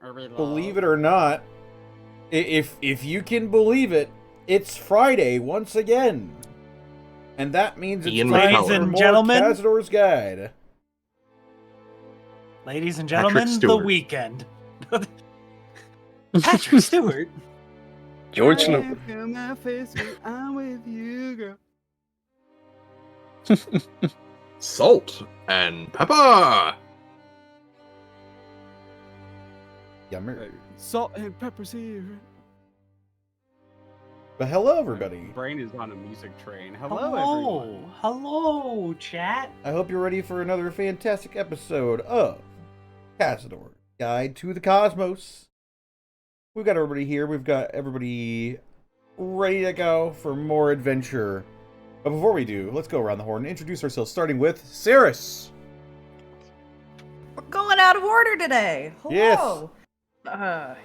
Believe it or not, if you can believe it, it's Friday once again. And that means it's time Ladies for and more gentlemen. Kazador's Guide. Ladies and gentlemen, the Stewart. weekend. Patrick Stewart. George Lu. I'm with you, girl. Salt and pepper. Yummer. Salt and pepper's here. But hello, everybody. Brain is on a music train. Hello, Hello. everyone. Hello, chat. I hope you're ready for another fantastic episode of Kazador Guide to the Cosmos. We've got everybody here. We've got everybody ready to go for more adventure. But before we do, let's go around the horn and introduce ourselves, starting with Saris. We're going out of order today. Hello. Yes.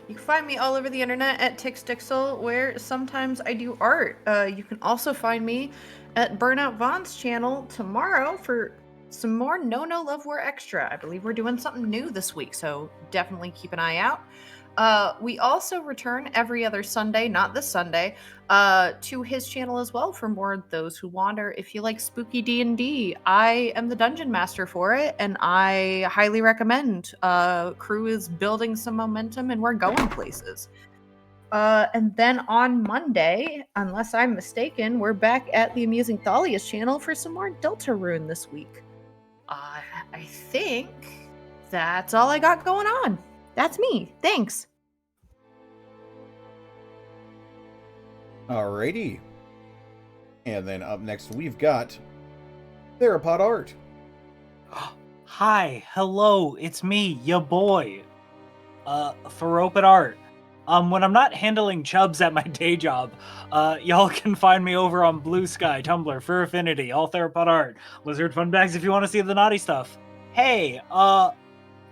You can find me all over the internet at Tixdixl, where sometimes I do art. You can also find me at Burnout Vaughn's channel tomorrow for some more No Love War Extra. I believe we're doing something new this week, so definitely keep an eye out. We also return every other Sunday, not this Sunday, to his channel as well for more of those who wander. If you like spooky D&D, I am the dungeon master for it, and I highly recommend. Crew is building some momentum, and we're going places. And then on Monday, unless I'm mistaken, we're back at the Amusing Thalia's channel for some more Deltarune this week. I think that's all I got going on. That's me. Thanks. Alrighty. And then up next, we've got TheropodArt. Hi, hello, it's me, ya boy. TheropodArt. When I'm not handling chubs at my day job, y'all can find me over on Blue Sky, Tumblr, Fur Affinity, all TheropodArt, Lizard Fun Bags if you want to see the naughty stuff. Hey,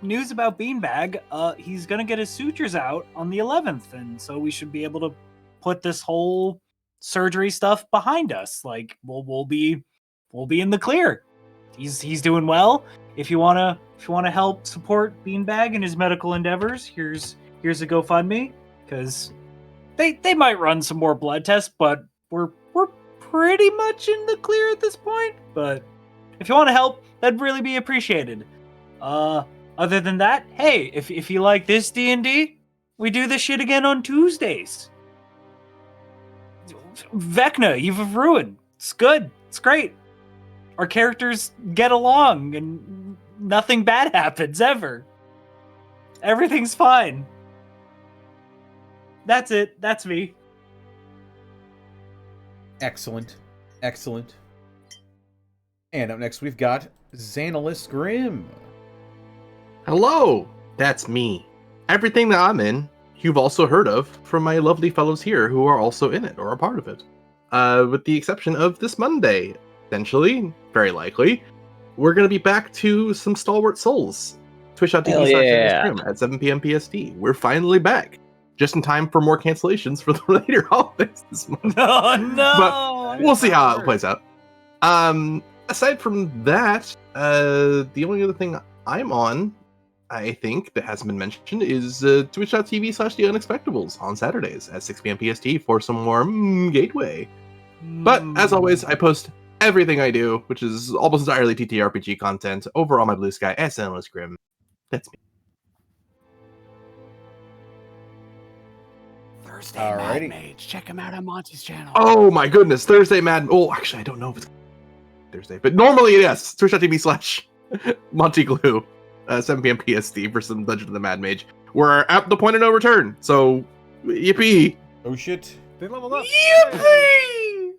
news about Beanbag, he's gonna get his sutures out on the 11th, and so we should be able to put this whole surgery stuff behind us. Like, we'll be in the clear. He's doing well. If you wanna help support Beanbag in his medical endeavors, here's a GoFundMe, because they might run some more blood tests, but we're pretty much in the clear at this point. But if you want to help, that'd really be appreciated. Other than that, hey, if you like this D&D, we do this shit again on Tuesdays. Vecna, you've ruined. It's good. It's great. Our characters get along, and nothing bad happens ever. Everything's fine. That's it. That's me. Excellent. Excellent. And up next, we've got XanillisGrimm. Hello, that's me. Everything that I'm in, you've also heard of from my lovely fellows here who are also in it or a part of it. With the exception of this Monday, essentially, very likely, we're going to be back to some Stalwart Souls. Twitch.tv/XanillisGrimm at 7 p.m. PST. We're finally back. Just in time for more cancellations for the later holidays this month. Oh, no! But we'll see how it plays out. Aside from that, the only other thing I'm on, I think, that hasn't been mentioned is twitch.tv/TheUnexpectables on Saturdays at 6 p.m. PST for some more Gateway. But, as always, I post everything I do, which is almost entirely TTRPG content, over on my Blue Sky at XanillisGrimm. That's me. Thursday Alrighty. Mad Mage. Check him out on Monty's channel. Oh my goodness, Thursday Mad... Oh, actually, I don't know if it's Thursday, but normally yes, twitch.tv/MontyGlue, 7 p.m. PST for some Dungeon of the Mad Mage. We're at the point of no return, so yippee! Oh shit. They leveled up. Yippee!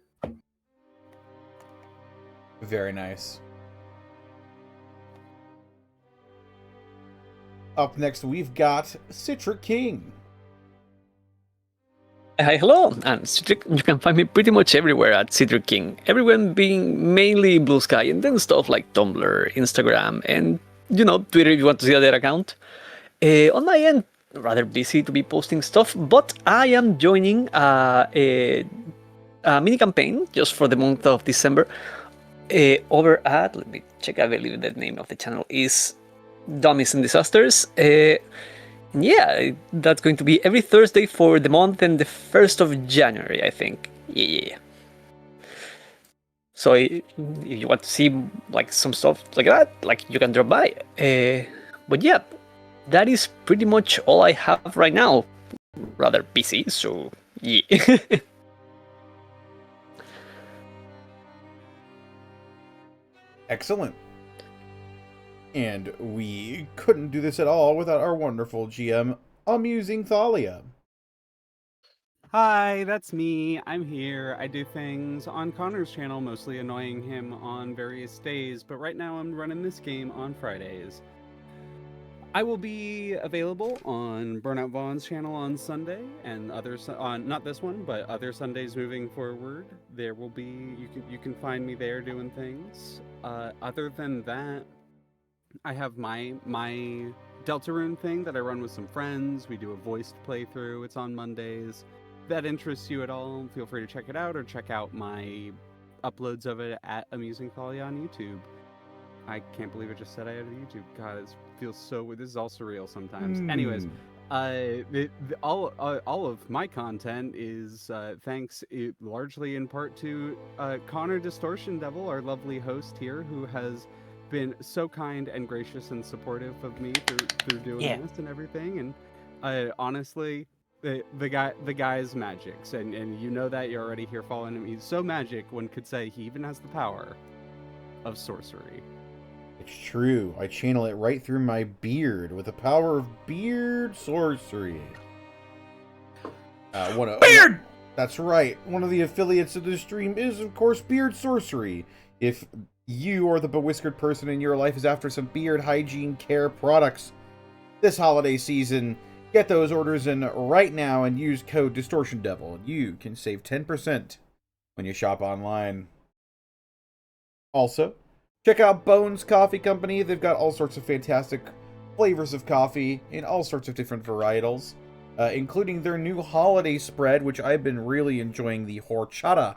Very nice. Up next, we've got Citric King. Hi, hello, I'm Citric. You can find me pretty much everywhere at Citric King. Everywhere being mainly Blue Sky, and then stuff like Tumblr, Instagram, and, Twitter if you want to see that account. On my end, rather busy to be posting stuff, but I am joining a mini campaign just for the month of December over at, let me check, I believe the name of the channel is Dummies and Disasters. In Yeah, that's going to be every Thursday for the month and the 1st of January, I think. Yeah. So if you want to see like some stuff like that, like you can drop by. But yeah, that is pretty much all I have right now. Rather busy, so yeah. Excellent. And we couldn't do this at all without our wonderful GM, Amusing Thalia. Hi, that's me. I'm here. I do things on Connor's channel, mostly annoying him on various days, but right now I'm running this game on Fridays. I will be available on Burnout Vaughn's channel on Sunday and others on not this one, but other Sundays moving forward. There will be you can find me there doing things. Other than that, I have my Deltarune thing that I run with some friends. We do a voiced playthrough. It's on Mondays. If that interests you at all, feel free to check it out or check out my uploads of it at Amusing Thalia on YouTube. I can't believe I just said I had a YouTube. God, it feels so weird. This is all surreal sometimes. Anyways, all of my content is thanks largely in part to Connor DistortionDevil, our lovely host here, who has been so kind and gracious and supportive of me through doing this and everything. And honestly, the guy is magic, and you know that. You're already here following him. He's so magic, one could say he even has the power of sorcery. It's true. I channel it right through my beard with the power of beard sorcery. Beard! That's right. One of the affiliates of this stream is, of course, Beard Sorcery. If you or the bewhiskered person in your life is after some beard hygiene care products this holiday season, get those orders in right now and use code DistortionDevil. You can save 10% when you shop online. Also, check out Bones Coffee Company. They've got all sorts of fantastic flavors of coffee in all sorts of different varietals, including their new holiday spread, which I've been really enjoying, the horchata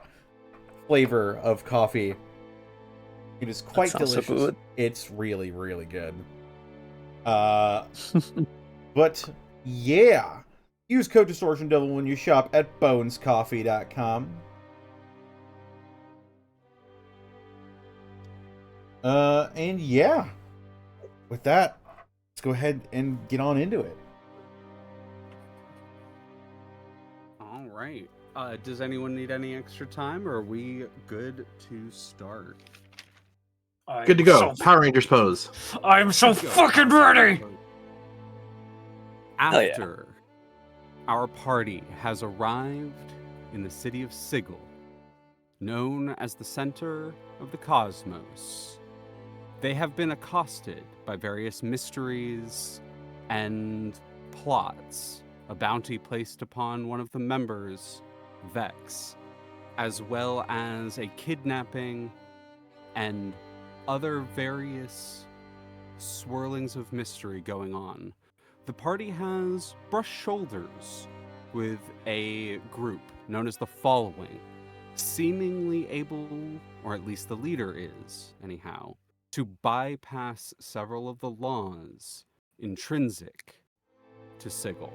flavor of coffee. It is quite delicious. So good. It's really, really good. But yeah, use code DistortionDevil when you shop at bonescoffee.com. And yeah, with that, let's go ahead and get on into it. All right. Does anyone need any extra time, or are we good to start? Good to go. Power Rangers pose. I'm so fucking ready! After our party has arrived in the city of Sigil, known as the center of the cosmos, they have been accosted by various mysteries and plots, a bounty placed upon one of the members, Vex, as well as a kidnapping and other various swirlings of mystery going on. The party has brushed shoulders with a group known as the Following, seemingly able, or at least the leader is, anyhow, to bypass several of the laws intrinsic to Sigil.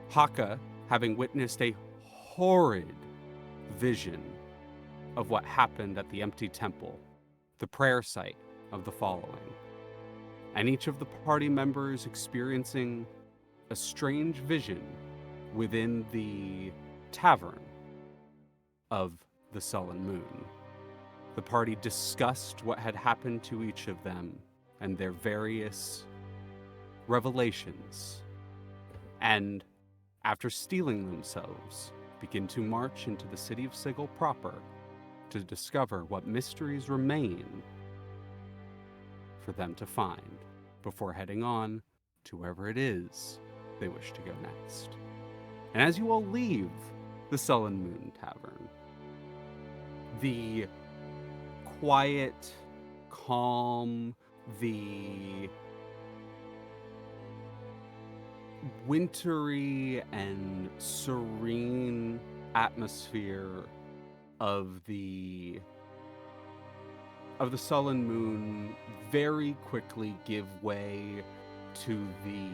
Hakka, having witnessed a horrid vision of what happened at the empty temple, the prayer site of the Following, and each of the party members experiencing a strange vision within the tavern of the Sullen Moon. The party discussed what had happened to each of them and their various revelations, and after steeling themselves, begin to march into the city of Sigil proper to discover what mysteries remain for them to find before heading on to wherever it is they wish to go next. And as you all leave the Sullen Moon Tavern, the quiet, calm, the wintry and serene atmosphere of the Sullen Moon very quickly give way to the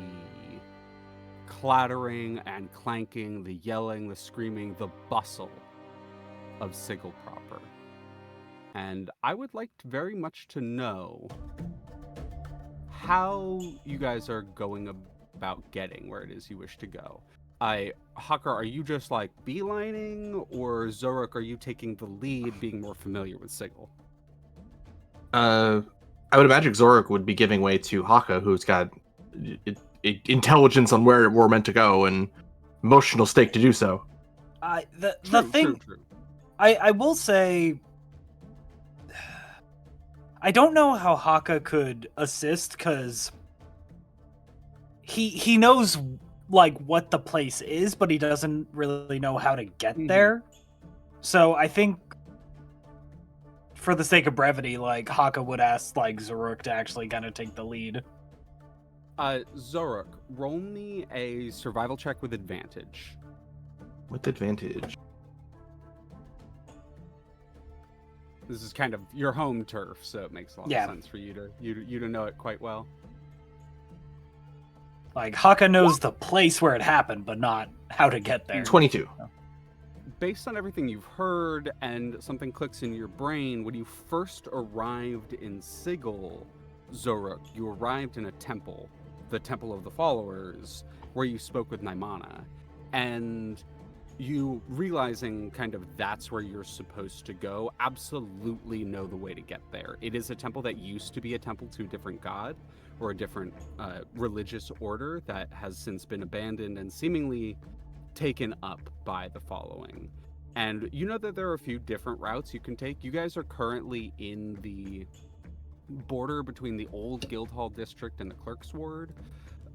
clattering and clanking, the yelling, the screaming, the bustle of Sigil proper. And I would like very much to know how you guys are going about getting where it is you wish to go. Hakka, are you just like beelining, or Xoruk, are you taking the lead, being more familiar with Sigil? I would imagine Xoruk would be giving way to Hakka, who's got intelligence on where we're meant to go and emotional stake to do so. True. I will say, I don't know how Hakka could assist, because he knows like what the place is, but he doesn't really know how to get there. So I think, for the sake of brevity, like Hakka would ask like Xoruk to actually kind of take the lead. Xoruk, roll me a survival check with advantage. With advantage. This is kind of your home turf, so it makes a lot of sense for you to know it quite well. Like, Hakka knows the place where it happened, but not how to get there. 22. Based on everything you've heard, and something clicks in your brain, when you first arrived in Sigil, Xoruk, you arrived in a temple, the Temple of the Followers, where you spoke with Naimana. And you, realizing kind of that's where you're supposed to go, absolutely know the way to get there. It is a temple that used to be a temple to a different god, or a different religious order that has since been abandoned and seemingly taken up by the following. And you know that there are a few different routes you can take. You guys are currently in the border between the old Guildhall district and the Clerk's Ward.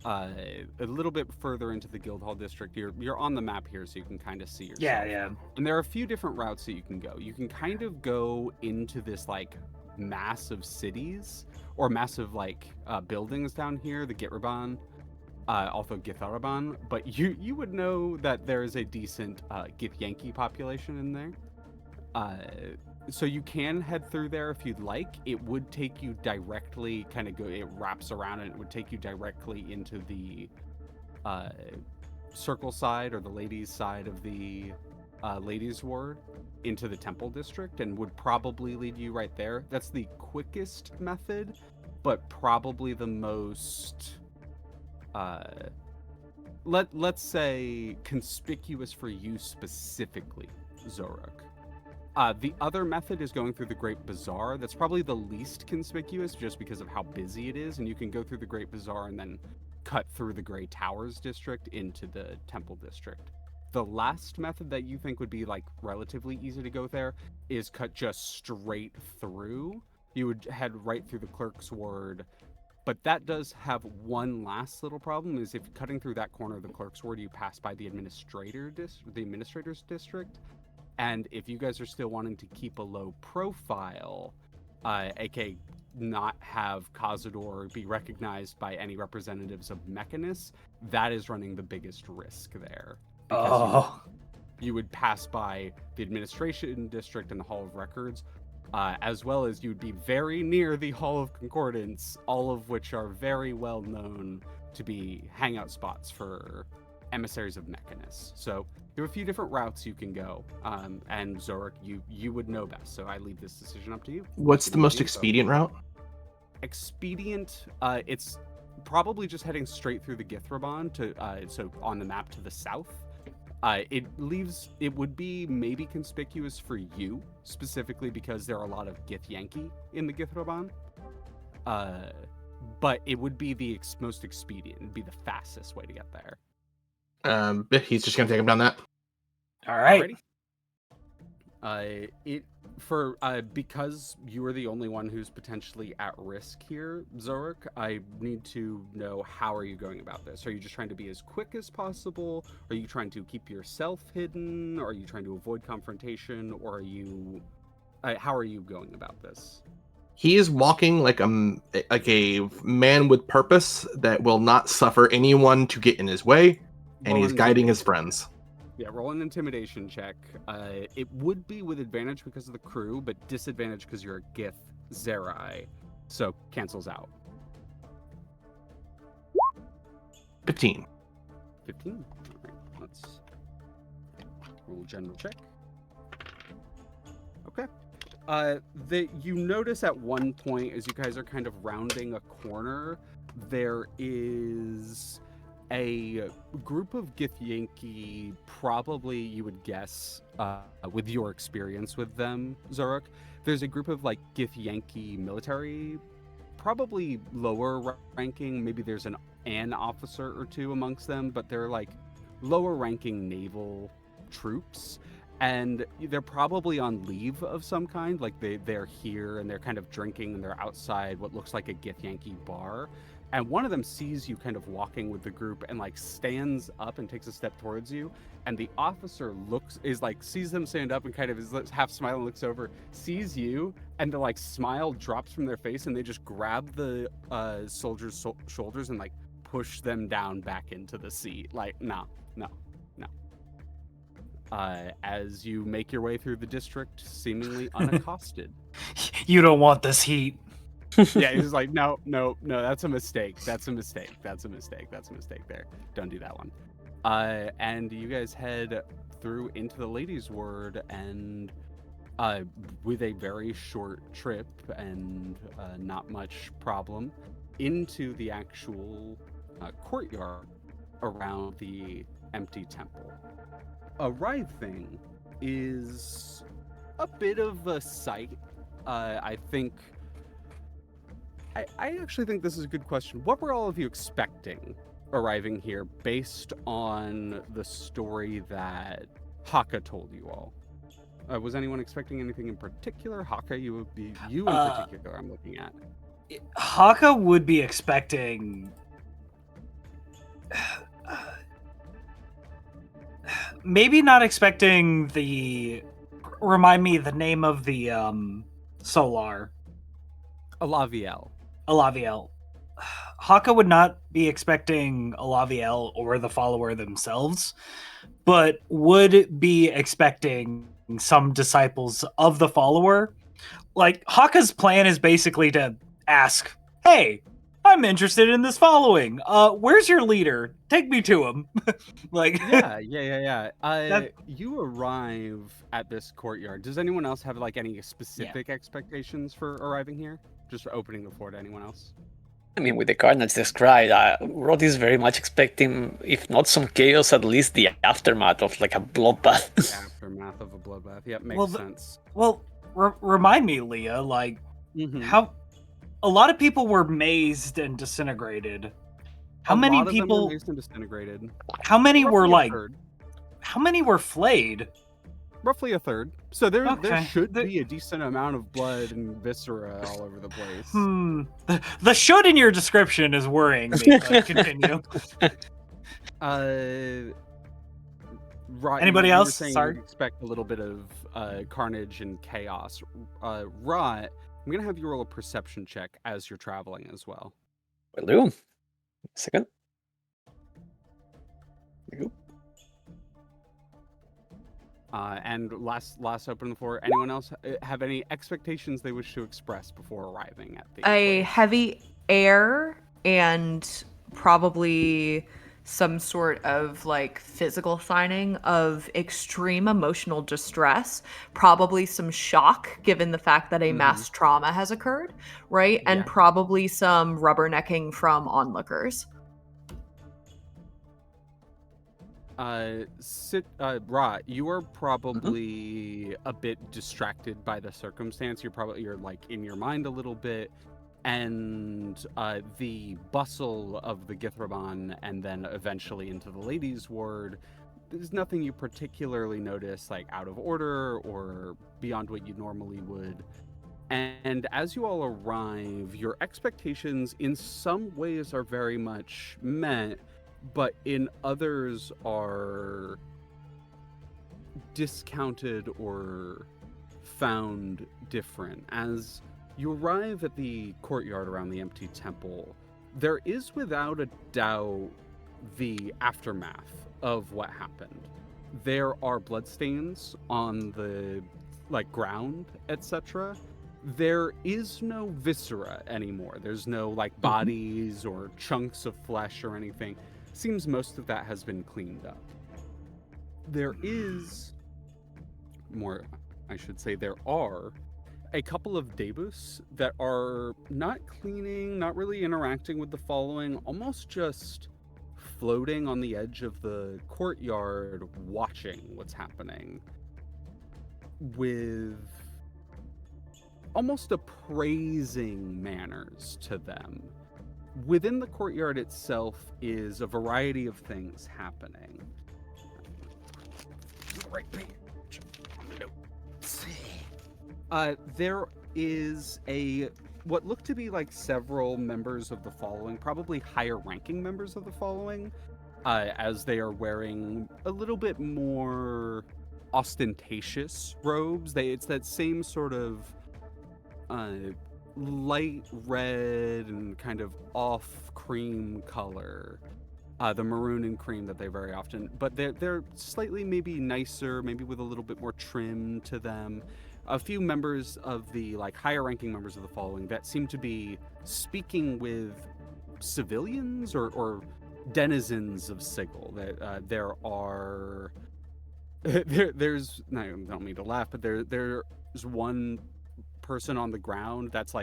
A little bit further into the Guildhall district, you're on the map here, so you can kind of see yourself. Yeah. And there are a few different routes that you can go. You can kind of go into this like mass of cities, or massive like buildings down here, the Githzerai, also Githzerai, but you would know that there is a decent Githyanki population in there. So you can head through there if you'd like. It would take you directly, it wraps around, and it would take you directly into the circle side, or the ladies side of the ladies ward, into the temple district, and would probably lead you right there. That's the quickest method, but probably the most let's say conspicuous for you specifically, Xoruk. The other method is going through the Great Bazaar. That's probably the least conspicuous, just because of how busy it is, and you can go through the Great Bazaar and then cut through the Grey Towers district into the Temple district. The last method that you think would be like relatively easy to go there is cut just straight through. You would head right through the Clerk's Ward, but that does have one last little problem, is if cutting through that corner of the Clerk's Ward, you pass by the Administrator's district. And if you guys are still wanting to keep a low profile, aka not have Kazador be recognized by any representatives of Mechanus, that is running the biggest risk there. Because you would pass by the Administration District and the Hall of Records, as well as you would be very near the Hall of Concordance, all of which are very well known to be hangout spots for emissaries of Mechanus. So there are a few different routes you can go, and Xoruk, you would know best, so I leave this decision up to you. What's the most expedient route? Expedient, it's probably just heading straight through the Githzerai to so on the map to the south. It would be maybe conspicuous for you specifically because there are a lot of Githyanki in the Githzerai. But it would be the most expedient. It'd be the fastest way to get there. He's just gonna take him down that. All right. Because you are the only one who's potentially at risk here, Xoruk, I need to know, how are you going about this? Are you just trying to be as quick as possible? Are you trying to keep yourself hidden? Are you trying to avoid confrontation? Or are you... how are you going about this? He is walking like a man with purpose that will not suffer anyone to get in his way, and he's guiding his friends. Yeah, roll an intimidation check. It would be with advantage because of the crew, but disadvantage because you're a Githzerai, so cancels out. 15. 15. All right, let's roll general check. Okay. You notice at one point, as you guys are kind of rounding a corner, there is a group of Githyanki, probably you would guess, with your experience with them, Xoruk, there's a group of like Githyanki military, probably lower ranking, maybe there's an officer or two amongst them, but they're like lower ranking naval troops. And they're probably on leave of some kind, like they're here and they're kind of drinking and they're outside what looks like a Githyanki bar. And one of them sees you kind of walking with the group and like stands up and takes a step towards you. And the officer sees them stand up and kind of is half smiling, looks over, sees you, and the like smile drops from their face and they just grab the soldier's shoulders and like push them down back into the seat. Like, no. As you make your way through the district, seemingly unaccosted. You don't want this heat. Yeah, he's like, no, that's a mistake. That's a mistake there. Don't do that one. And you guys head through into the Ladies' Ward, and with a very short trip and not much problem, into the actual courtyard around the empty temple. Arriving is a bit of a sight. I actually think this is a good question. What were all of you expecting arriving here based on the story that Hakka told you all? Was anyone expecting anything in particular? Hakka, you in particular I'm looking at. Hakka would be expecting... maybe not expecting the... Remind me the name of the Solar. Alaviel. Hakka would not be expecting Alaviel or the follower themselves, but would be expecting some disciples of the follower. Like, Hakka's plan is basically to ask, hey, I'm interested in this following. Where's your leader? Take me to him. Like, yeah. You arrive at this courtyard. Does anyone else have like any specific expectations for arriving here? Just opening the floor to anyone else. I mean, with the carnage described, Rod is very much expecting, if not some chaos, at least the aftermath of like a bloodbath. The aftermath of a bloodbath. Yeah, makes sense. Well, remind me, Leah, like, how a lot of people were mazed and disintegrated. How many people were mazed and disintegrated? How many were like? Third. How many were flayed? Roughly a third. So there should be a decent amount of blood and viscera all over the place. The should in your description is worrying me. But continue. Rot, anybody else? Sorry. You expect a little bit of carnage and chaos. Rot, I'm gonna have you roll a perception check as you're traveling as well. Will do. Second. There you go. And last open the floor. Anyone else have any expectations they wish to express before arriving at the a heavy air and probably some sort of like physical signing of extreme emotional distress, probably some shock given the fact that a mass trauma has occurred, right? And probably some rubbernecking from onlookers. Ra, you are probably a bit distracted by the circumstance. You're like in your mind a little bit, and the bustle of the Githzerai and then eventually into the Ladies' Ward. There's nothing you particularly notice like out of order or beyond what you normally would. And as you all arrive, your expectations in some ways are very much met, but in others are discounted or found different. As you arrive at the courtyard around the empty temple, there is without a doubt the aftermath of what happened. There are bloodstains on the ground, etc. There is no viscera anymore. There's no bodies or chunks of flesh or anything. seems most of that has been cleaned up. There are a couple of debus that are not cleaning, not really interacting with the following, almost just floating on the edge of the courtyard, watching what's happening, with almost appraising manners to them. Within the courtyard itself is a variety of things happening. Right page. There is what look to be like several members of the following, probably higher ranking members of the following, as they are wearing a little bit more ostentatious robes. It's that same sort of light red and kind of off cream color, the maroon and cream that they very often, but they're slightly maybe nicer, maybe with a little bit more trim to them. A few members of the higher ranking members of the following that seem to be speaking with civilians or denizens of Sigil. There are there's I don't mean to laugh, but there's one person on the ground that's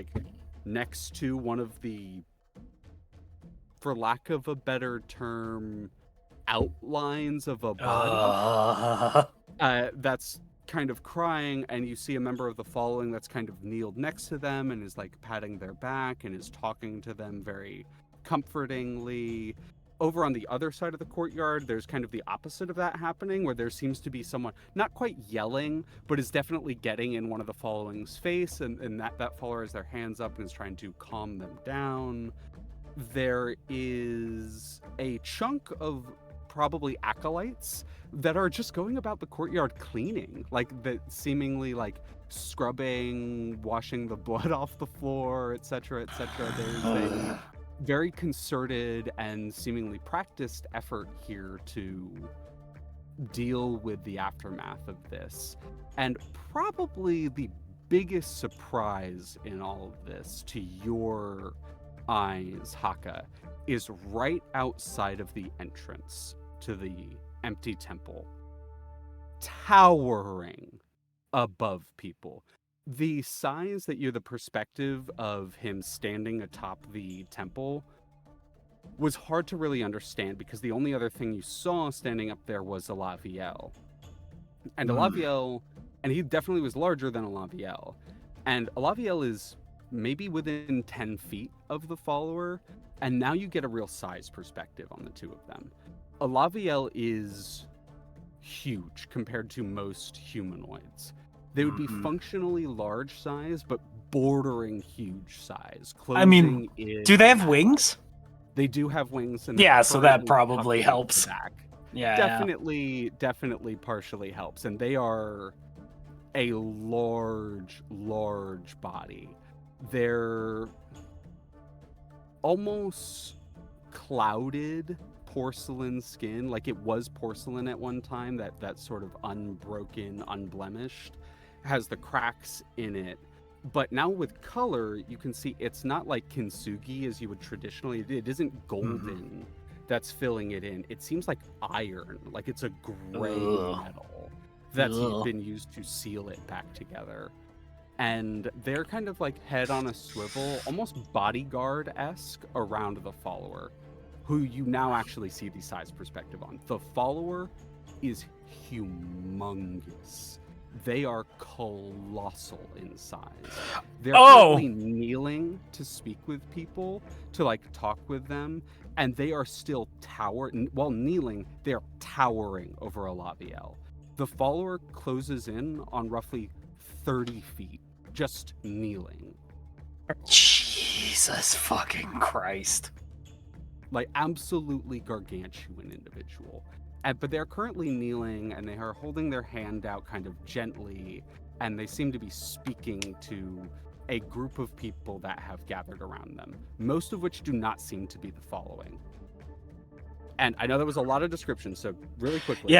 next to one of the, for lack of a better term, outlines of a body. That's kind of crying, and you see a member of the following that's kind of kneeled next to them and is patting their back and is talking to them very comfortingly. Over on the other side of the courtyard, there's kind of the opposite of that happening, where there seems to be someone not quite yelling, but is definitely getting in one of the following's face, and that follower has their hands up and is trying to calm them down. There is a chunk of probably acolytes that are just going about the courtyard cleaning, seemingly scrubbing, washing the blood off the floor, etc., etc. There's a very concerted and seemingly practiced effort here to deal with the aftermath of this. And probably the biggest surprise in all of this, to your eyes, Hakka, is right outside of the entrance to the empty temple, towering above people. The size that the perspective of him standing atop the temple was hard to really understand, because the only other thing you saw standing up there was Alaviel. And Alaviel, and he definitely was larger than Alaviel. And Alaviel is maybe within 10 feet of the follower, and now you get a real size perspective on the two of them. Alaviel is huge compared to most humanoids. They would be functionally large size, but bordering huge size. I mean, do they have wings? They do have wings. And yeah, so that probably helps. Back. Yeah, definitely partially helps. And they are a large body. They're almost clouded porcelain skin, like it was porcelain at one time, that sort of unbroken, unblemished, has the cracks in it. But now with color, you can see it's not like kintsugi as you would traditionally. It isn't golden that's filling it in. It seems like iron, like it's a gray metal that's been used to seal it back together. And they're kind of head on a swivel, almost bodyguard-esque around the follower, who you now actually see the size perspective on. The follower is humongous. They are colossal in size. They're currently kneeling to speak with people, to talk with them, and they are still while kneeling, they are towering over Alaviel. The follower closes in on roughly 30 feet, just kneeling. Jesus fucking Christ. Absolutely gargantuan individual. But they're currently kneeling, and they are holding their hand out kind of gently, and they seem to be speaking to a group of people that have gathered around them, most of which do not seem to be the following. And I know that was a lot of description, so really quickly.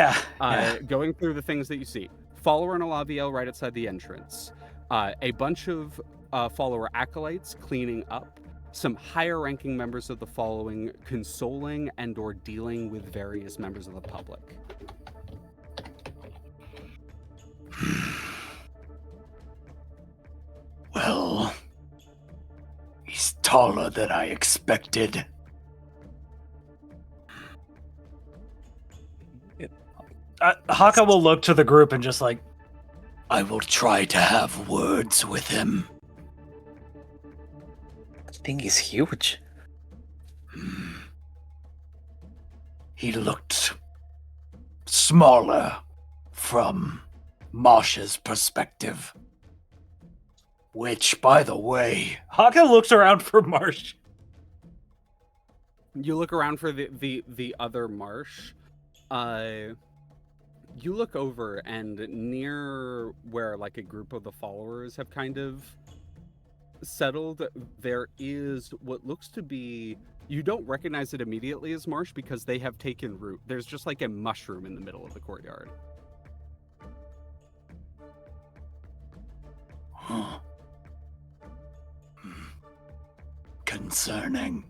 Going through the things that you see. Follower and Alaviel right outside the entrance. A bunch of follower acolytes cleaning up. some higher-ranking members of the following consoling and or dealing with various members of the public. Well, he's taller than I expected. Hakka will look to the group and just like, I will try to have words with him. That thing is huge. He looked smaller from Marsh's perspective. Which, by the way, Hakka looks around for Marsh. You look around for the other marsh. You look over, and near where like a group of the followers have kind of settled, there is what looks to be, you don't recognize it immediately as marsh because they have taken root. There's just like a mushroom in the middle of the courtyard. Huh. Concerning.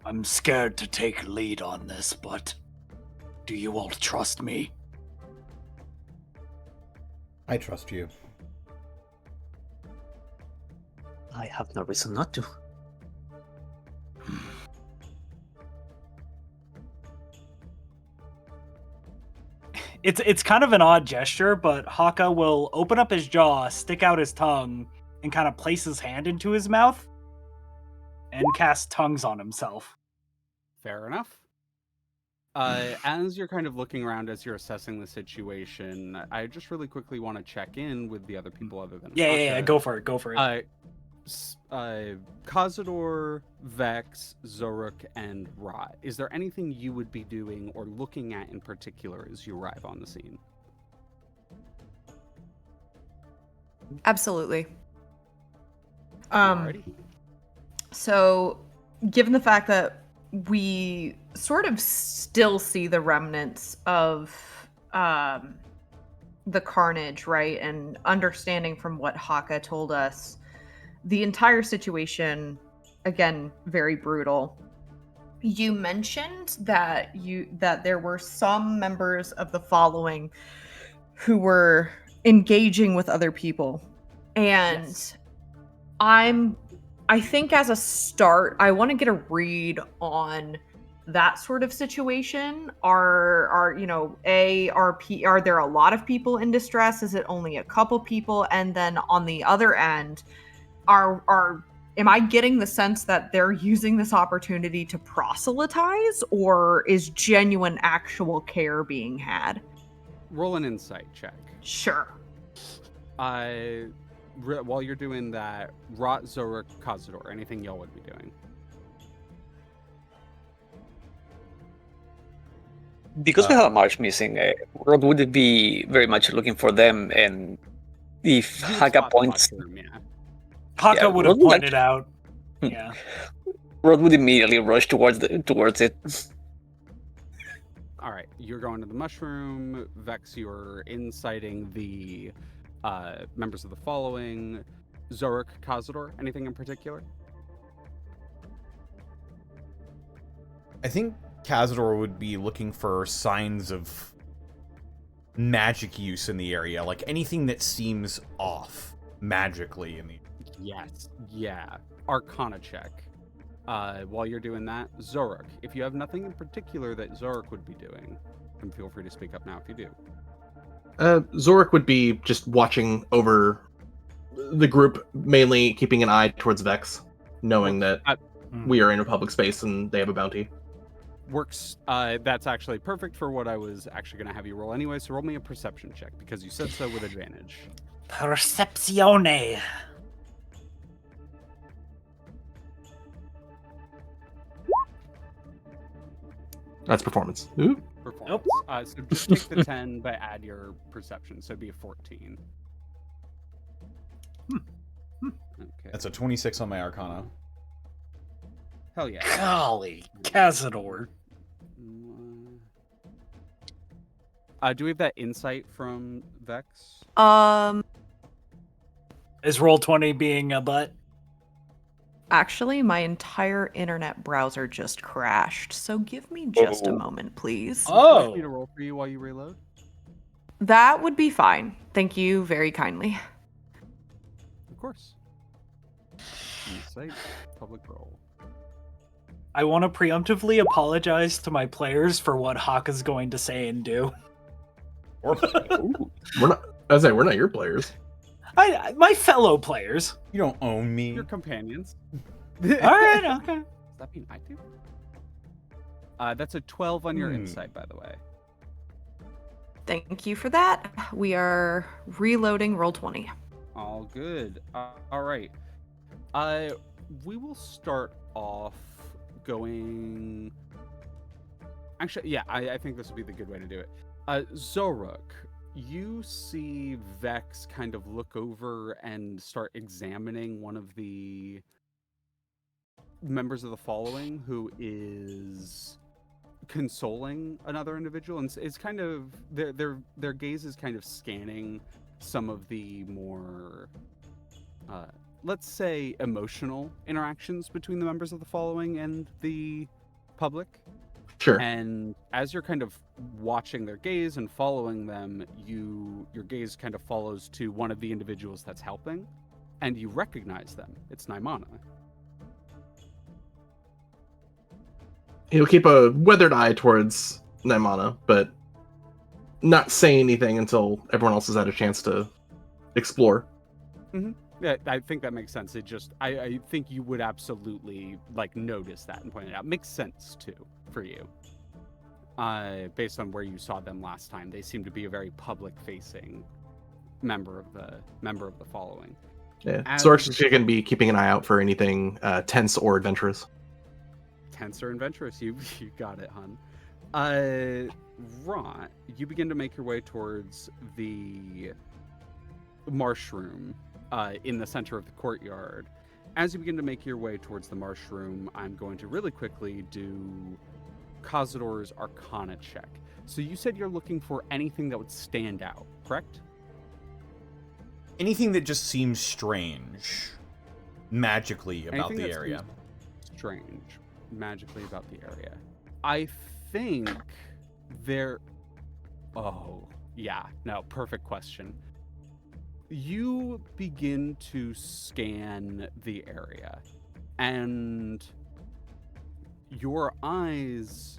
I'm scared to take lead on this, but do you all trust me? I trust you. I have no reason not to. It's kind of an odd gesture, but Hakka will open up his jaw, stick out his tongue, and kind of place his hand into his mouth and cast tongues on himself. Fair enough. As you're kind of looking around, as you're assessing the situation, I just really quickly want to check in with the other people other than Yeah, Hakka. go for it. Kazador, Vex, Xoruk, and Rot. Is there anything you would be doing or looking at in particular as you arrive on the scene? Absolutely. Alrighty. So, given the fact that we sort of still see the remnants of the carnage, right? And understanding from what Hakka told us, the entire situation, again, very brutal. You mentioned that there were some members of the following who were engaging with other people. And Yes. I think as a start, I want to get a read on that sort of situation. Are there a lot of people in distress? Is it only a couple people? And then on the other end, am I getting the sense that they're using this opportunity to proselytize, or is genuine actual care being had? Roll an insight check. Sure. While you're doing that, Rot, Xoruk, Kazador, anything y'all would be doing? Because we have a march missing, Rod would be very much looking for them, and if You would Hakka spot the points, mushroom, yeah. Hakka Yeah, would have Rod would pointed out. Yeah. Rod would immediately rush towards it. All right, you're going to the mushroom. Vex, you're inciting the members of the following. Xoruk, Kazador, anything in particular? I think Kazador would be looking for signs of magic use in the area, like anything that seems off magically in the. Yes. Yeah. Arcana check. While you're doing that, Xoruk, if you have nothing in particular that Xoruk would be doing, then feel free to speak up now if you do. Xoruk would be just watching over the group, mainly keeping an eye towards Vex, knowing that we are in a public space and they have a bounty. Works. That's actually perfect for what I was actually going to have you roll anyway, so roll me a perception check, because you said so with advantage. Percepzione. That's performance. Ooh. Performance. So just take the 10, but add your perception, so it'd be a 14. Okay. That's a 26 on my Arcana. Hell yeah. Golly, Kazador. Do we have that insight from Vex? Is Roll20 being a butt? Actually, my entire internet browser just crashed, so give me just a moment, please. Would you like Oh! me to roll for you while you reload? That would be fine. Thank you very kindly. Of course. Insight, public roll. I want to preemptively apologize to my players for what Hakka's going to say and do. Ooh, we're not. I say we're not your players. My fellow players. You don't own me. Your companions. All right, okay. Does that mean I do? That's a 12 on your insight, by the way. Thank you for that. We are reloading Roll20. All good. All right. We will start off going. Actually, yeah, I think this will be the good way to do it. Xoruk, you see Vex kind of look over and start examining one of the members of the following who is consoling another individual, and it's kind of their gaze is kind of scanning some of the more let's say emotional interactions between the members of the following and the public. Sure. And as you're kind of watching their gaze and following them, your gaze kind of follows to one of the individuals that's helping, and you recognize them. It's Naimana. He'll keep a weathered eye towards Naimana, but not say anything until everyone else has had a chance to explore. Mm-hmm. Yeah, I think that makes sense. It just, I think you would absolutely notice that and point it out. Makes sense too for you, based on where you saw them last time. They seem to be a very public-facing member of the following. Yeah, Xoruk's going to be keeping an eye out for anything tense or adventurous. Tense or adventurous, you got it, hun. Rot, you begin to make your way towards the marsh room in the center of the courtyard. As you begin to make your way towards the marsh room, I'm going to really quickly do Kazador's Arcana check. So you said you're looking for anything that would stand out, correct? Anything that just seems strange magically about Anything the that area. seems strange magically about the area. I think there... Oh, yeah. No, perfect question. You begin to scan the area, and your eyes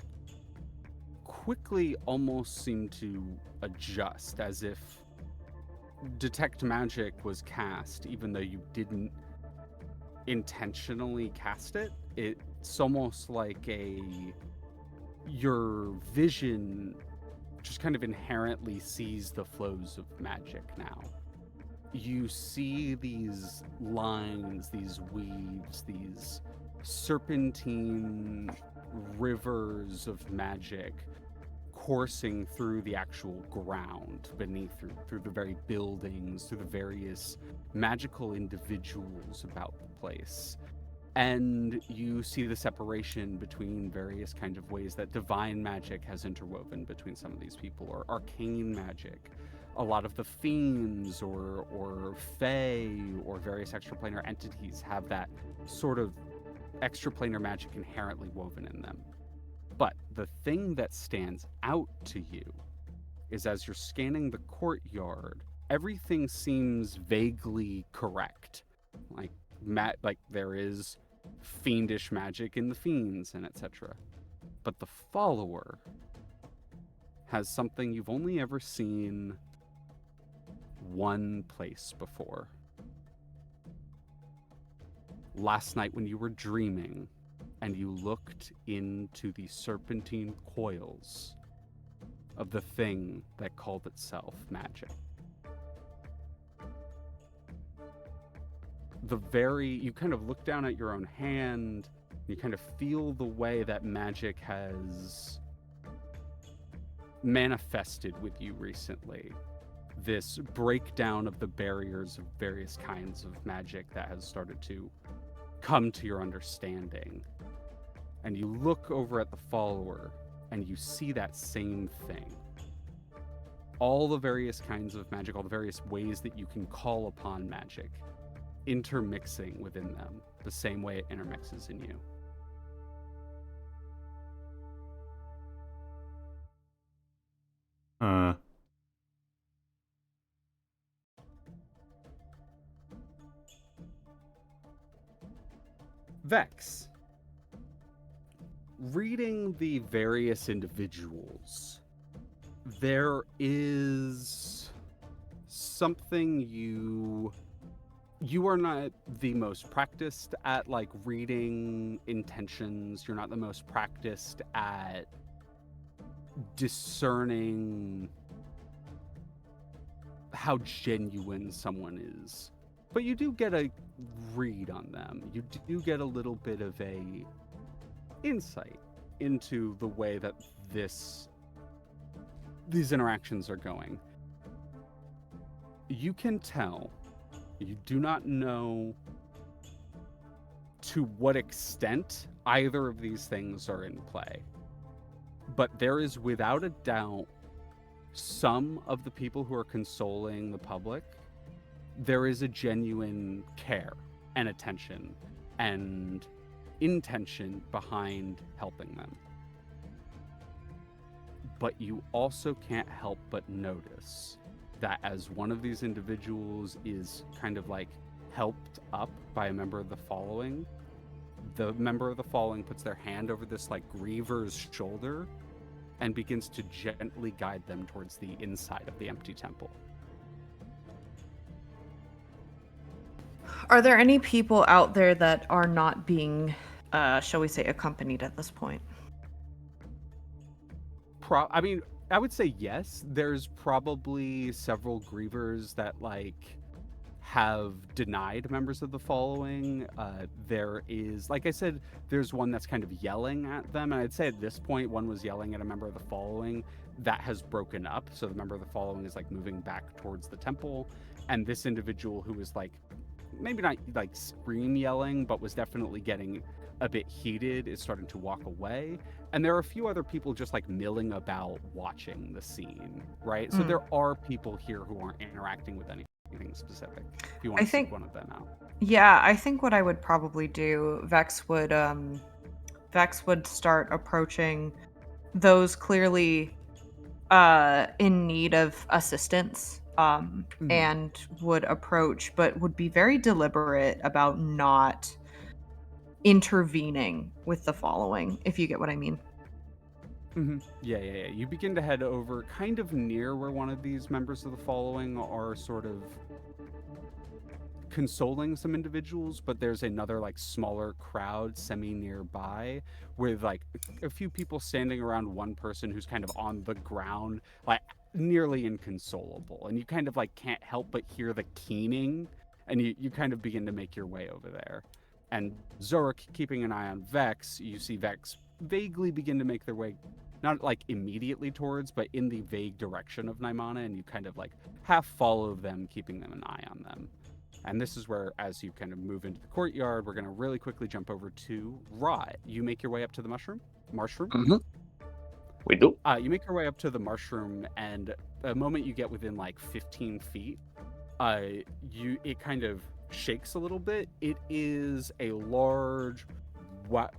quickly almost seem to adjust, as if Detect Magic was cast, even though you didn't intentionally cast it. It's almost like your vision just kind of inherently sees the flows of magic now. You see these lines, these weaves, these serpentine rivers of magic coursing through the actual ground beneath, through the very buildings, through the various magical individuals about the place. And you see the separation between various kinds of ways that divine magic has interwoven between some of these people, or arcane magic. A lot of the fiends or fae or various extraplanar entities have that sort of extraplanar magic inherently woven in them. But the thing that stands out to you is, as you're scanning the courtyard, everything seems vaguely correct. Like there is fiendish magic in the fiends and etc. But the follower has something you've only ever seen one place before. Last night when you were dreaming and you looked into the serpentine coils of the thing that called itself magic. You kind of look down at your own hand, you kind of feel the way that magic has manifested with you recently. This breakdown of the barriers of various kinds of magic that has started to come to your understanding. And you look over at the follower and you see that same thing. All the various kinds of magic, all the various ways that you can call upon magic intermixing within them the same way it intermixes in you. Vex. Reading the various individuals, there is something you are not the most practiced at, like, reading intentions. You're not the most practiced at discerning how genuine someone is. But you do get a read on them. You do get a little bit of a insight into the way that these interactions are going. You can tell, you do not know to what extent either of these things are in play. But there is without a doubt some of the people who are consoling the public, there is a genuine care and attention and intention behind helping them. But you also can't help but notice that as one of these individuals is kind of like helped up by a member of the following, the member of the following puts their hand over this like griever's shoulder and begins to gently guide them towards the inside of the empty temple. Are there any people out there that are not being, shall we say, accompanied at this point? I mean, I would say yes. There's probably several grievers that like have denied members of the following. There is, like I said, there's one that's kind of yelling at them, and I'd say at this point one was yelling at a member of the following that has broken up, so the member of the following is like moving back towards the temple, and this individual who was like maybe not like scream yelling but was definitely getting a bit heated is starting to walk away. And there are a few other people just like milling about watching the scene, right? So there are people here who aren't interacting with anything specific. If you want to seek one of them out. Yeah, I think what I would probably do, Vex would start approaching those clearly in need of assistance, and would approach, but would be very deliberate about not intervening with the following, if you get what I mean. Yeah. You begin to head over kind of near where one of these members of the following are sort of consoling some individuals, but there's another like smaller crowd semi nearby with like a few people standing around one person who's kind of on the ground, like nearly inconsolable, and you kind of like can't help but hear the keening, and you kind of begin to make your way over there. And Xoruk, keeping an eye on Vex, you see Vex vaguely begin to make their way, not like immediately towards, but in the vague direction of Naimana, and you kind of like half follow them, keeping them an eye on them. And this is where, as you kind of move into the courtyard, we're going to really quickly jump over to Rot. You make your way up to the marshroom? We do. You make your way up to the marshroom, and the moment you get within like 15 feet, it kind of shakes a little bit. It is a large,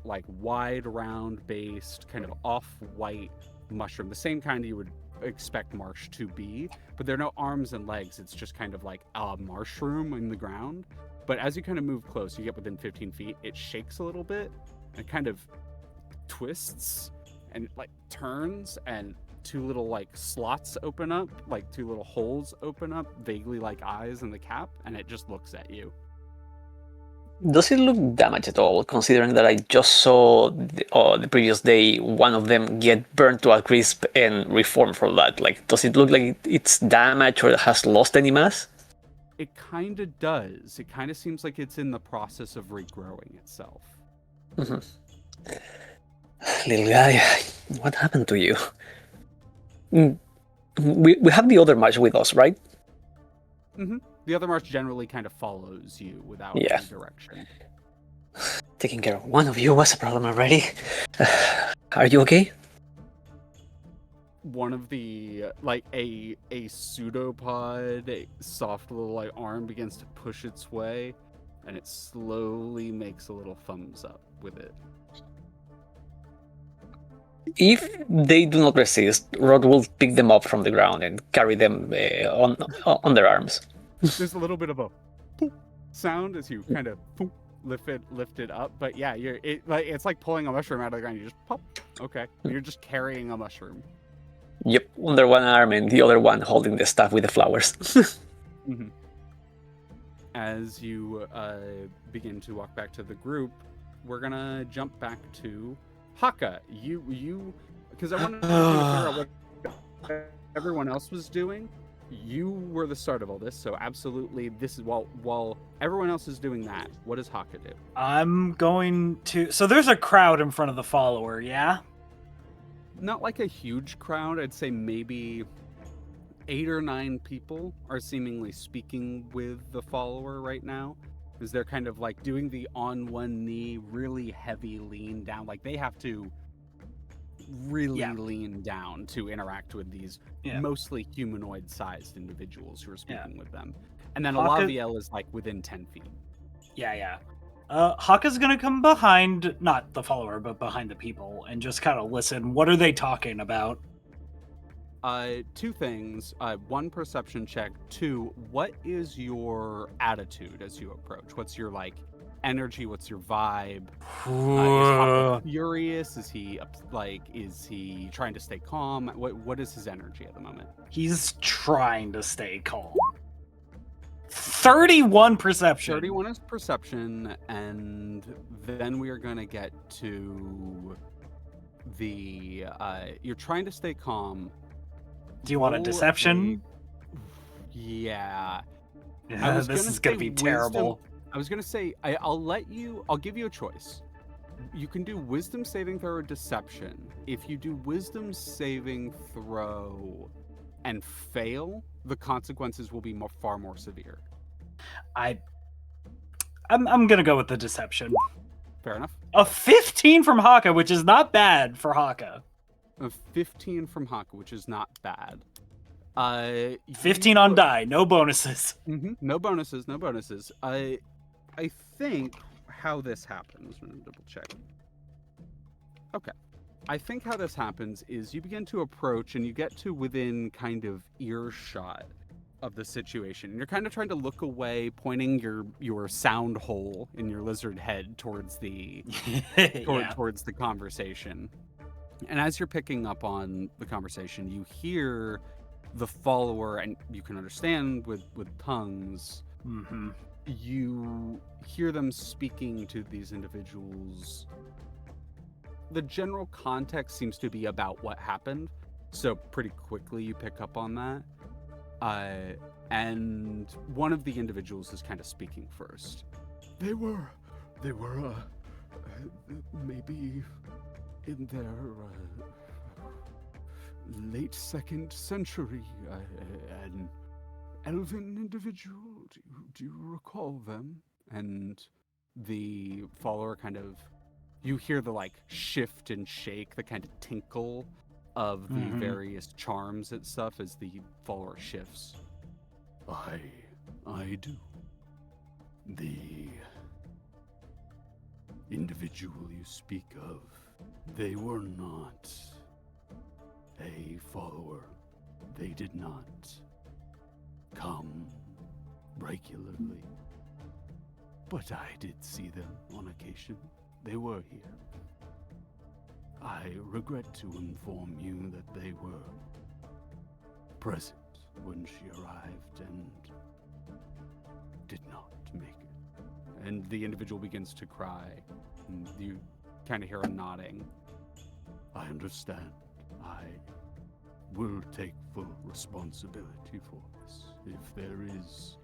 like wide, round-based, kind of off-white mushroom, the same kind you would expect marsh to be, but there are no arms and legs. It's just kind of like a mushroom in the ground. But as you kind of move close, you get within 15 feet, it shakes a little bit and kind of twists and like turns, and two little like slots open up, like two little holes open up, vaguely like eyes in the cap, and it just looks at you. Does it look damaged at all, considering that I just saw the previous day one of them get burnt to a crisp and reform from that? Like, does it look like it's damaged or it has lost any mass? It kind of does. It kind of seems like it's in the process of regrowing itself. Little guy, what happened to you? We have the other match with us, right? The other march generally kind of follows you without any direction. Taking care of one of you was a problem already. Are you okay? One of the, like, a pseudopod, a soft little, like, arm begins to push its way and it slowly makes a little thumbs up with it. If they do not resist, Rod will pick them up from the ground and carry them on their arms. There's a little bit of a poop sound as you kind of poop, lift it up, but yeah, it's like pulling a mushroom out of the ground. You just pop. Okay, you're just carrying a mushroom. Yep, under one arm and the other one holding the staff with the flowers. Mm-hmm. As you begin to walk back to the group, we're gonna jump back to Hakka. You, because I wanted to figure out what everyone else was doing. You were the start of all this, so absolutely, this is while everyone else is doing that. What does Hakka do? I'm going to. So there's a crowd in front of the follower, yeah? Not like a huge crowd. I'd say maybe 8 or 9 people are seemingly speaking with the follower right now, as they're kind of like doing the on one knee, really heavy lean down. Like they have to really lean down to interact with these mostly humanoid-sized individuals who are speaking with them. And then Alaviel is like within 10 feet. Yeah. Hakka's gonna come behind, not the follower, but behind the people, and just kind of listen. What are they talking about? 2 things. 1, perception check. 2, what is your attitude as you approach? What's your energy? What's your vibe? Is Hakka furious? Is he trying to stay calm? What is his energy at the moment? He's trying to stay calm. 31 perception. 31 is perception, and then we are going to get to the you're trying to stay calm. Do you want a deception? Yeah. This is going to be terrible. I was going to say, I'll give you a choice. You can do wisdom saving throw or deception. If you do wisdom saving throw and fail, the consequences will be far more severe. I'm going to go with the deception. Fair enough. A 15 from Hakka, which is not bad for Hakka. A 15 from Hakka, which is not bad. 15 on die, no bonuses. Mm-hmm. No bonuses. I think how this happens. I'm gonna double check. Okay. I think how this happens is you begin to approach and you get to within kind of earshot of the situation. You're kind of trying to look away, pointing your sound hole in your lizard head towards the towards the conversation. And as you're picking up on the conversation, you hear the follower, and you can understand with tongues. Mm-hmm. You hear them speaking to these individuals. The general context seems to be about what happened, so pretty quickly you pick up on that. And one of the individuals is kind of speaking first. They were maybe in their late 2nd century, an elven individual. Do you recall them? And the follower kind of, you hear the shift and shake, the kind of tinkle of the various charms and stuff as the follower shifts. I do. The individual you speak of, they were not a follower. They did not come regularly. But I did see them on occasion. They were here. I regret to inform you that they were present when she arrived and did not make it. And the individual begins to cry. And you kind of hear a nodding. I understand. I will take full responsibility for this. If there is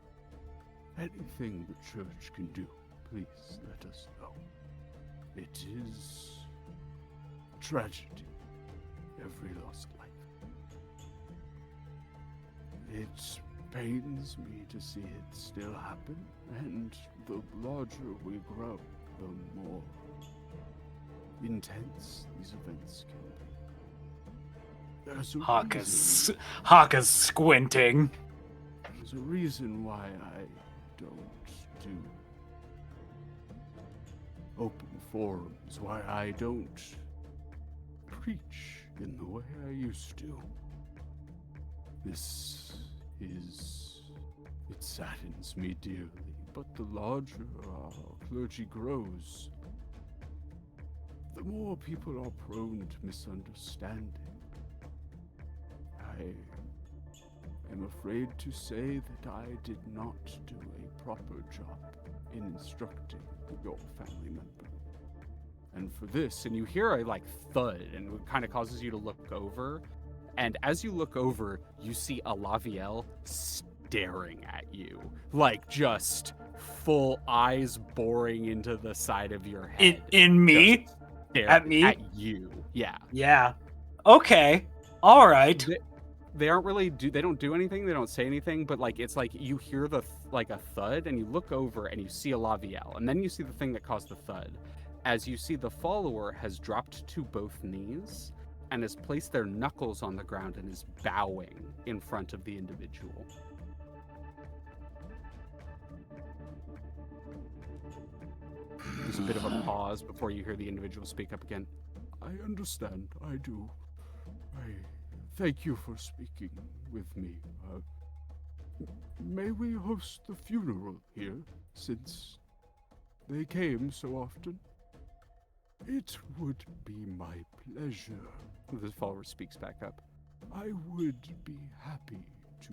anything the church can do, please let us know. It is a tragedy, every lost life. It pains me to see it still happen, and the larger we grow, the more intense these events can be. There's a Hakka's squinting. There's a reason why I don't do open forums why I don't preach in the way I used to. It saddens me dearly, but the larger our clergy grows, the more people are prone to misunderstanding. I am afraid to say that I did not do a proper job in instructing your family member. And for this, and you hear a thud, and it kind of causes you to look over. And as you look over, you see Alaviel staring at you, just full eyes boring into the side of your head. In me? At me? At you, yeah. Yeah. Okay. All right. They aren't really they don't do anything. They don't say anything. But it's you hear a thud, and you look over and you see Alaviel, and then you see the thing that caused the thud. As you see, the follower has dropped to both knees and has placed their knuckles on the ground and is bowing in front of the individual. There's a bit of a pause before you hear the individual speak up again. I understand, I do. I thank you for speaking with me. May we host the funeral here, since they came so often? It would be my pleasure. The follower speaks back up. I would be happy to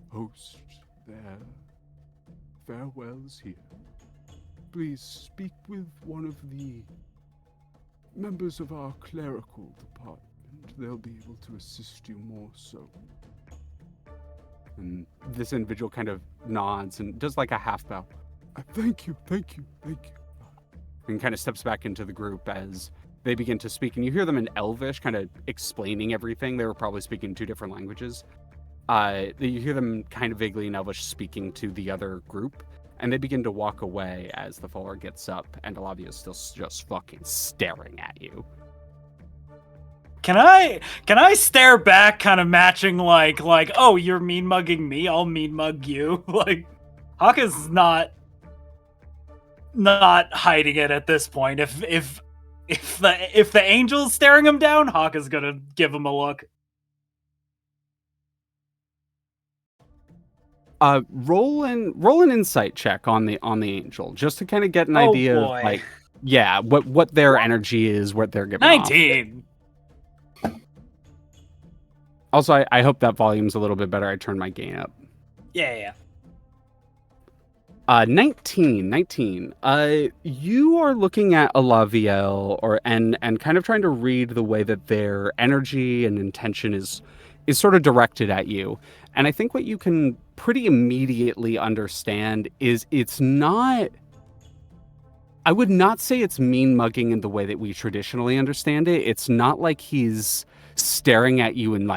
host their farewells here. Please speak with one of the members of our clerical department. They'll be able to assist you more so. And this individual kind of nods and does a half bow. Thank you. And kind of steps back into the group as they begin to speak. And you hear them in Elvish kind of explaining everything. They were probably speaking 2 different languages. You hear them kind of vaguely in Elvish speaking to the other group. And they begin to walk away as the follower gets up. And Alavia is still just fucking staring at you. Can I stare back, kind of matching oh, you're mean mugging me, I'll mean mug you. Hakka's not hiding it at this point. If the angel's staring him down, Hakka's gonna give him a look. Roll an insight check on the angel, just to kind of get an idea of what their energy is, what they're giving 19. Off. Also, I hope that volume's a little bit better. I turned my gain up. Yeah. 19. You are looking at Alaviel and kind of trying to read the way that their energy and intention is sort of directed at you. And I think what you can pretty immediately understand is it's not... I would not say it's mean mugging in the way that we traditionally understand it. It's not like he's staring at you and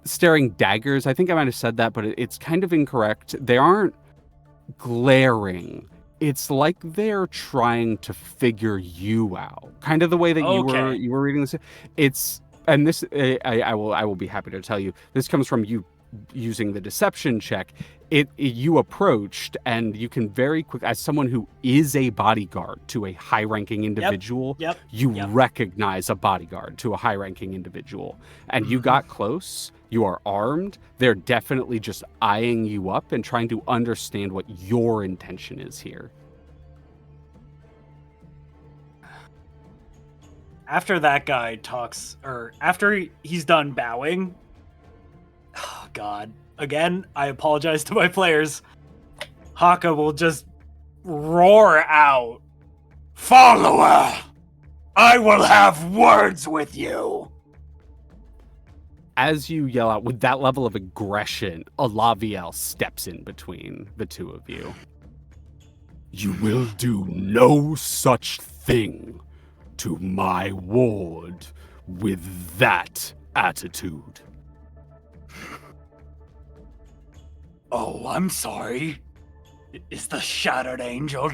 staring daggers. I think I might have said that, but it's kind of incorrect. They aren't glaring. It's like they're trying to figure you out, kind of the way that you were reading this. I will be happy to tell you, this comes from you using the deception check. You approached, and you can very quick, as someone who is a bodyguard to a high-ranking individual, you recognize a bodyguard to a high-ranking individual, and you got close. You are armed. They're definitely just eyeing you up and trying to understand what your intention is here. After that guy talks, or after he's done bowing, oh God, again, I apologize to my players. Hakka will just roar out, "Follower, I will have words with you." As you yell out with that level of aggression, Alaviel steps in between the two of you. You will do no such thing to my ward with that attitude. Oh, I'm sorry. Is the Shattered Angel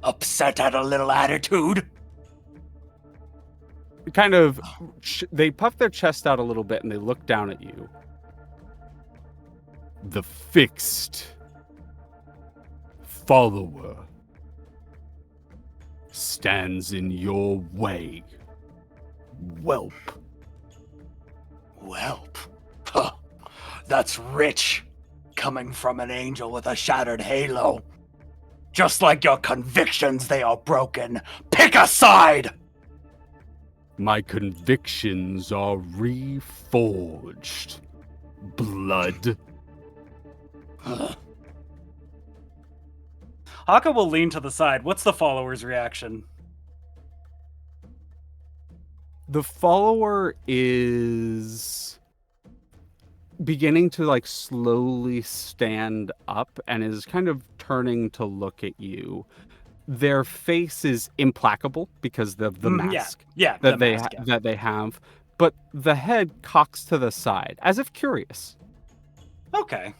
upset at a little attitude? Kind of, they puff their chest out a little bit and they look down at you. The fixed follower stands in your way. Whelp. Whelp. Huh. That's rich, coming from an angel with a shattered halo. Just like your convictions, they are broken. Pick a side! My convictions are reforged. Blood. Hakka will lean to the side. What's the follower's reaction? The follower is beginning to like slowly stand up and is kind of turning to look at you. Their face is implacable because of the mask Yeah, that the they mask, that they have, but the head cocks to the side as if curious. Okay.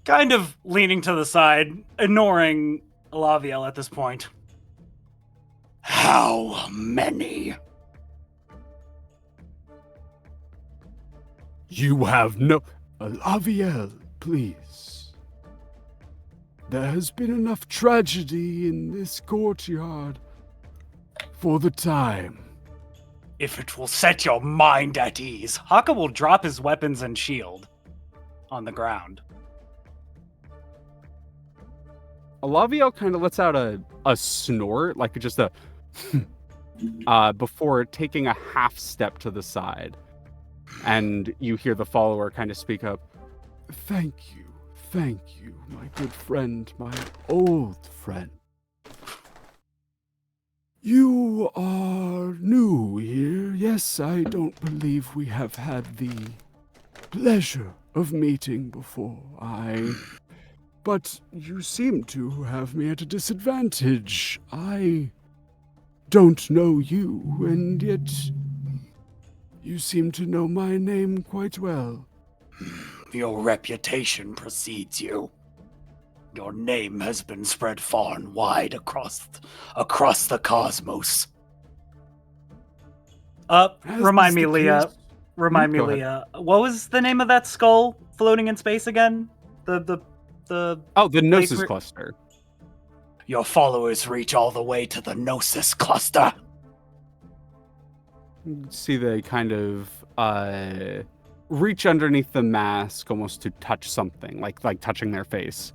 Kind of leaning to the side, ignoring Laviel at this point. How many? You have no... Laviel, please. There has been enough tragedy in this courtyard for the time. If it will set your mind at ease, Hakka will drop his weapons and shield on the ground. Laviel kind of lets out a snort, like just a before taking a half step to the side. And you hear the follower kind of speak up. Thank you, my good friend, my old friend. You are new here. Yes, I don't believe we have had the pleasure of meeting before. But you seem to have me at a disadvantage. I don't know you, and yet you seem to know my name quite well. Your reputation precedes you. Your name has been spread far and wide across the cosmos. Remind me, Leah. Remind me, Go ahead. Leah. What was the name of that skull floating in space again? The Gnosis Wait, cluster. Your followers reach all the way to the Gnosis cluster. You see they kind of reach underneath the mask almost to touch something, like touching their face.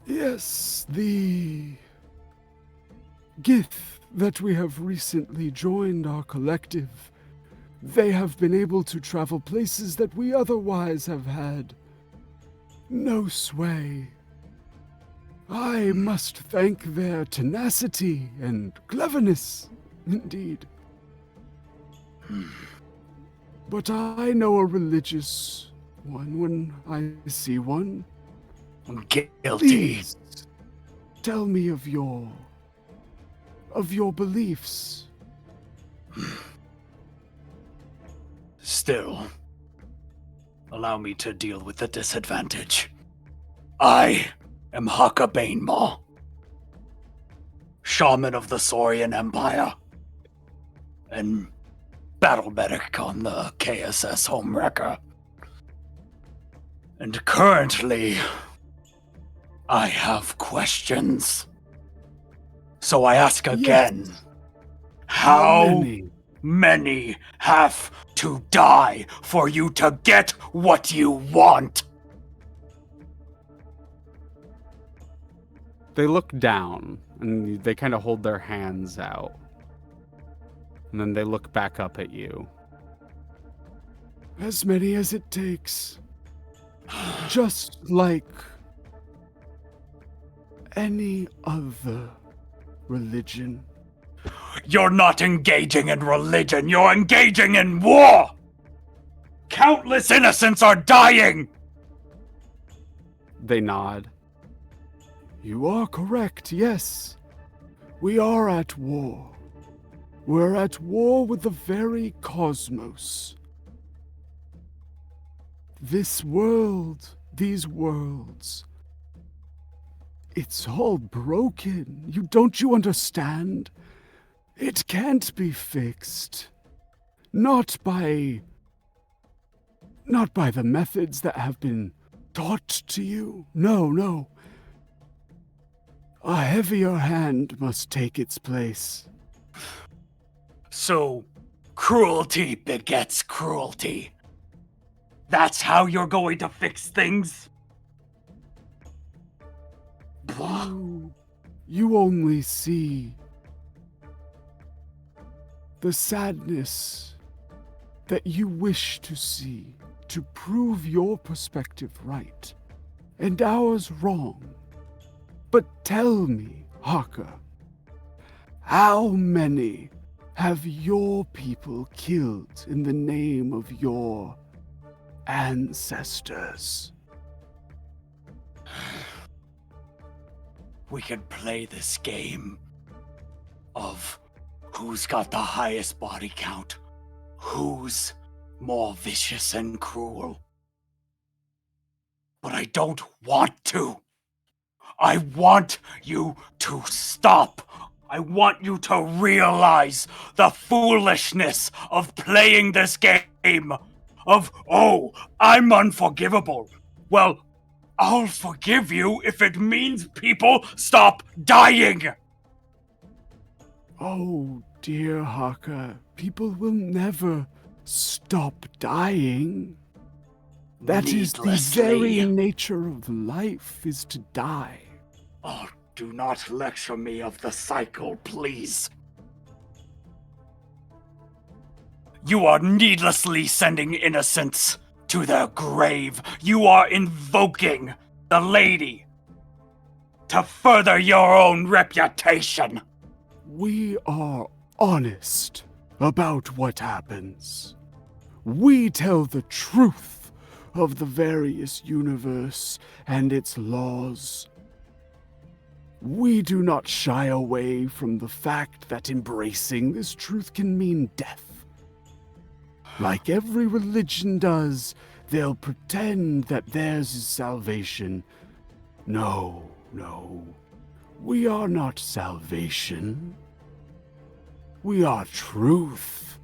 Yes, the Gith that we have recently joined our collective. They have been able to travel places that we otherwise have had no sway. I must thank their tenacity and cleverness, indeed. But I know a religious one when I see one. Guilty. Please, tell me of your beliefs. Still, allow me to deal with the disadvantage. I am Hakka Banemaw, shaman of the Saurian Empire, and battle medic on the KSS Homewrecker. And currently, I have questions. So I ask again, how many have to die for you to get what you want? They look down and they kind of hold their hands out. And then they look back up at you. As many as it takes. Just like any other religion. You're not engaging in religion, you're engaging in war! Countless innocents are dying! They nod. You are correct, yes. We are at war. We're at war with the very cosmos. This world, these worlds, it's all broken. Don't you understand? It can't be fixed. Not by the methods that have been taught to you. No. a heavier hand must take its place. So, cruelty begets cruelty. That's how you're going to fix things? You only see the sadness that you wish to see to prove your perspective right and ours wrong. But tell me, Hakka, how many have your people killed in the name of your ancestors? We can play this game of who's got the highest body count, who's more vicious and cruel. But I don't want to. I want you to stop. I want you to realize the foolishness of playing this game. Of, oh, I'm unforgivable. Well, I'll forgive you if it means people stop dying. Oh, dear Hakka, people will never stop dying. That is the very nature of life, is to die. Oh, do not lecture me of the cycle, please. You are needlessly sending innocents to their grave. You are invoking the lady to further your own reputation. We are honest about what happens. We tell the truth of the various universe and its laws. We do not shy away from the fact that embracing this truth can mean death. Like every religion does, they'll pretend that theirs is salvation. No. We are not salvation. We are truth.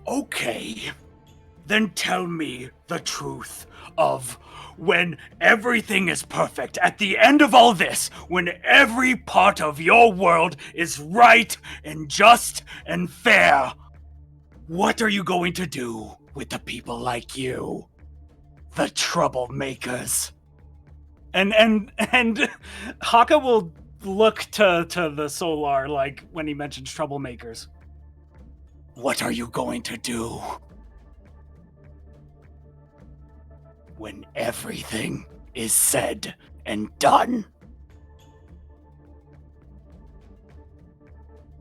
Okay. Then tell me the truth of when everything is perfect, at the end of all this, when every part of your world is right and just and fair, what are you going to do with the people like you? The troublemakers. And Hakka will look to the Solar, like, when he mentions troublemakers. What are you going to do when everything is said and done?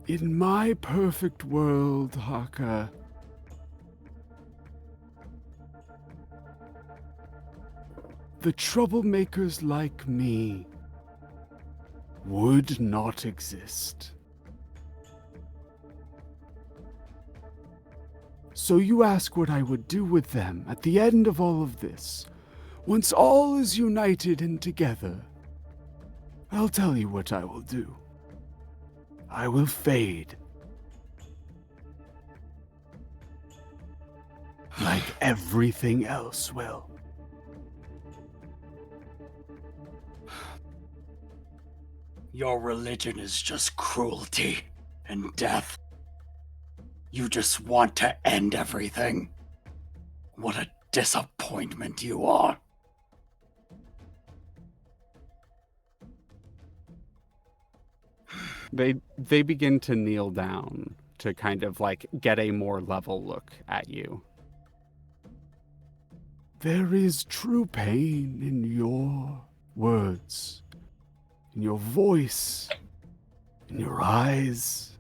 In my perfect world, Hakka, the troublemakers like me would not exist. So you ask what I would do with them at the end of all of this, once all is united and together. I'll tell you what I will do. I will fade. Like everything else will. Your religion is just cruelty and death. You just want to end everything. What a disappointment you are. They begin to kneel down to kind of like get a more level look at you. There is true pain in your words, in your voice, in your eyes.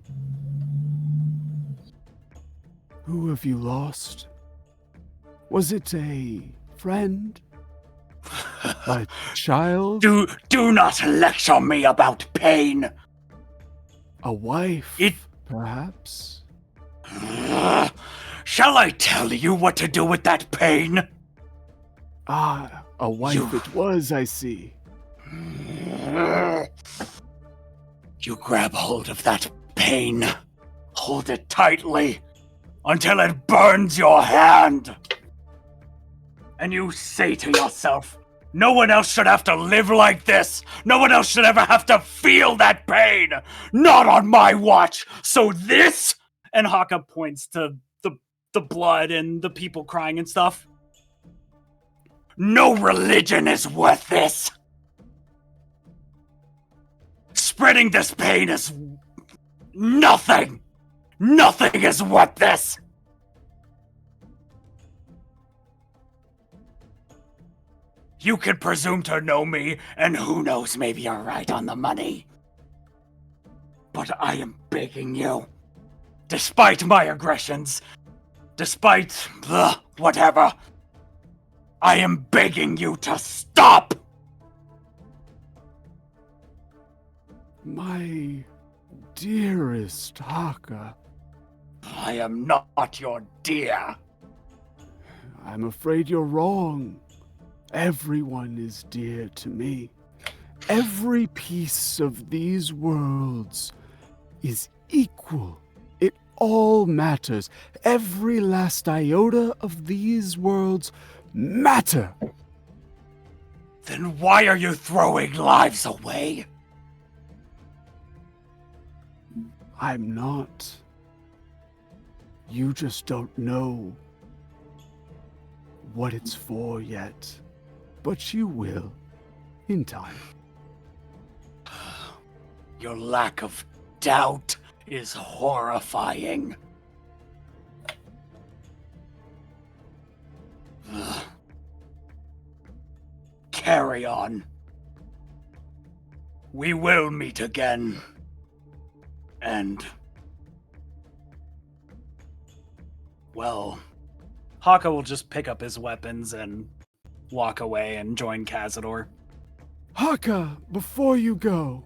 Who have you lost? Was it a friend? A child? Do not lecture me about pain. A wife, perhaps? Shall I tell you what to do with that pain? Ah, a wife it was, I see. You grab hold of that pain. Hold it tightly until it burns your hand. And you say to yourself, No one else should have to live like this. No one else should ever have to feel that pain. Not on my watch. So this... And Hakka points to the blood and the people crying and stuff. No religion is worth this. Spreading this pain is nothing. Nothing is worth this. You could presume to know me, and who knows, maybe you're right on the money. But I am begging you, despite my aggressions, despite whatever, I am begging you to stop! My dearest Hakka. I am not your dear. I'm afraid you're wrong. Everyone is dear to me. Every piece of these worlds is equal. It all matters. Every last iota of these worlds matter. Then why are you throwing lives away? I'm not. You just don't know what it's for yet. But you will, in time. Your lack of doubt is horrifying. Carry on. We will meet again. And... well... Hakka will just pick up his weapons and walk away and join Kazador. Hakka, before you go.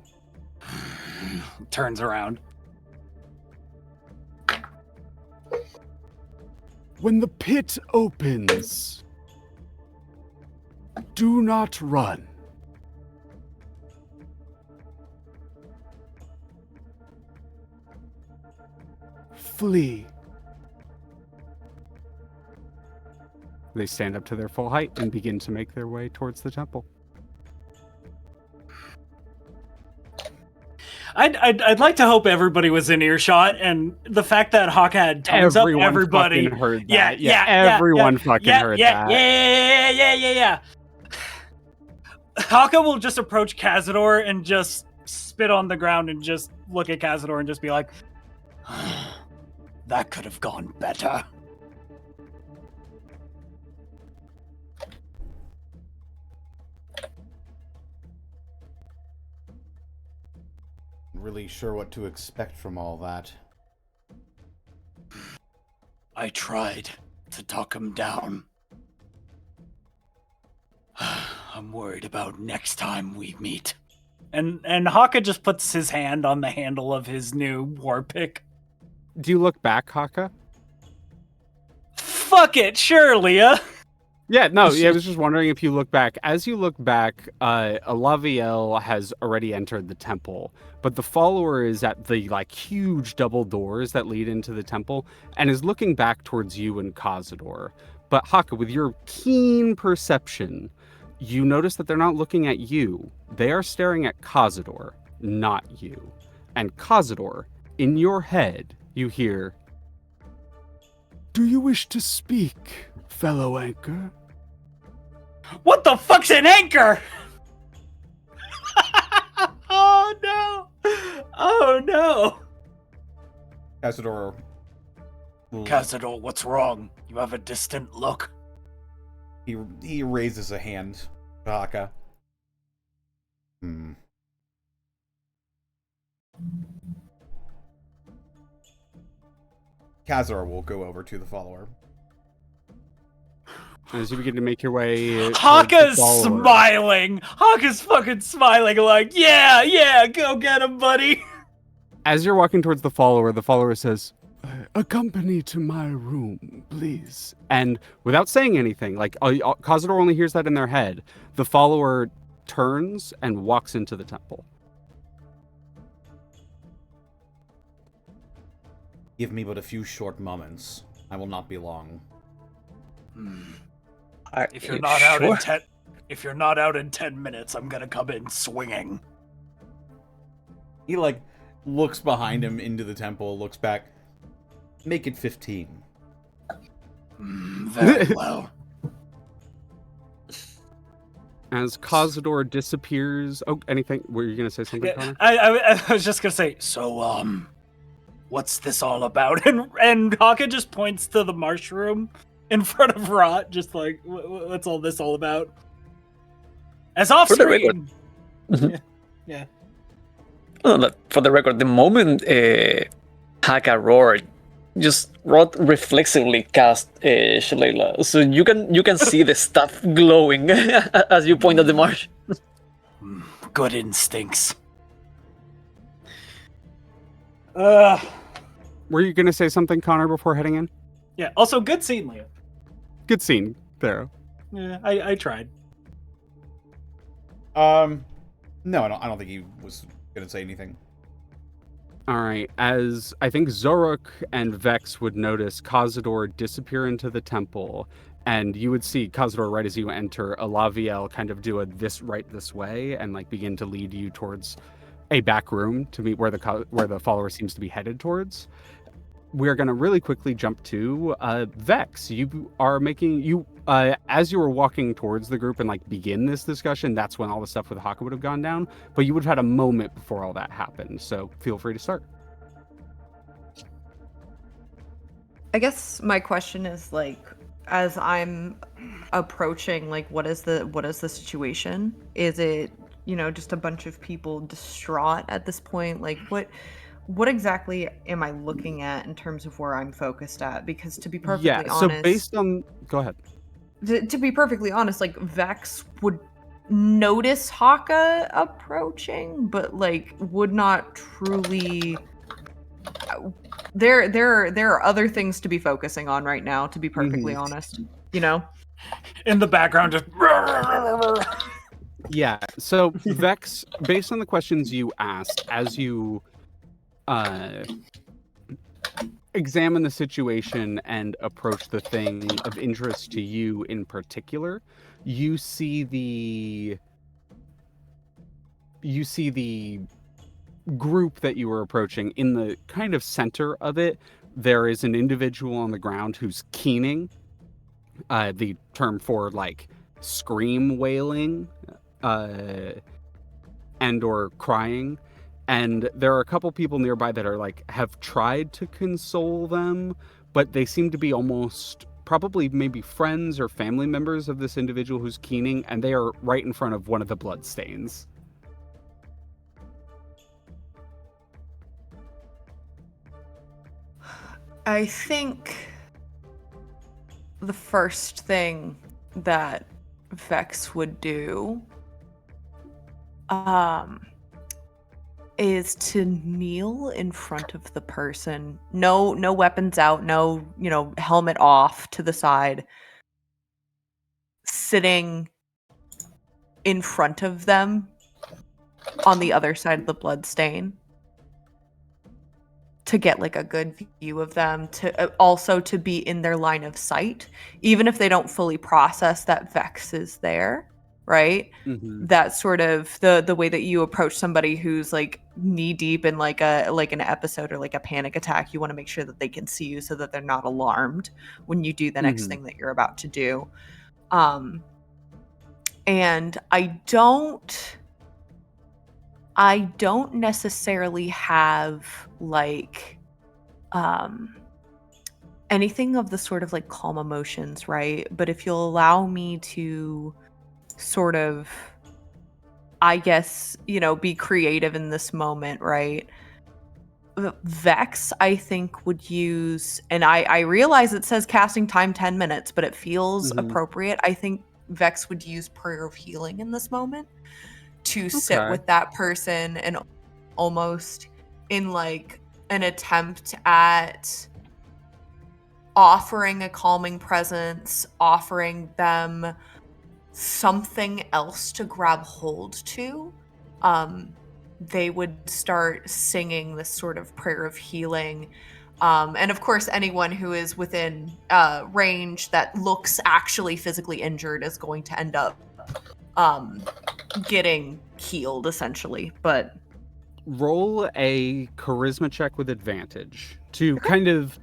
Turns around. When the pit opens, do not run. Flee. They stand up to their full height and begin to make their way towards the temple. I'd like to hope everybody was in earshot, and the fact that Hakka had tongues up, everybody fucking heard that. Everyone fucking heard that. Yeah. Hakka will just approach Kazador and just spit on the ground and just look at Kazador and just be like, that could have gone better. Really sure what to expect from all that. I tried to talk him down. I'm worried about next time we meet. And Hakka just puts his hand on the handle of his new war pick. Do you look back, Hakka? Fuck it, sure, Leah. Yeah, no, I was just wondering if you look back. As you look back, Alaviel has already entered the temple, but the follower is at the huge double doors that lead into the temple and is looking back towards you and Kazador. But Hakka, with your keen perception, you notice that they're not looking at you. They are staring at Kazador, not you. And Kazador, in your head, you hear, "Do you wish to speak, fellow anchor?" What the fuck's an anchor? Oh no! Oh no! Kazador. Kazador, what's wrong? You have a distant look. He raises a hand to Hakka. Kazador will go over to the follower. As you begin to make your way... Hakka's smiling! Hakka's fucking smiling like, yeah, go get him, buddy! As you're walking towards the follower says, "Accompany to my room, please." and without saying anything, Kazador only hears that in their head, the follower turns and walks into the temple. Give me but a few short moments. I will not be long. If you're not out in 10... If you're not out in 10 minutes, I'm gonna come in swinging. He, like, looks behind him into the temple, looks back. Make it 15. Very well. As Kazador disappears... Oh, anything? Were you going to say something, Connor? I was just gonna say, So, what's this all about? and Hakka just points to the mushroom in front of Rot, just like, what's all this all about? As off For the screen. record. Yeah. Well, for the record, the moment Hakka roared, just Rod reflexively cast Shillelagh, so you can see the stuff glowing as you point at the marsh. Good instincts. Were you going to say something, Connor, before heading in? Yeah. Also, good scene, Leo. Good scene, Thero. Yeah, I tried. No, I don't think he was gonna say anything. All right, as I think Xoruk and Vex would notice Kazador disappear into the temple, and you would see Kazador right as you enter, Alaviel kind of do a this way and like begin to lead you towards a back room to meet where the follower seems to be headed towards. We're going to really quickly jump to Vex. You are making as you were walking towards the group and like begin this discussion, that's when all the stuff with Hakka would have gone down, but you would have had a moment before all that happened, so feel free to start. I guess my question is, like, as I'm approaching, like, what is the situation? Is it, just a bunch of people distraught at this point? Like, what exactly am I looking at in terms of where I'm focused at? Because to be perfectly honest... so based on... Go ahead. To be perfectly honest, like, Vex would notice Hakka approaching, but, like, would not truly... There are other things to be focusing on right now, to be perfectly honest. In the background, just... Yeah, so Vex, based on the questions you asked, as you examine the situation and approach the thing of interest to you in particular, you see the group that you were approaching. In the kind of center of it, there is an individual on the ground who's keening, the term for like scream wailing and or crying. And there are a couple people nearby that are like have tried to console them, but they seem to be almost probably maybe friends or family members of this individual who's keening, and they are right in front of one of the bloodstains. I think the first thing that Vex would do is to kneel in front of the person. No weapons out, no, helmet off to the side. Sitting in front of them on the other side of the bloodstain to get like a good view of them, to also to be in their line of sight, even if they don't fully process that Vex is there. Right? Mm-hmm. That's sort of the way that you approach somebody who's like knee deep in like an episode or like a panic attack. You want to make sure that they can see you so that they're not alarmed when you do the next thing that you're about to do. And I don't necessarily have like anything of the sort of like calm emotions, right? But if you'll allow me to sort of, I guess, be creative in this moment, right? Vex, I think, would use, and I realize it says casting time 10 minutes, but it feels appropriate. I think Vex would use Prayer of Healing in this moment to sit with that person and almost in like an attempt at offering a calming presence, offering them something else to grab hold to. They would start singing this sort of prayer of healing. And of course, anyone who is within range that looks actually physically injured is going to end up getting healed essentially. But Roll a charisma check with advantage to kind of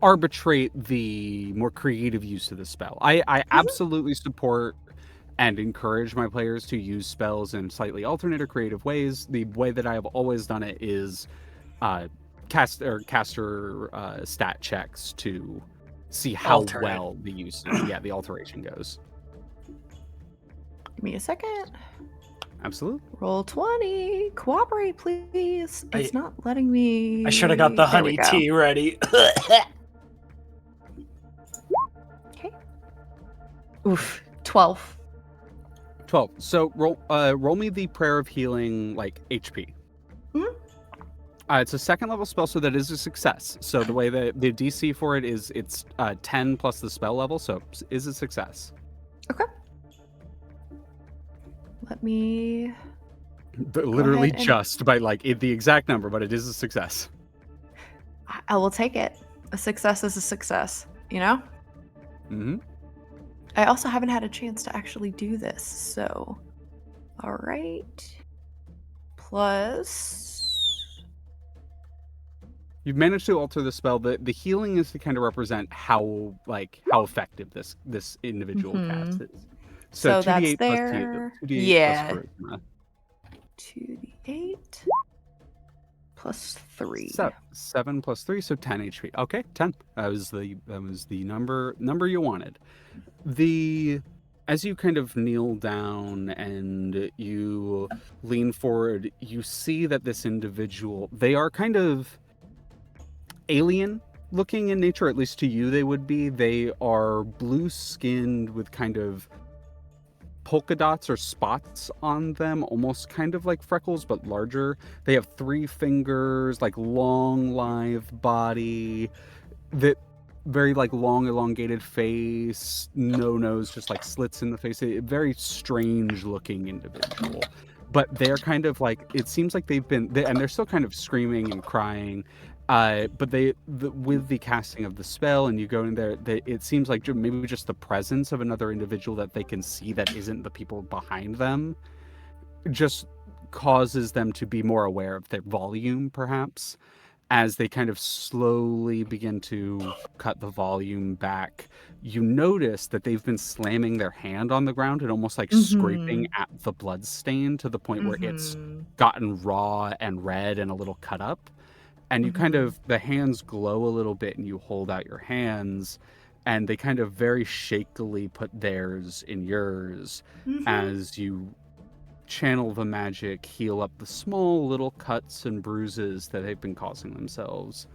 arbitrate the more creative use of the spell. I absolutely support and encourage my players to use spells in slightly alternate or creative ways. The way that I have always done it is caster stat checks to see how Alter it. well the use, the alteration goes. give me a second. Absolutely. Roll 20. Cooperate, please. It's not letting me. I should have got the There we honey go. tea ready. Okay. Oof. 12. 12. So roll me the prayer of healing, like HP. It's a second level spell, so that is a success. So the way that the DC for it is, it's 10 plus the spell level, so is a success. Okay. Let me. Literally ahead and- just by like the exact number, but it is a success. I will take it. A success is a success, you know? Mm-hmm. I also haven't had a chance to actually do this, so. Alright. Plus. You've managed to alter the spell. The healing is to kind of represent how effective this individual cast is. So that's 2d8 plus there. 2d8 Yeah. plus charisma. 2d8 plus 3. 7 plus 3, so 10 HP. Okay, 10. That was the number you wanted. As you kind of kneel down and you lean forward, you see that this individual, they are kind of alien looking in nature, at least to you they would be. They are blue skinned with kind of polka dots or spots on them, almost kind of like freckles but larger. They have 3 fingers, like long lithe body, that very like long elongated face, no nose, just like slits in the face. A very strange looking individual, but they're kind of like, it seems like and they're still kind of screaming and crying. But with the casting of the spell and you go in there, it seems like maybe just the presence of another individual that they can see that isn't the people behind them just causes them to be more aware of their volume, perhaps. As they kind of slowly begin to cut the volume back, you notice that they've been slamming their hand on the ground and almost like scraping at the blood stain to the point where it's gotten raw and red and a little cut up. And you kind of, the hands glow a little bit and you hold out your hands and they kind of very shakily put theirs in yours as you channel the magic, heal up the small little cuts and bruises that they've been causing themselves.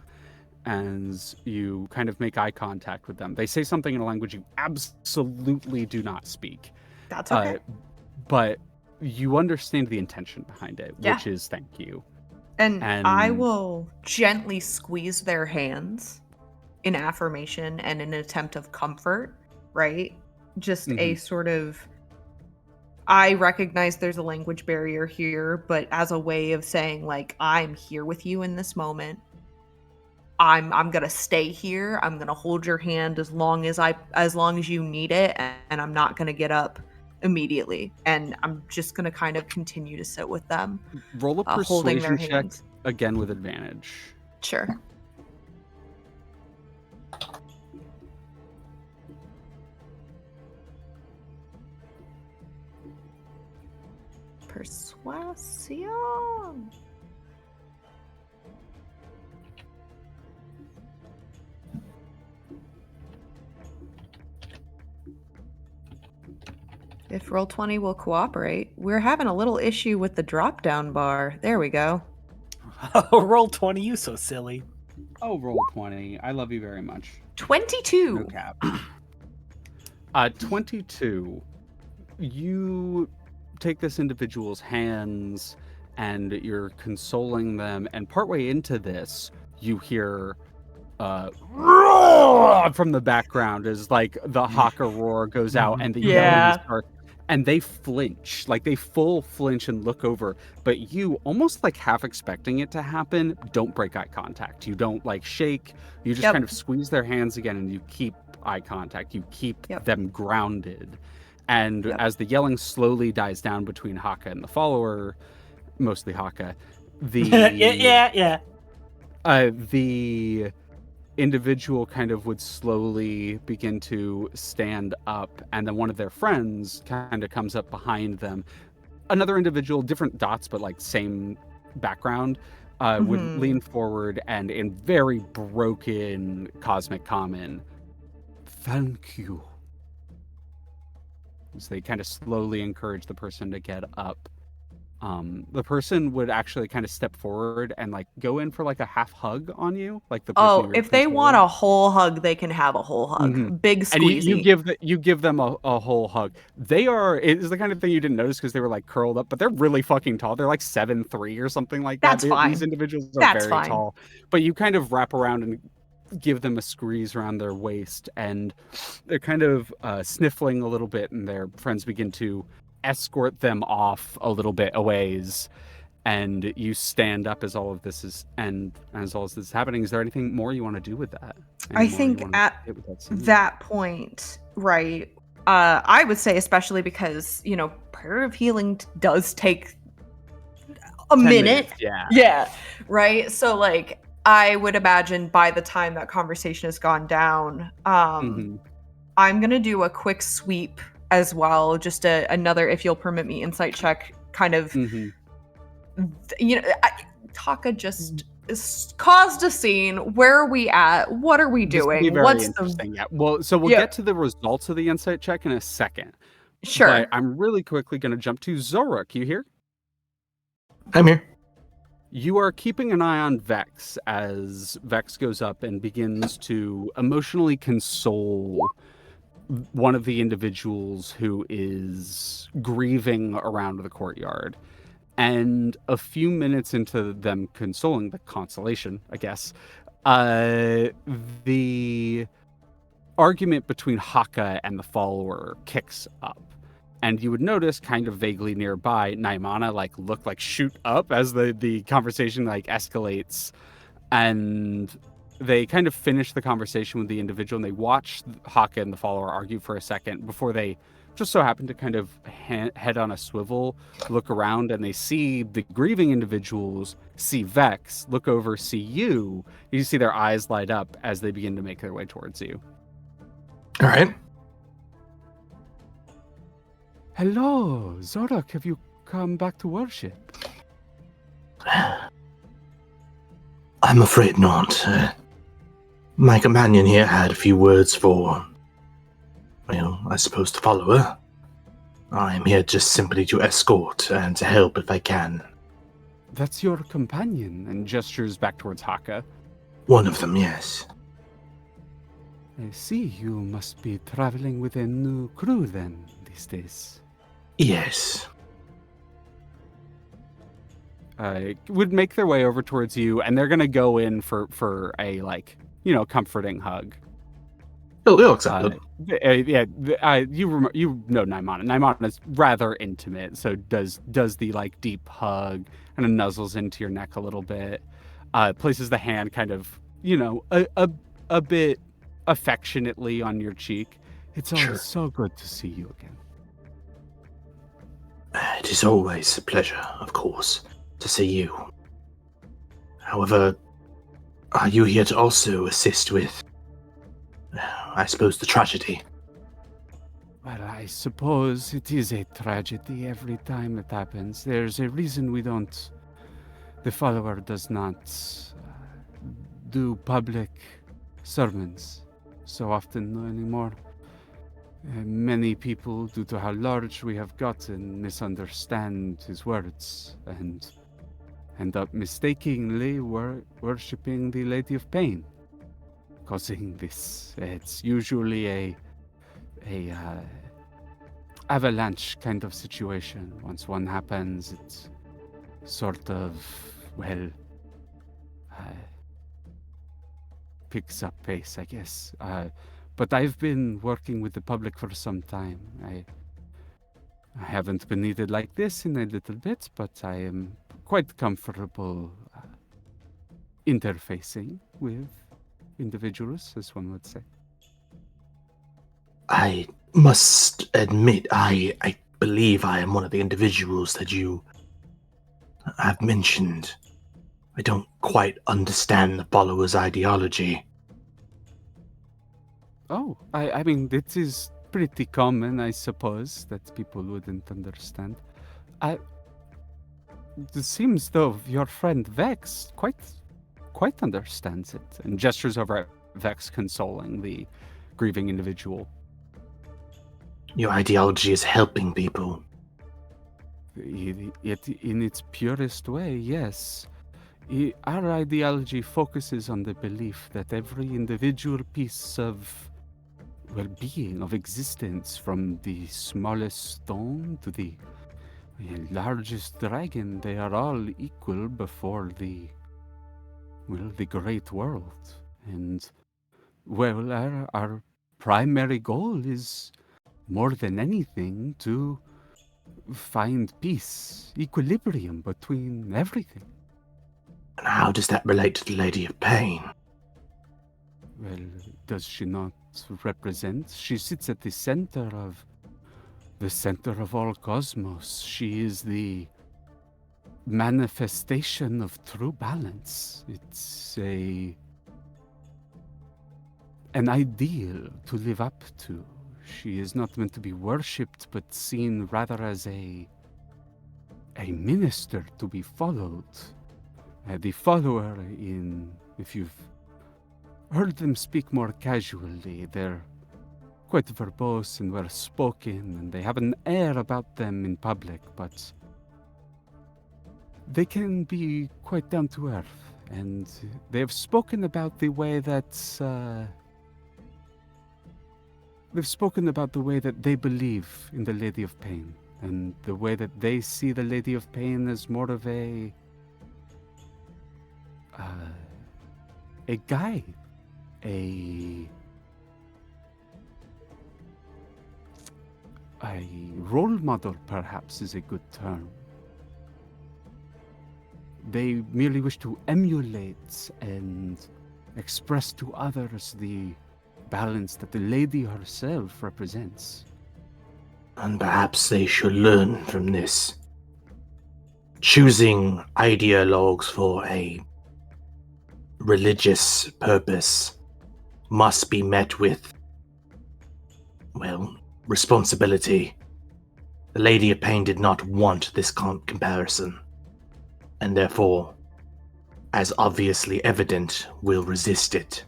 As you kind of make eye contact with them, they say something in a language you absolutely do not speak. That's okay. But you understand the intention behind it, which is thank you. And I will gently squeeze their hands in affirmation and in an attempt of comfort, right? Just a sort of, I recognize there's a language barrier here, but as a way of saying, like, I'm here with you in this moment. I'm gonna stay here. I'm gonna hold your hand as long as you need it, and I'm not gonna get up immediately. And I'm just gonna kind of continue to sit with them. Roll a holding their persuasion check hands. again with advantage. Sure. Persuasion. If Roll20 will cooperate, we're having a little issue with the drop-down bar. There we go. Oh, roll 20, you so silly. Oh, roll 20. I love you very much. 22. No cap. 22. You take this individual's hands and you're consoling them, and partway into this, you hear from the background as like the Hakka roar goes out and the yelling starts. And they flinch, like they full flinch and look over, but you, almost like half expecting it to happen, don't break eye contact. You don't like shake, you just kind of squeeze their hands again and you keep eye contact. You keep them grounded And as the yelling slowly dies down between Hakka and the follower, mostly Hakka, the the individual kind of would slowly begin to stand up, and then one of their friends kind of comes up behind them. Another individual, different dots, but like same background, would lean forward and in very broken cosmic common, Thank you. so they kind of slowly encourage the person to get up. The person would actually kind of step forward and like go in for like a half hug on you, like the person you were if they want controlling. a whole hug, they can have a whole hug. Big And squeezy. you give them a whole hug. It's the kind of thing you didn't notice because they were like curled up, but they're really fucking tall. They're like 7'3" or something like that. That's fine. These individuals are That's very fine. tall. But you kind of wrap around and give them a squeeze around their waist, and they're kind of sniffling a little bit, and their friends begin to escort them off a little bit a ways. And you stand up as all of this is happening. Is there anything more you want to do with that? I think at that point, right, I would say especially because, prayer of healing does take a minute. Yeah. Right. So like, I would imagine by the time that conversation has gone down, I'm going to do a quick sweep as well. Just another, if you'll permit me, insight check kind of, Hakka just caused a scene. Where are we at? What are we doing? What's interesting? Well, so we'll get to the results of the insight check in a second. Sure. But I'm really quickly going to jump to Xoruk. You here? I'm here. You are keeping an eye on Vex as Vex goes up and begins to emotionally console one of the individuals who is grieving around the courtyard. And a few minutes into them consoling, the consolation, I guess, the argument between Hakka and the follower kicks up. And you would notice kind of vaguely nearby, Naimana shoot up as the conversation escalates. And they kind of finish the conversation with the individual, and they watch Hakka and the follower argue for a second before they just so happen to kind of head on a swivel, look around, and they see the grieving individuals, see Vex, look over, see you. You see their eyes light up as they begin to make their way towards you. All right. Hello, Xoruk, have you come back to worship? I'm afraid not. My companion here had a few words for, I suppose the follower. I'm here just simply to escort and to help if I can. That's your companion, And gestures back towards Hakka. One of them, yes. I see you must be traveling with a new crew then, these days. Yes. Would make their way over towards you, and they're gonna go in for a comforting hug. They'll accept it. You know Naimana. Naimana is rather intimate, so does the deep hug, kind of nuzzles into your neck a little bit, places the hand kind of a bit affectionately on your cheek. It's always so good to see you again. It is always a pleasure, of course, to see you. However, are you here to also assist with, I suppose, the tragedy? Well, I suppose it is a tragedy every time it happens. There's a reason the follower does not do public sermons so often anymore. Many people, due to how large we have gotten, misunderstand his words and end up mistakenly worshipping the Lady of Pain, causing this. It's usually a avalanche kind of situation. Once one happens, it's sort of, picks up pace, I guess. But I've been working with the public for some time. I haven't been needed like this in a little bit, but I am quite comfortable interfacing with individuals, as one would say. I must admit, I believe I am one of the individuals that you have mentioned. I don't quite understand the followers' ideology. Oh, I mean, it is pretty common, I suppose, that people wouldn't understand. It seems though your friend Vex quite understands it, and gestures over at Vex, consoling the grieving individual. Your ideology is helping people. It, in its purest way, yes. Our ideology focuses on the belief that every individual piece of well-being, of existence, from the smallest stone to the largest dragon, they are all equal before the great world. And, well, our primary goal is, more than anything, to find peace, equilibrium between everything. And how does that relate to the Lady of Pain? Well, does she not represent? She sits at the center of all cosmos. She is the manifestation of true balance. It's an ideal to live up to. She is not meant to be worshipped, but seen rather as a minister to be followed. The follower if you've heard them speak more casually, they're quite verbose and well-spoken, and they have an air about them in public, but they can be quite down-to-earth, and they have spoken about the way that they believe in the Lady of Pain, and the way that they see the Lady of Pain as more of a guide, a role model, perhaps, is a good term. They merely wish to emulate and express to others the balance that the lady herself represents. And perhaps they should learn from this. Choosing ideologues for a religious purpose must be met with, well, responsibility. The Lady of Pain did not want this comparison, and therefore, as obviously evident, will resist it.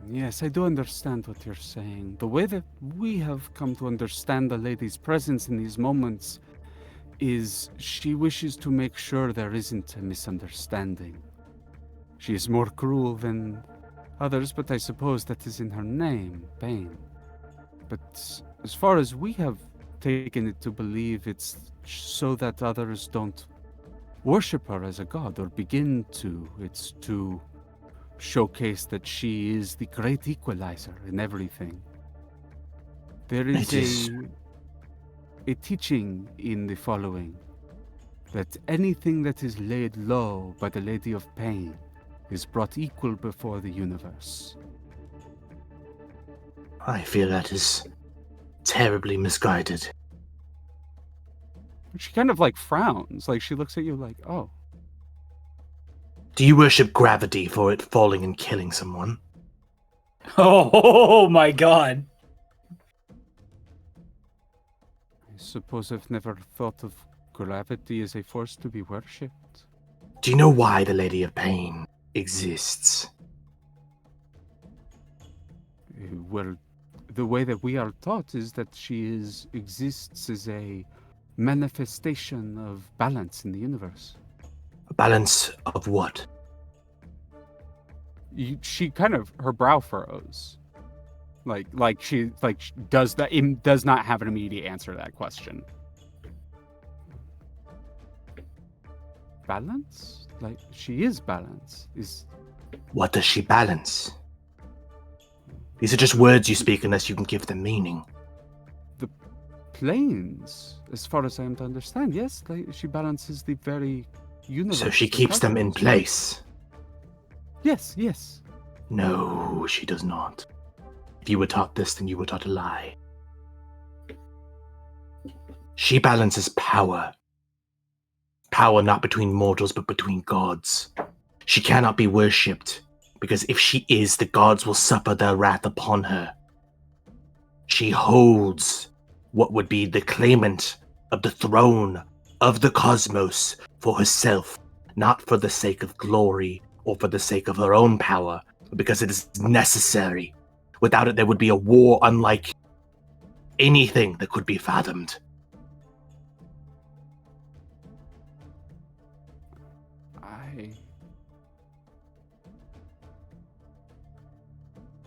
Yes, I do understand what you're saying. The way that we have come to understand the lady's presence in these moments is she wishes to make sure there isn't a misunderstanding. She is more cruel than others, but I suppose that is in her name, Pain. But as far as we have taken it to believe, it's so that others don't worship her as a god or begin to. It's to showcase that she is the great equalizer in everything. There is a teaching in the following, that anything that is laid low by the Lady of Pain is brought equal before the universe. I feel that is terribly misguided. She kind of frowns, she looks at you like, oh. Do you worship gravity for it falling and killing someone? Oh my god. I suppose I've never thought of gravity as a force to be worshipped. Do you know why the Lady of Pain exists? Well, the way that we are taught is that she exists as a manifestation of balance in the universe. A balance of what? She kind of, her brow furrows. She does not have an immediate answer to that question. Balance? She is balance. What does she balance? These are just words you speak unless you can give them meaning. The planes, as far as I am to understand, yes, she balances the very universe. So she keeps them in place? Yes. No, she does not. If you were taught this, then you were taught a lie. She balances power. Power not between mortals, but between gods. She cannot be worshipped, because if she is, the gods will suffer their wrath upon her. She holds what would be the claimant of the throne of the cosmos for herself, not for the sake of glory or for the sake of her own power, but because it is necessary. Without it, there would be a war unlike anything that could be fathomed.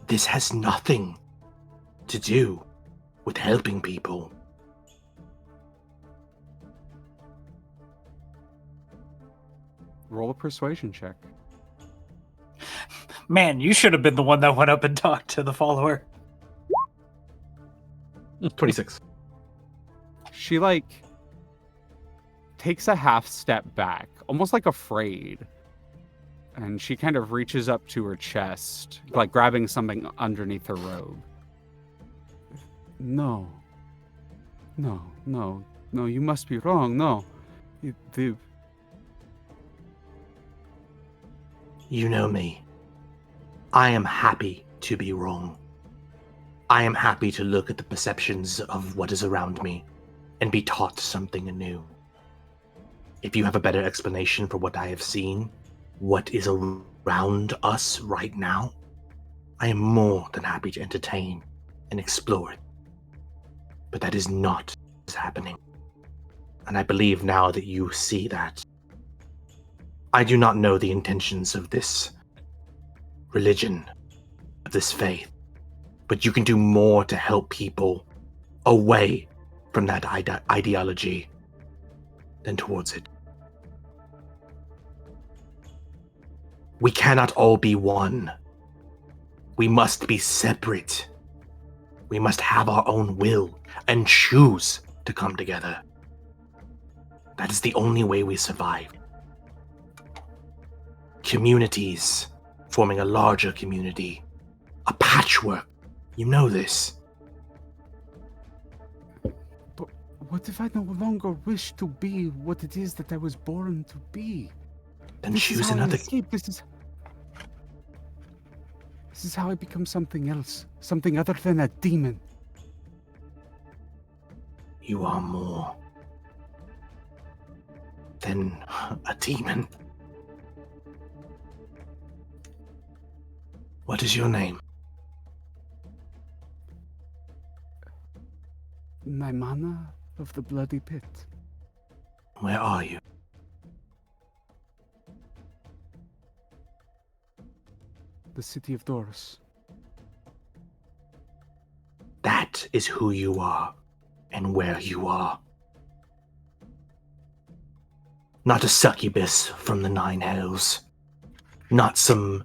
This has nothing to do with helping people. Roll a persuasion check. Man, you should have been the one that went up and talked to the follower. 26. She, takes a half step back, almost afraid. And she kind of reaches up to her chest, grabbing something underneath her robe. No, you must be wrong, no. You know me. I am happy to be wrong. I am happy to look at the perceptions of what is around me and be taught something anew. If you have a better explanation for what I have seen, what is around us right now, I am more than happy to entertain and explore it. But that is not what is happening. And I believe now that you see that. I do not know the intentions of this religion, of this faith, but you can do more to help people away from that ideology than towards it. We cannot all be one. We must be separate. We must have our own will and choose to come together. That is the only way we survive. Communities forming a larger community. A patchwork. You know this. But what if I no longer wish to be what it is that I was born to be? Then This choose is how I another. escape. This is how I become something else. Something other than a demon. You are more than a demon. What is your name? Naimana of the Bloody Pit. Where are you? The city of Doris. That is who you are and where you are. Not a succubus from the Nine Hells. Not some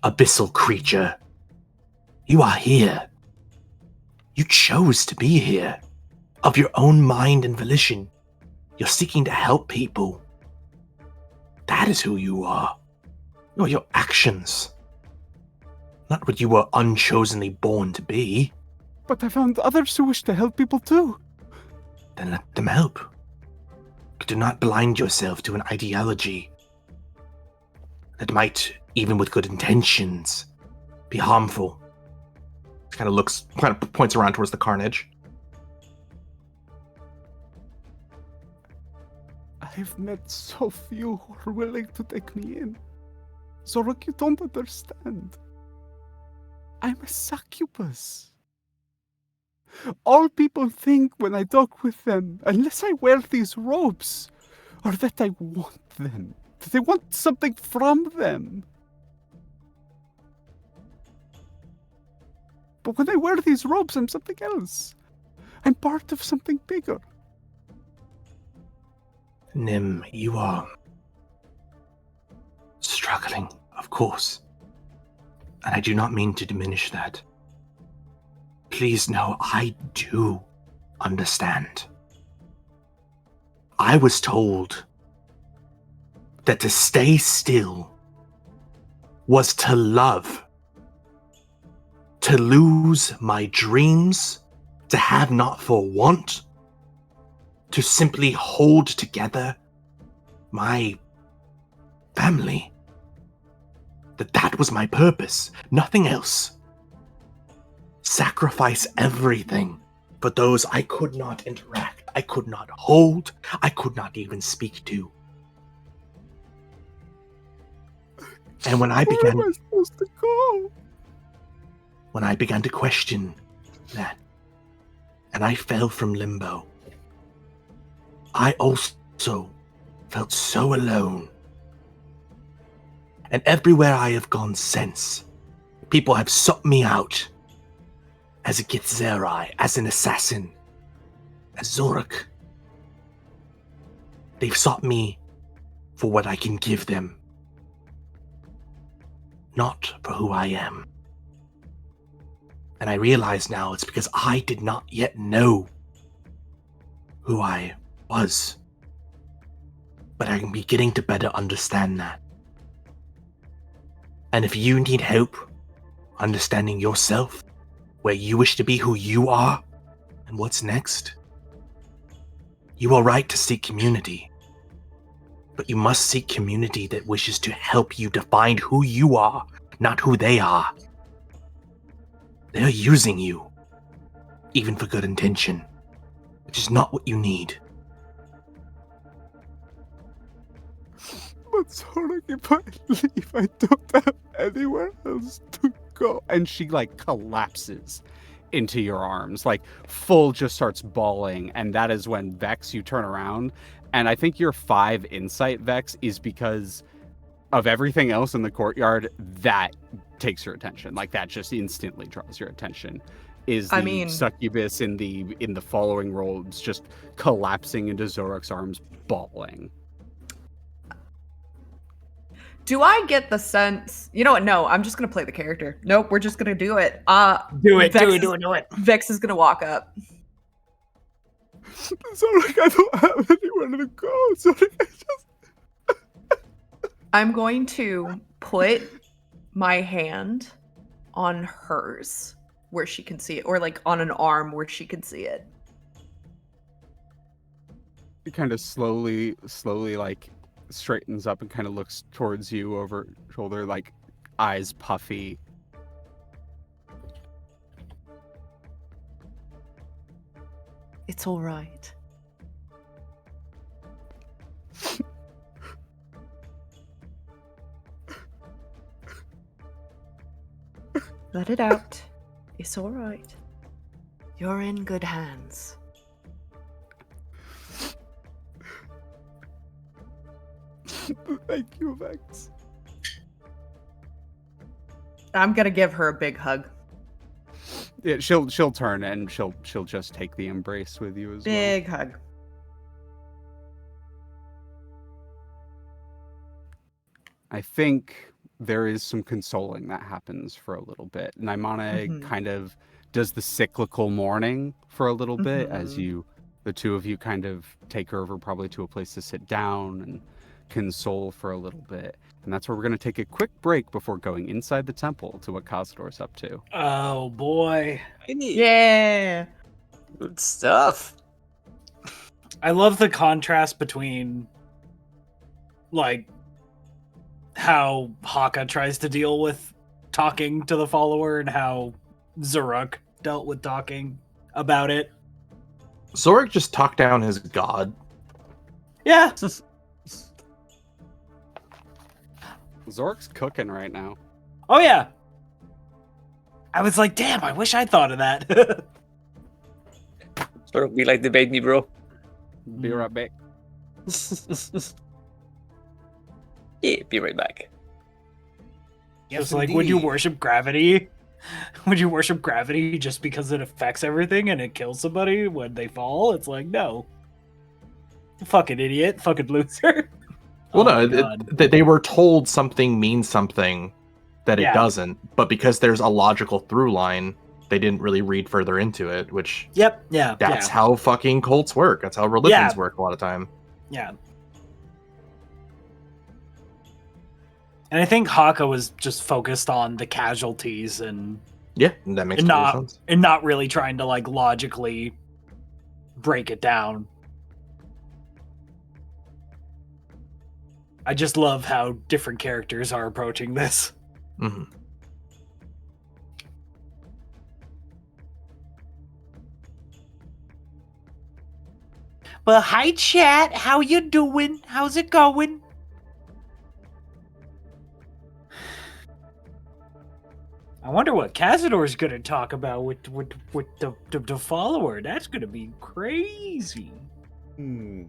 abyssal creature. You are here. You chose to be here. Of your own mind and volition. You're seeking to help people. That is who you are. Or your actions. Not what you were unchosenly born to be. But I found others who wish to help people too. Then let them help. Do not blind yourself to an ideology that might, even with good intentions, be harmful. Kind of points around towards the carnage. I've met so few who are willing to take me in. Xoruk, you don't understand. I'm a succubus. All people think when I talk with them, unless I wear these robes, are that I want them, that I want something from them. But when I wear these robes, I'm something else. I'm part of something bigger. Nim, you are struggling, of course. And I do not mean to diminish that. Please know, I do understand. I was told that to stay still was to love. to lose my dreams, to have not for want, to simply hold together my family. That was my purpose, nothing else. Sacrifice everything for those I could not interact, I could not hold, I could not even speak to. And when I began, Where am I supposed to go? when I began to question that, and I fell from limbo, I also felt so alone. And everywhere I have gone since, people have sought me out as a Githzerai, as an assassin, as Xoruk. They've sought me for what I can give them, not for who I am. And I realize now it's because I did not yet know who I was. But I'm beginning to better understand that. And if you need help understanding yourself, where you wish to be, who you are, and what's next, you are right to seek community. But you must seek community that wishes to help you define who you are, not who they are. They're using you, even for good intention, which is not what you need. But Xoruk, if I leave, I don't have anywhere else to go. And she like collapses into your arms, like full just starts bawling. And that is when, Vex, you turn around. And I think your 5 insight, Vex, is because of everything else in the courtyard that takes your attention. Like that just instantly draws your attention. Is the succubus in the following robes just collapsing into Xoruk's arms, bawling. Do I get the sense? You know what? No, I'm just gonna play the character. Nope, we're just gonna do it. Do it. Vex is gonna walk up. Xoruk, I don't have anywhere to go. Xoruk, I just... I'm going to put my hand on hers where she can see it, or like on an arm where she can see it. It kind of slowly like straightens up and kind of looks towards you over shoulder, like eyes puffy. It's all right. Let it out. It's all right. You're in good hands. Thank you, Vex. I'm gonna give her a big hug. Yeah, she'll turn and she'll just take the embrace with you as well. Big hug. I think there is some consoling that happens for a little bit. Naimana kind of does the cyclical mourning for a little bit as the two of you kind of take her over probably to a place to sit down and console for a little bit. And that's where we're going to take a quick break before going inside the temple to what Kazador's up to. Oh boy. Yeah. Good stuff. I love the contrast between like how Hakka tries to deal with talking to the follower and how Xoruk dealt with talking about it. Xoruk just talked down his god. Yeah. Xoruk's cooking right now. Oh yeah. I was like, damn, I wish I'd thought of that. Sort of be like, debate me, bro. Be right back. Yeah, be right back. It's like, would you worship gravity? Would you worship gravity just because it affects everything and it kills somebody when they fall? It's like, no. Fucking idiot. Fucking loser. Well, no, they were told something means something that it doesn't, but because there's a logical through line, they didn't really read further into it, which... Yep, yeah. That's how fucking cults work. That's how religions work a lot of time. Yeah. And I think Hakka was just focused on the casualties and Yeah, that makes and total sense. not really trying to like logically break it down. I just love how different characters are approaching this. Mm-hmm. Well, hi chat, how you doing? How's it going? I wonder what Kazador's gonna talk about with the follower. That's gonna be crazy. Hmm.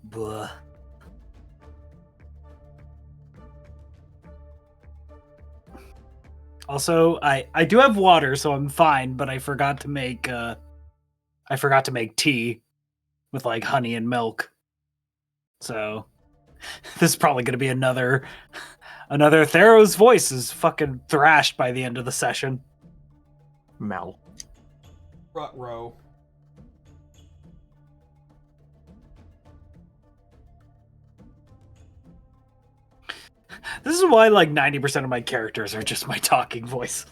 Buh. Also, I do have water, so I'm fine. But I forgot to make tea with like honey and milk. So this is probably gonna be another Thero's voice is fucking thrashed by the end of the session. Mal. Rut-row. This is why like 90% of my characters are just my talking voice.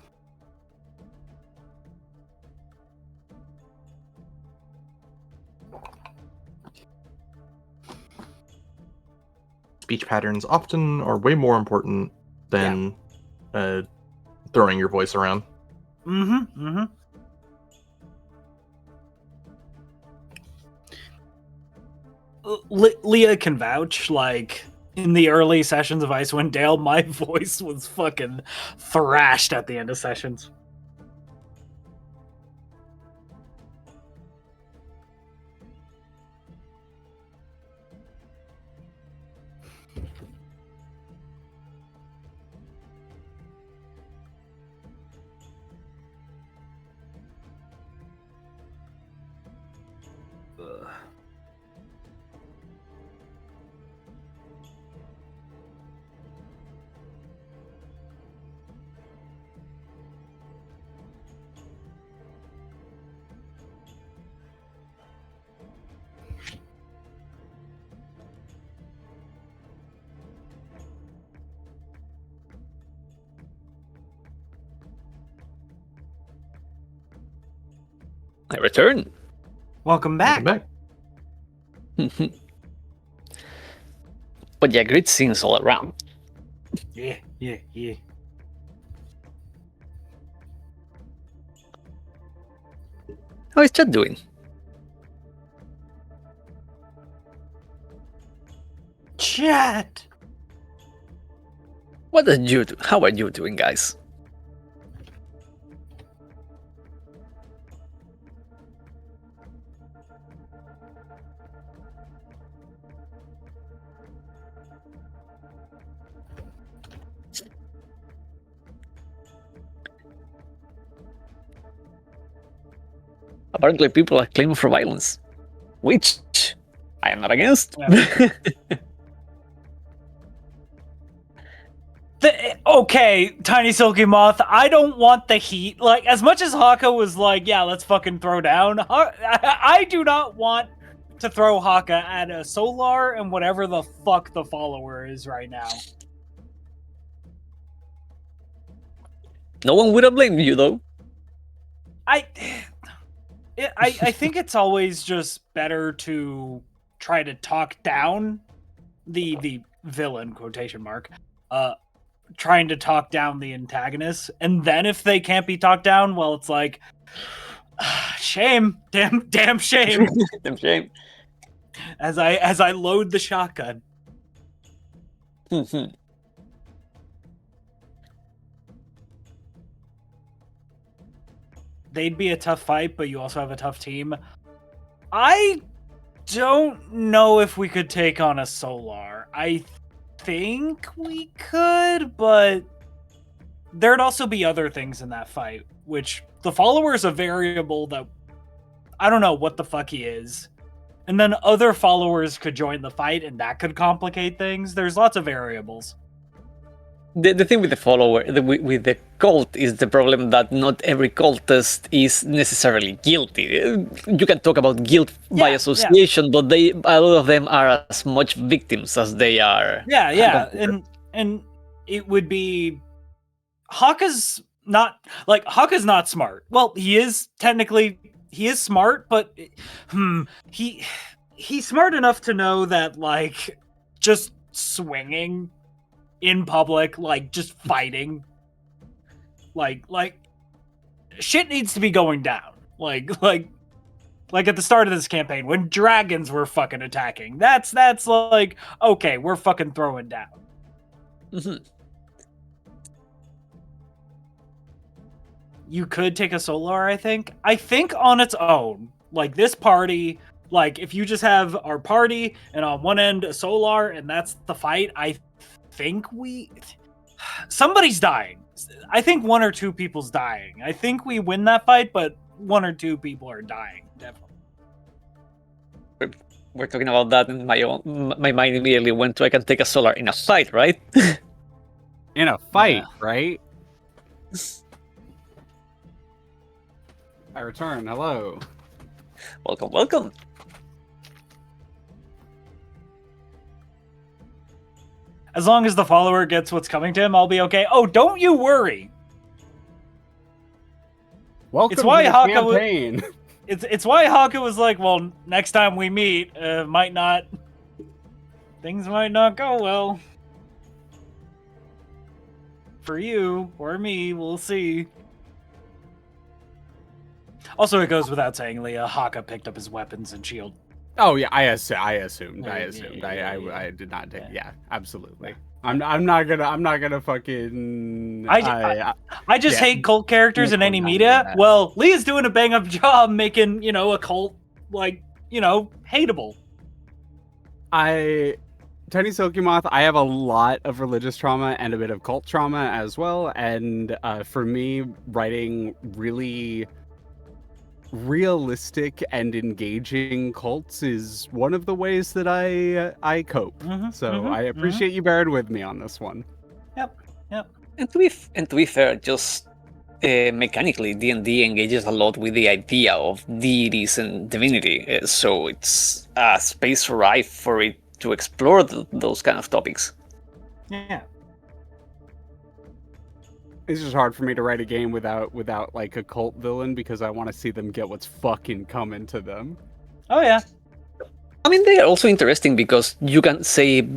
Speech patterns often are way more important than throwing your voice around. Mm-hmm. Mm-hmm. Leah can vouch, like, in the early sessions of Icewind Dale, my voice was fucking thrashed at the end of sessions. Ugh. I return. Welcome back. Welcome back. But yeah, great scenes all around. Yeah. How is chat doing? Chat. What did you do? How are you doing, guys? apparently people are claiming for violence, which I am not against. Yeah. Okay, Tiny Silky Moth, I don't want the heat. Like, as much as Hakka was like, yeah, let's fucking throw down, I do not want to throw Hakka at a Solar and whatever the fuck the follower is right now. No one would have blamed you, though. I think it's always just better to try to talk down the villain, quotation mark, trying to talk down the antagonist, and then if they can't be talked down, well, it's like, shame, damn shame. Damn shame. As I load the shotgun. They'd be a tough fight, but you also have a tough team. I don't know if we could take on a Solar. I think we could, but there'd also be other things in that fight, which the follower is a variable that I don't know what the fuck he is. And then other followers could join the fight, and that could complicate things. There's lots of variables. The thing with the follower, with the cult, is the problem that not every cultist is necessarily guilty. You can talk about guilt by association, but a lot of them are as much victims as they are. Yeah, and it would be Hakka's not smart. Well, he is technically smart, but he's smart enough to know that like just swinging in public, like just fighting, like shit needs to be going down. Like at the start of this campaign when dragons were fucking attacking. That's like, okay, we're fucking throwing down. You could take a Solar, I think. I think on its own, like this party, like if you just have our party and on one end a Solar and that's the fight, I think somebody's dying. I think one or two people's dying. I think we win that fight, but one or two people are dying, definitely. We're talking about that, and my mind immediately went to I can take a Solar in a fight, right? In a fight, right? I return. Hello. Welcome. As long as the follower gets what's coming to him, I'll be okay. Oh, don't you worry. Welcome it's why to the Hakka campaign. It's why Hakka was like, well, next time we meet, things might not go well. For you or me, we'll see. Also, it goes without saying, Leah, Hakka picked up his weapons and shield. Oh yeah, I assumed. I did not take. Yeah, absolutely. I'm not gonna fucking. I just hate cult characters in any media. Well, Leah's doing a bang up job making a cult hateable. Tiny Silky Moth, I have a lot of religious trauma and a bit of cult trauma as well, and for me, writing really realistic and engaging cults is one of the ways that I cope. I appreciate you bearing with me on this one. Yep. And to be fair, just mechanically, D&D engages a lot with the idea of deities and divinity, so it's a space ripe for it to explore those kind of topics. Yeah. It's just hard for me to write a game without like a cult villain because I want to see them get what's fucking coming to them. Oh yeah. I mean, they are also interesting because you can say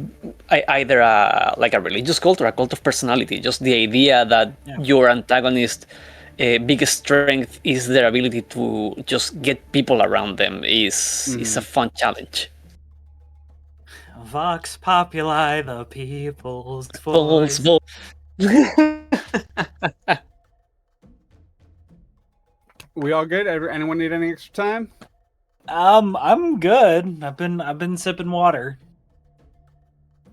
either a religious cult or a cult of personality. Just the idea that your antagonist biggest strength is their ability to just get people around them is a fun challenge. Vox Populi, the people's voice. We all good? Anyone need any extra time? I'm good. I've been sipping water.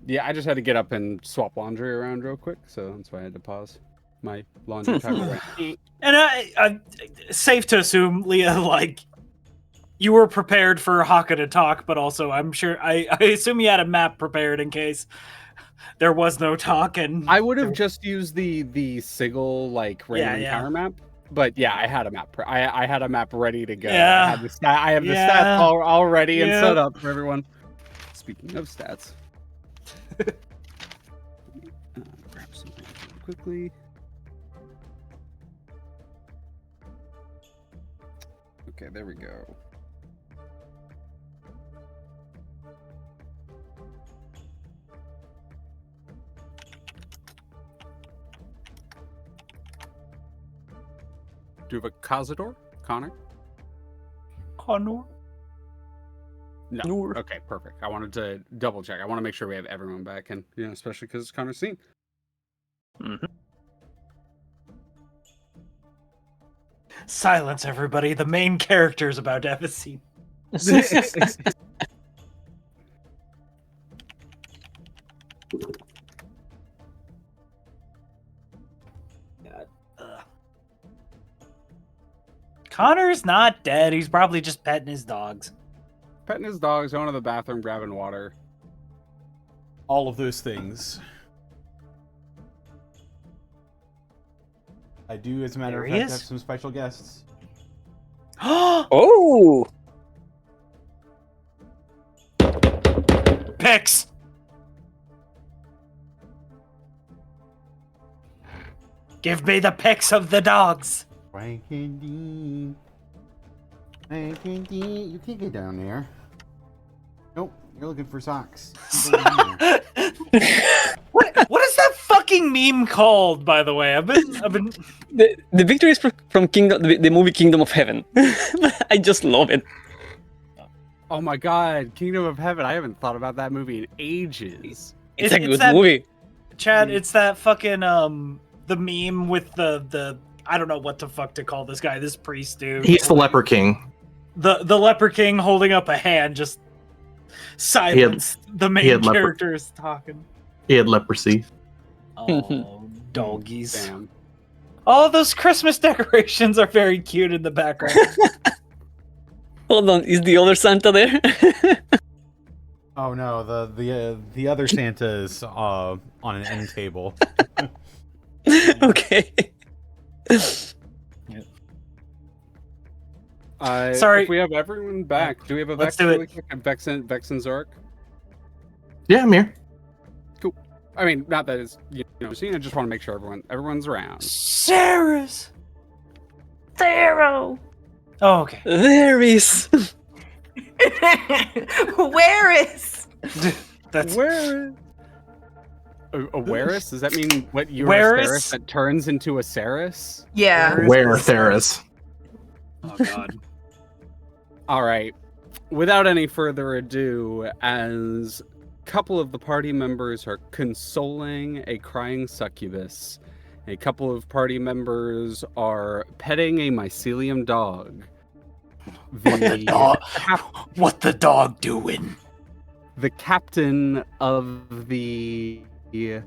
Yeah, I just had to get up and swap laundry around real quick, so that's why I had to pause my laundry time. And I safe to assume, Leah, like you were prepared for Hakka to talk, but also I'm sure I assume you had a map prepared in case there was no talk. And I would have just used the sigil like random counter map. But yeah, I had a map. I had a map ready to go. Yeah. I had the stats all ready and set up for everyone. Speaking of stats, grab something quickly. Okay, there we go. Do you have a Kazador, Connor? Connor? No. Noor. Okay, perfect. I wanted to double check. I want to make sure we have everyone back, and especially because it's Connor's scene. Silence, everybody. The main character's about to have a scene. Connor's not dead. He's probably just petting his dogs. Petting his dogs, going to the bathroom, grabbing water. All of those things. I do, as a matter of There he fact, have is. some special guests. Oh! Picks! Give me the pics of the dogs. Frankenstein. Frankenstein. You can't get down there. Nope, you're looking for socks. What is that fucking meme called, by the way? I've been The victory is from Kingdom, the movie Kingdom of Heaven. I just love it. Oh my god, Kingdom of Heaven. I haven't thought about that movie in ages. It's a good that, movie. Chad, it's that fucking the meme with the I don't know what the fuck to call this guy, this priest dude. He's the Leper King. The Leper King holding up a hand, just silence. The main character is talking. He had leprosy. Oh, doggies. Damn. All those Christmas decorations are very cute in the background. Hold on, is the other Santa there? Oh no, the other Santa is on an end table. Okay. Sorry. If we have everyone back, do we have a Let's Vex do it. really quick? A Vex and Xoruk? Yeah, I'm here. I mean, not that it's seen. I just want to make sure everyone's around. Sarah's. Oh, okay. There is. Where is? That's Where? A Werus? Does that mean what you're Werus? a Ceres that turns into a Ceres? Yeah. Where Theris? oh god. All right. Without any further ado, as a couple of the party members are consoling a crying succubus, a couple of party members are petting a mycelium dog. What the dog doing? The captain of the KSS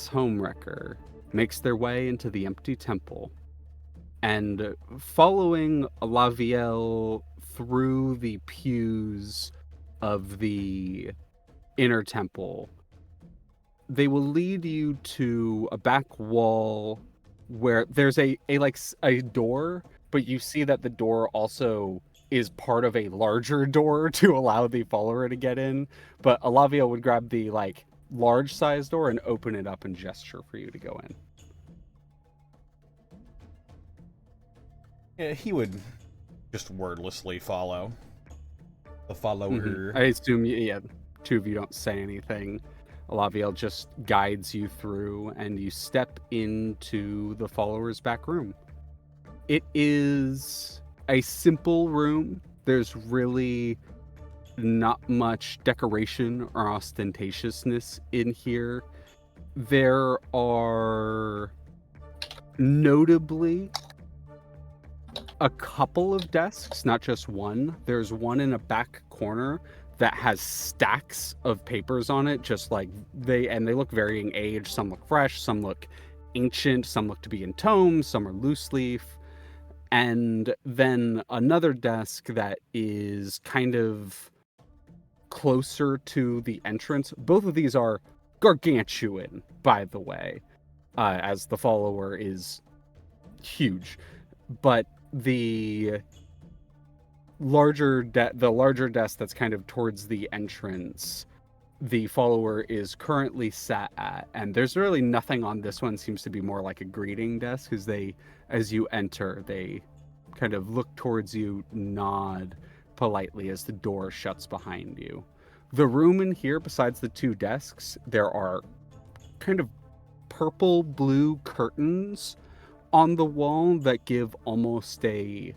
Homewrecker makes their way into the empty temple, and following Lavielle through the pews of the inner temple, they will lead you to a back wall where there's a door, but you see that the door also is part of a larger door to allow the follower to get in. But Alavia would grab the large size door and open it up and gesture for you to go in. Yeah, he would just wordlessly follow. The follower. I assume two of you don't say anything. Alaviel just guides you through, and you step into the follower's back room. It is a simple room. There's really not much decoration or ostentatiousness in here. There are notably a couple of desks, not just one. There's one in a back corner that has stacks of papers on it, just like they look varying age. Some look fresh, some look ancient, some look to be in tomes, some are loose leaf. and then another desk that is kind of closer to the entrance. Both of these are gargantuan, by the way, as the follower is huge. But the larger desk that's kind of towards the entrance, the follower is currently sat at, and there's really nothing on this one. Seems to be more like a greeting desk, because as you enter, they kind of look towards you, nod politely as the door shuts behind you. The room in here, besides the two desks, there are kind of purple blue curtains on the wall that give almost a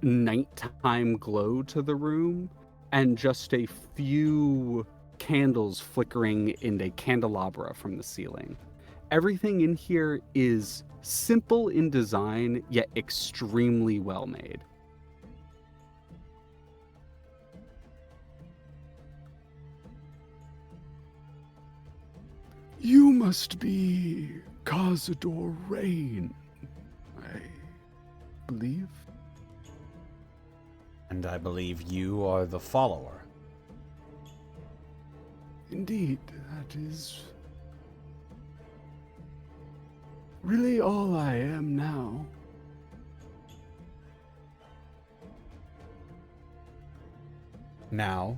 nighttime glow to the room, and just a few candles flickering in a candelabra from the ceiling. Everything in here is simple in design, yet extremely well made. You must be Kazador Rain, I believe. And I believe you are the follower. Indeed, that is really all I am now. Now,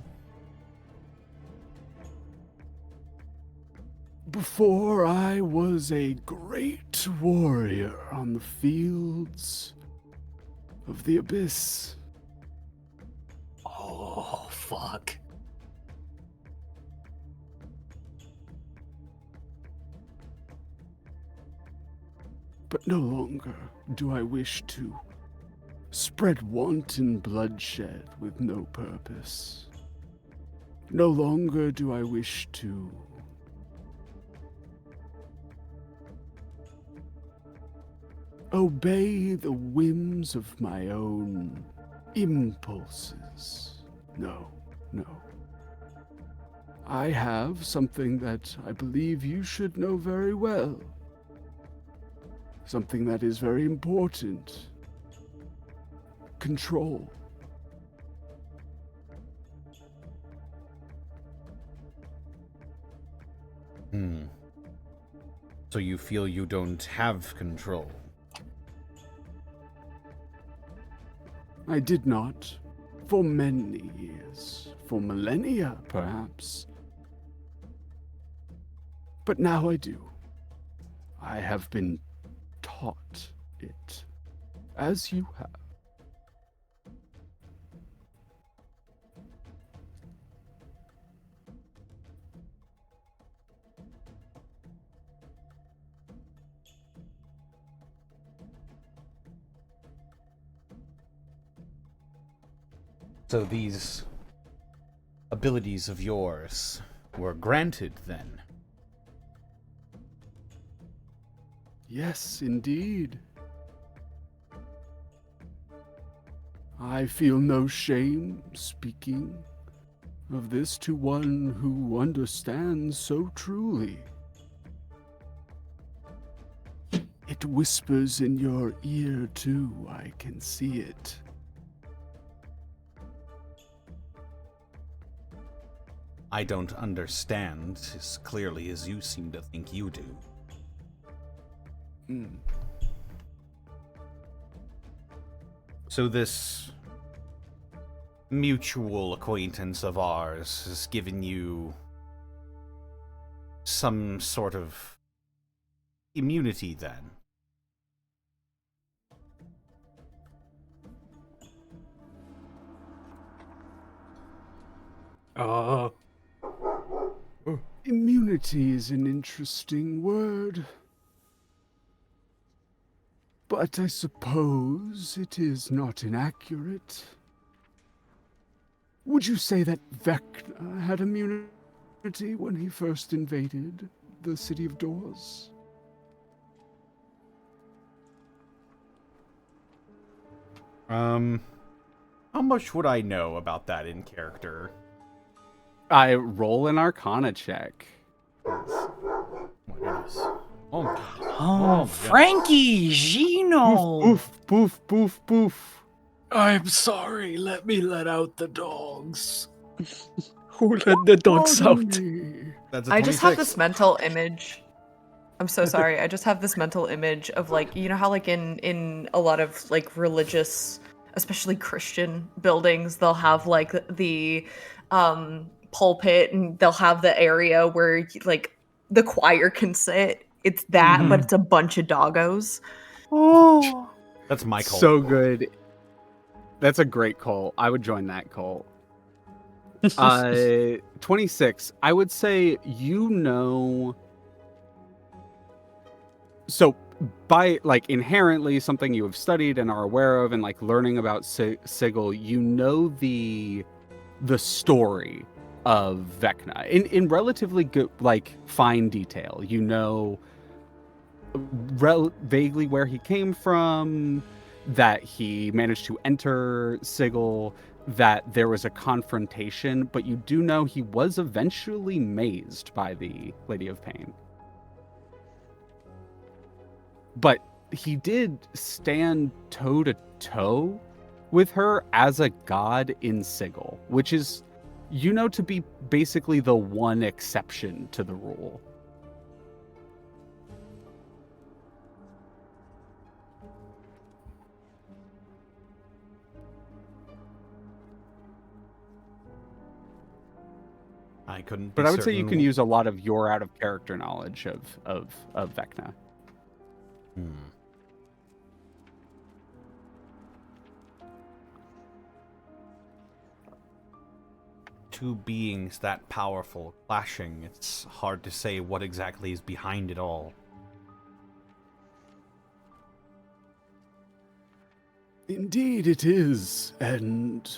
before I was a great warrior on the fields of the Abyss. Oh, fuck. But no longer do I wish to spread wanton bloodshed with no purpose. No longer do I wish to obey the whims of my own impulses. No, no. I have something that I believe you should know very well. Something that is very important. Control. So you feel you don't have control? I did not. For many years. For millennia, perhaps. But now I do. I have been taught it, as you have. So these abilities of yours were granted then? Yes, indeed. I feel no shame speaking of this to one who understands so truly. It whispers in your ear, too. I can see it. I don't understand as clearly as you seem to think you do. So this mutual acquaintance of ours has given you some sort of immunity then? Immunity is an interesting word. But I suppose it is not inaccurate. Would you say that Vecna had immunity when he first invaded the City of Doors? How much would I know about that in character? I roll an Arcana check. My goodness. Oh, Oh, Frankie, Gino. Boof, boof, boof, boof. I'm sorry. Let me let out the dogs. Who let the dogs out? that's a 26. I just have this mental image. I'm so sorry. I just have this mental image of like, you know how like in a lot of like religious, especially Christian buildings, they'll have like the pulpit and they'll have the area where like the choir can sit. It's that, but it's a bunch of doggos. Oh. That's my cult. So good. That's a great cult. I would join that cult. 26. I would say so by like inherently something you have studied and are aware of and like learning about Sigil, you know the story of Vecna in relatively good like fine detail. You know vaguely where he came from, that he managed to enter Sigil, that there was a confrontation, but you do know he was eventually mazed by the Lady of Pain. But he did stand toe-to-toe with her as a god in Sigil, which is, you know, to be basically the one exception to the rule. I couldn't. But be I would say you certain can use a lot of your out of character knowledge of Vecna. Two beings that powerful clashing. It's hard to say what exactly is behind it all. Indeed it is, and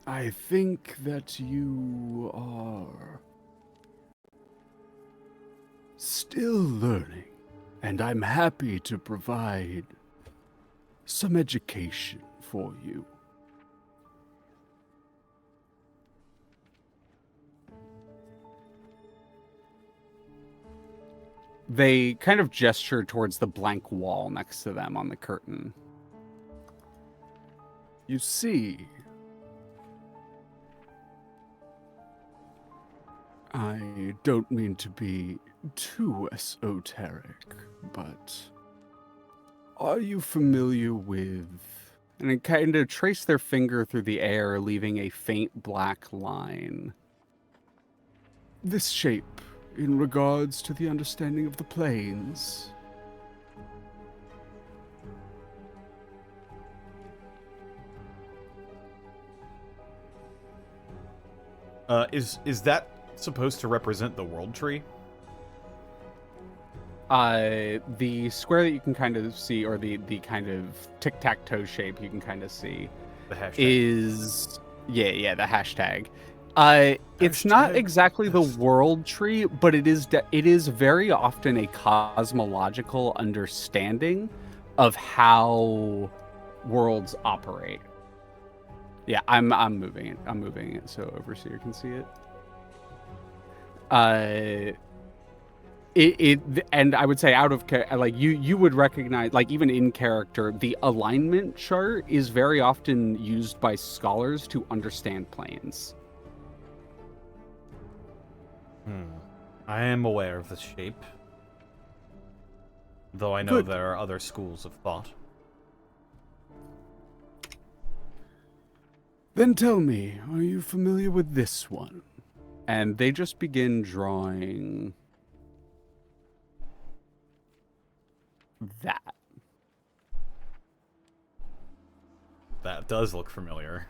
I think that you are still learning, and I'm happy to provide some education for you. They kind of gesture towards the blank wall next to them on the curtain. You see, I don't mean to be too esoteric, but are you familiar with... And they kind of trace their finger through the air, leaving a faint black line. this shape in regards to the understanding of the planes? Is that supposed to represent the world tree? The square that you can kind of see, or the kind of tic-tac-toe shape you can kind of see, The hashtag. is the hashtag. It's not Hashtag exactly the this. world tree, but it is very often a cosmological understanding of how worlds operate. Yeah, I'm moving it. I'm moving it so Overseer can see it. And I would say out of like you would recognize, like, even in character, the alignment chart is very often used by scholars to understand planes. I am aware of this shape, though I know Good. there are other schools of thought. Then tell me, are you familiar with this one? And they just begin drawing that. That does look familiar.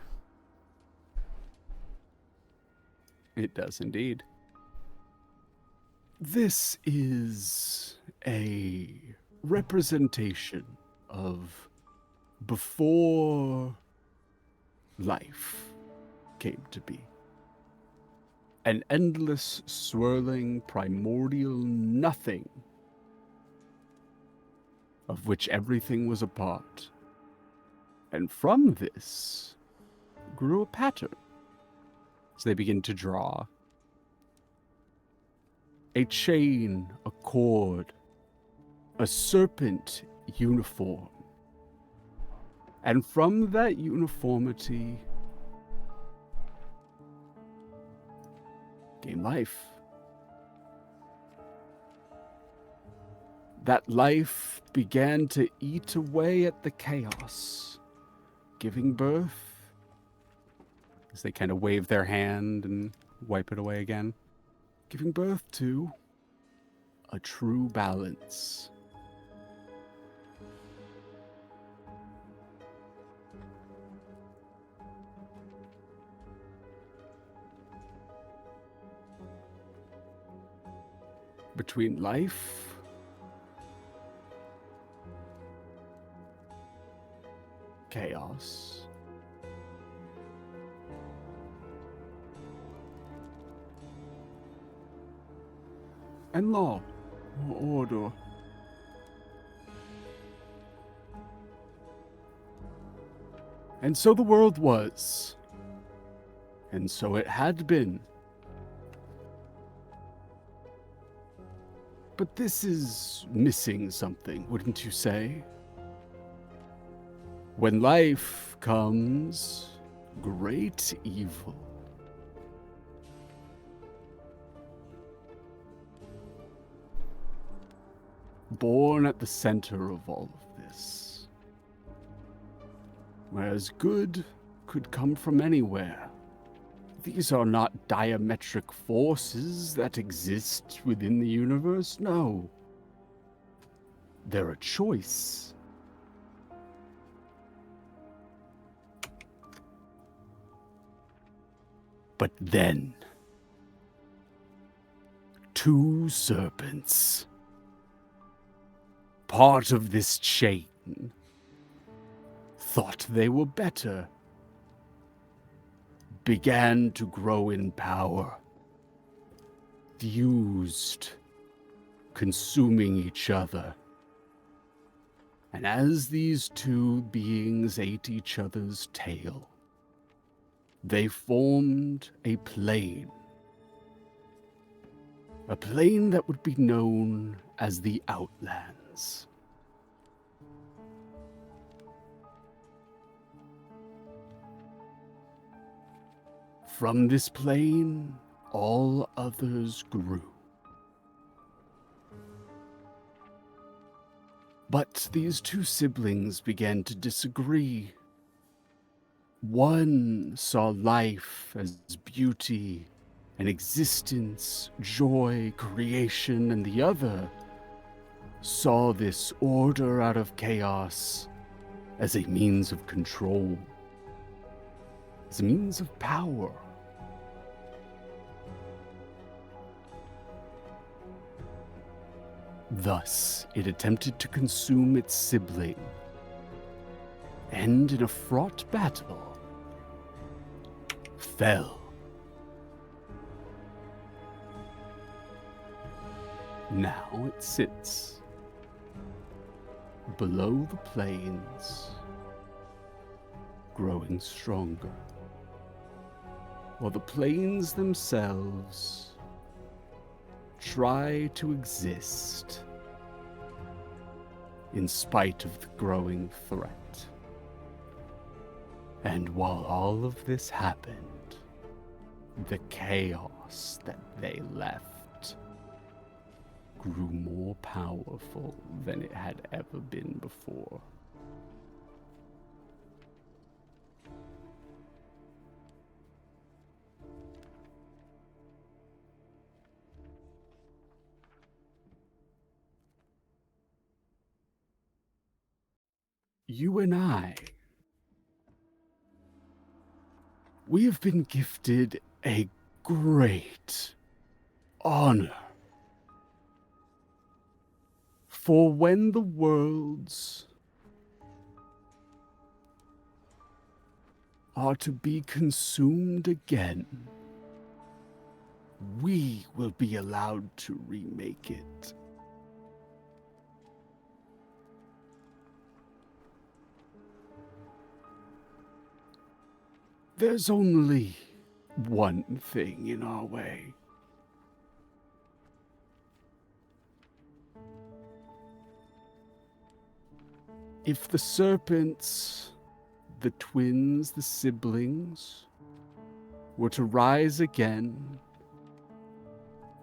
It does indeed. This is a representation of before life came to be. An endless, swirling, primordial nothing of which everything was a part. And from this grew a pattern. So they begin to draw. a chain, a cord, a serpent uniform. And from that uniformity came life. That life began to eat away at the chaos, giving birth, as they kind of wave their hand and wipe it away again, giving birth to a true balance. Between life chaos and law or order. And so the world was, and so it had been. But this is missing something, wouldn't you say? When life comes great evil. Born at the center of all of this. Whereas good could come from anywhere. These are not diametric forces that exist within the universe, no. They're a choice. But then, two serpents, part of this chain, thought they were better, began to grow in power, fused, consuming each other. And as these two beings ate each other's tail, they formed a plane that would be known as the Outlands. From this plane, all others grew. But these two siblings began to disagree. One saw life as beauty and existence, joy, creation, and the other saw this order out of chaos as a means of control, as a means of power. Thus, it attempted to consume its sibling, and in a fraught battle, fell. Now it sits below the plains, growing stronger, while the plains themselves try to exist in spite of the growing threat. And while all of this happened, the chaos that they left grew more powerful than it had ever been before. You and I, we have been gifted a great honor. For when the worlds are to be consumed again, we will be allowed to remake it. There's only one thing in our way. If the serpents, the twins, the siblings, were to rise again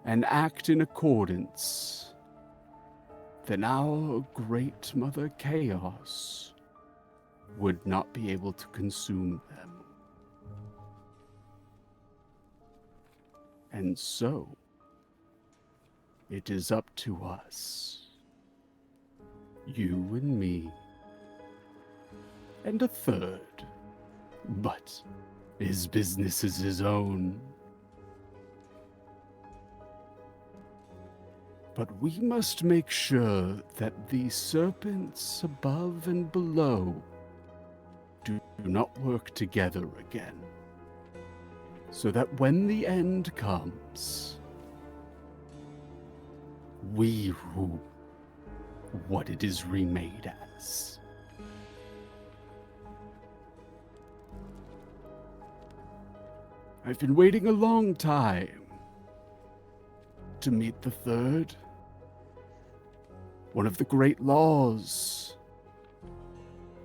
and act in accordance, then our great Mother Chaos would not be able to consume them. And so, it is up to us, you and me, and a third, but his business is his own. But we must make sure that the serpents above and below do not work together again, so that when the end comes, we rule what it is remade as. I've been waiting a long time to meet the third. One of the great laws,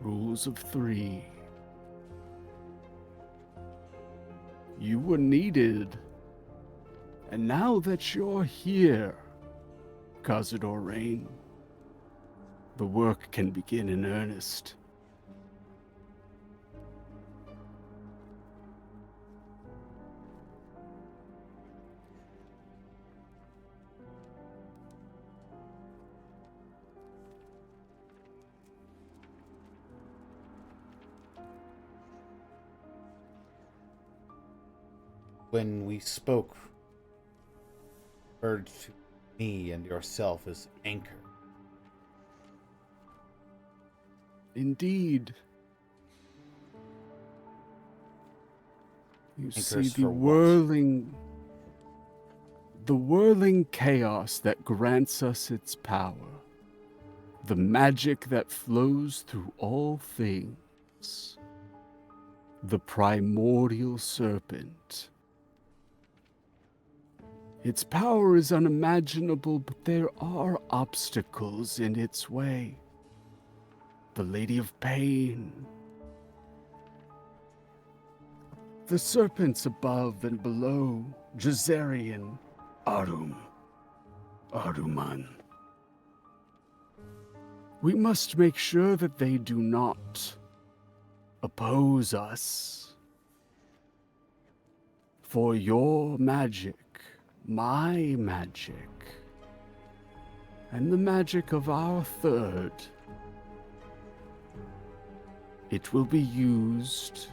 rules of three. You were needed, and now that you're here, Kazador Rain, the work can begin in earnest. When we spoke, referred to me and yourself as anchor. Indeed. You see Anchors the for what? whirling chaos that grants us its power, the magic that flows through all things, the primordial serpent. Its power is unimaginable, but there are obstacles in its way. The Lady of Pain, the serpents above and below, Githzerai and Aruman. We must make sure that they do not oppose us. For your magic, my magic, and the magic of our third, it will be used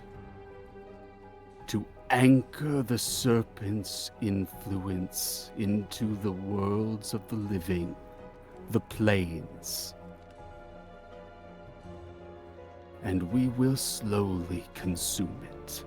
to anchor the serpent's influence into the worlds of the living, the planes. And we will slowly consume it.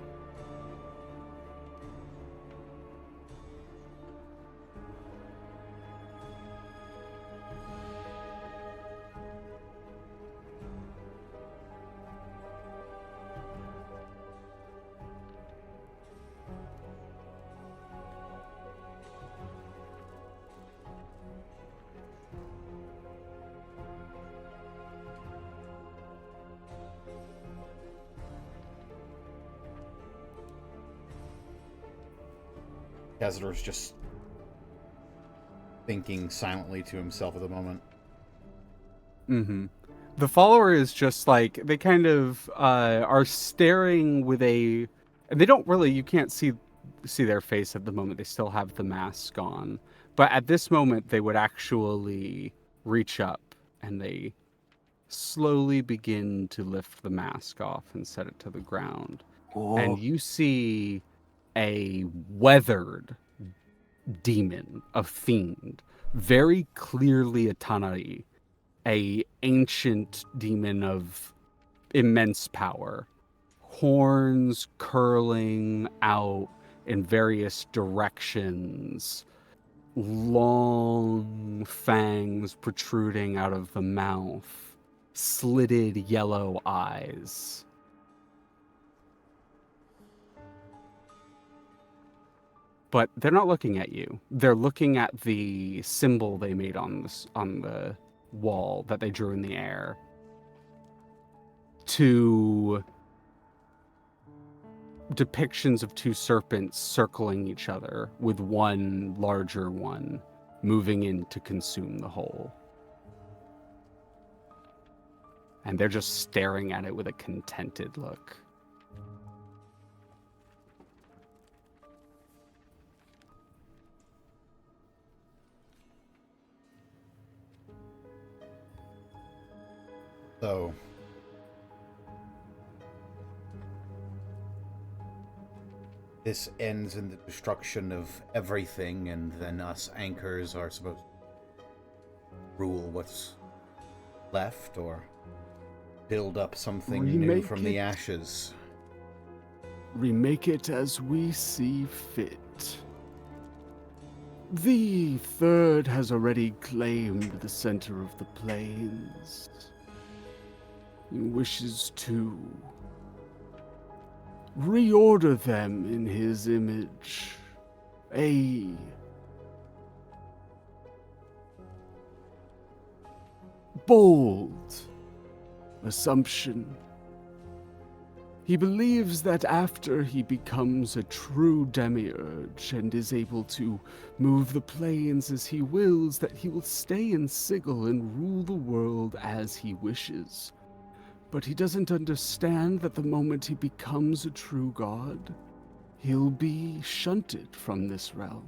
Kazador's just thinking silently to himself at the moment. Mm-hmm. The follower is just like, they kind of are staring with a... They don't really, you can't see their face at the moment. They still have the mask on. But at this moment, they would actually reach up and they slowly begin to lift the mask off and set it to the ground. Oh. And you see a weathered demon, a fiend, very clearly a Tanari, a ancient demon of immense power, horns curling out in various directions, long fangs protruding out of the mouth, slitted yellow eyes. But they're not looking at you. They're looking at the symbol they made on the wall that they drew in the air. to depictions of two serpents circling each other, with one larger one moving in to consume the whole. And they're just staring at it with a contented look. So, this ends in the destruction of everything, and then us anchors are supposed to rule what's left, or build up something new Remake from the it. ashes. Remake it as we see fit. The third has already claimed the center of the plains. He wishes to reorder them in his image. A bold assumption. He believes that after he becomes a true demiurge and is able to move the plains as he wills, that he will stay in Sigil and rule the world as he wishes. But he doesn't understand that the moment he becomes a true god, he'll be shunted from this realm.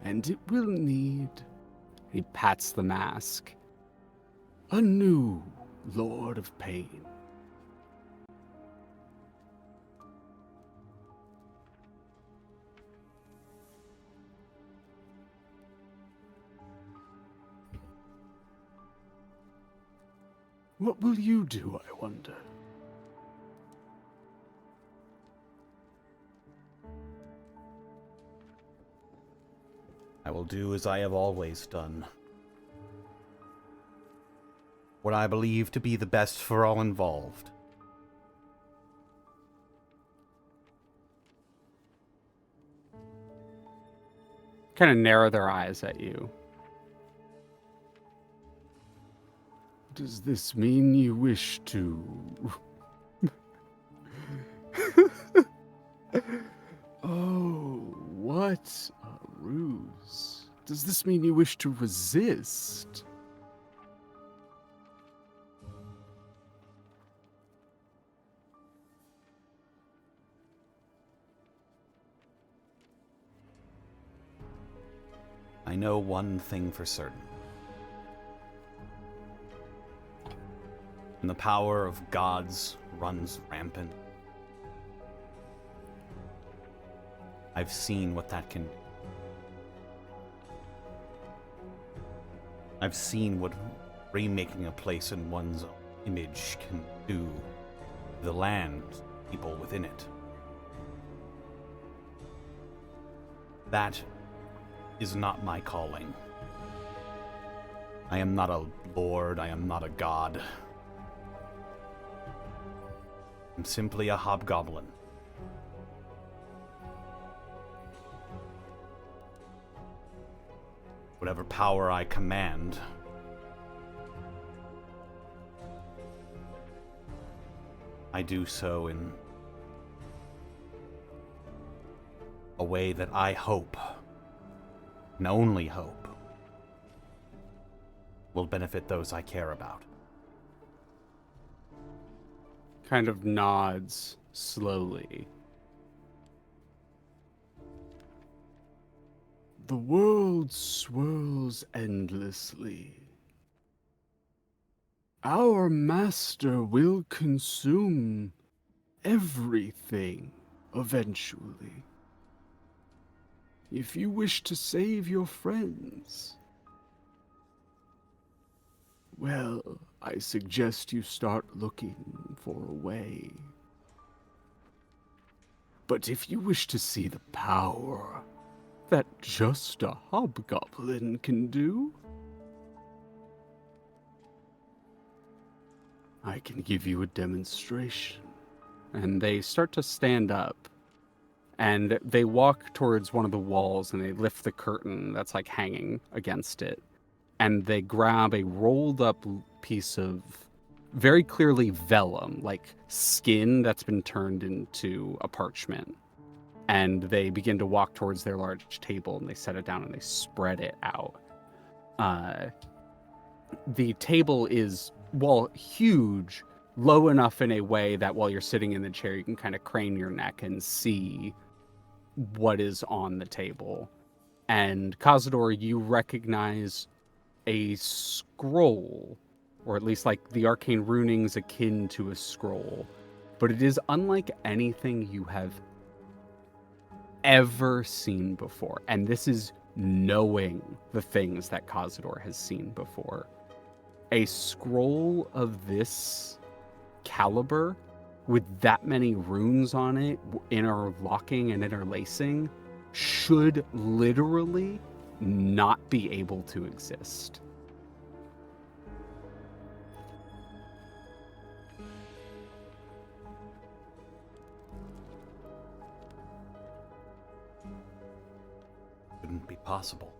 And it will need, He pats the mask. a new Lord of Pain. What will you do, I wonder? I will do as I have always done. What I believe to be the best for all involved. Kind of narrow their eyes at you. Does this mean you wish to... Oh, what a ruse. Does this mean you wish to resist? I know one thing for certain. When the power of gods runs rampant, I've seen what that can do. I've seen what remaking a place in one's own image can do to the land, people within it. That is not my calling. I am not a lord, I am not a god. I'm simply a hobgoblin. Whatever power I command, I do so in a way that I hope, and only hope, will benefit those I care about. Kind of nods slowly. The world swirls endlessly. Our master will consume everything eventually. If you wish to save your friends, well, I suggest you start looking for a way. But if you wish to see the power that just a hobgoblin can do, I can give you a demonstration. And they start to stand up. And they walk towards one of the walls and they lift the curtain that's like hanging against it. And they grab a rolled up piece of very clearly vellum, like skin that's been turned into a parchment. And they begin to walk towards their large table, and they set it down and they spread it out. The table is, well, huge, low enough in a way that while you're sitting in the chair, you can kind of crane your neck and see what is on the table. And Kazador, you recognize a scroll, or at least like the arcane runings akin to a scroll, but it is unlike anything you have ever seen before. And this is knowing the things that Kazador has seen before. A scroll of this caliber with that many runes on it, interlocking and interlacing, should literally not be able to exist. Wouldn't be possible.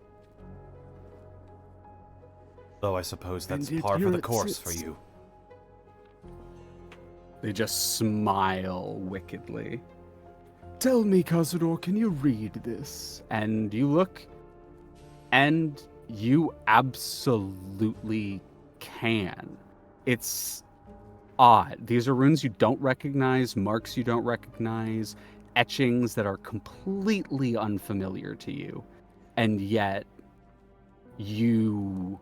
Though I suppose that's And yet par for here the it course for sits. you. They just smile wickedly. Tell me, Kazador, can you read this? And you look, and you absolutely can. It's odd. These are runes you don't recognize, marks you don't recognize, etchings that are completely unfamiliar to you. And yet, you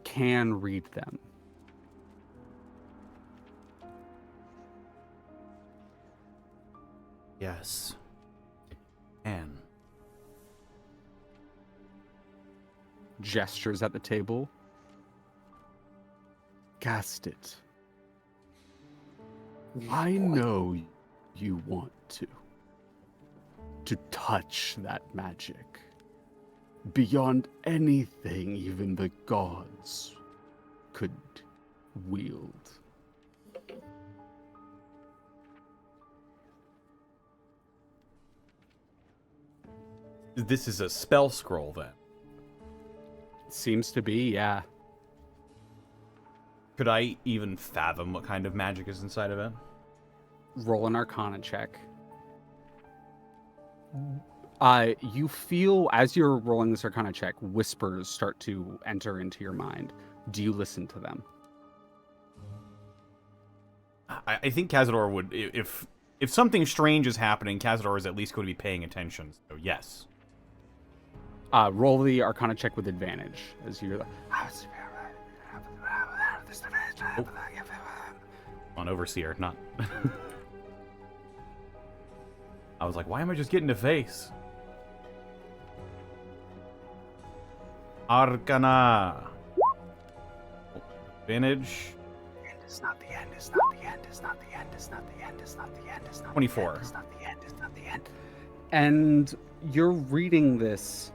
can read them. Yes. And Gestures at the table. Cast it. I know you want to touch that magic. Beyond anything even the gods could wield. this is a spell scroll then. Seems to be, yeah. Could I even fathom what kind of magic is inside of it? Roll an Arcana check. You feel, as you're rolling this Arcana check, whispers start to enter into your mind. Do you listen to them? I think Kazador would, if something strange is happening, Kazador is at least going to be paying attention. So yes. Roll the Arcana check with advantage as you're like, On Overseer, not. I was like, why am I just getting to face? Arcana. Advantage. It's not the end, it's not the end, it's not the end, it's not the end, it's not the end, it's not 24. It's not the end, it's not the end. and you're reading this,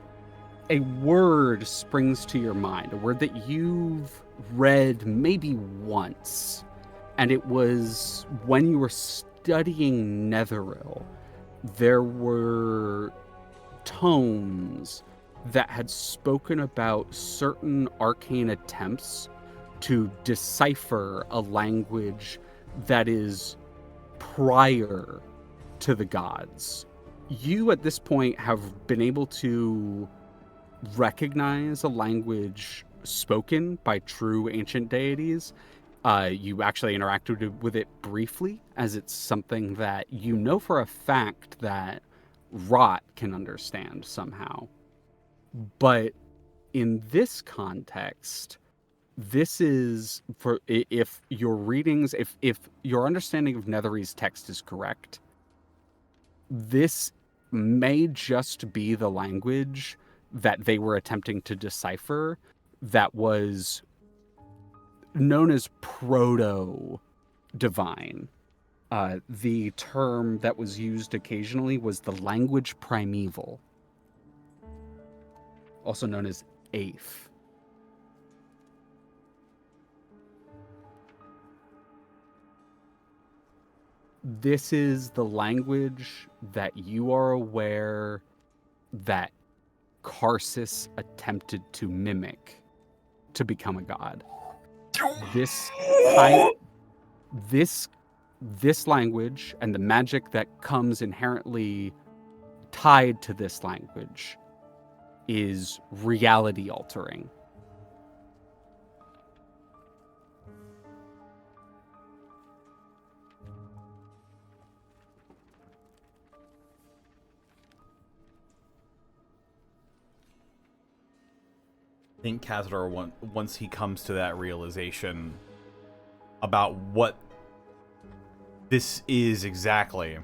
a word springs to your mind, a word that you've read maybe once, and it was when you were studying Netheril. There were tomes that had spoken about certain arcane attempts to decipher a language that is prior to the gods. You, at this point, have been able to recognize a language spoken by true ancient deities. You actually interacted with it briefly, as it's something that you know for a fact that Rot can understand somehow. But in this context, this is for if your readings, if your understanding of Netherese text is correct, this may just be the language that they were attempting to decipher that was known as proto-divine. The term that was used occasionally was the language primeval, also known as Aeth. This is the language that you are aware that Karsus attempted to mimic to become a god. this kind, this language and the magic that comes inherently tied to this language is reality altering. I think Kazador, once he comes to that realization about what this is exactly,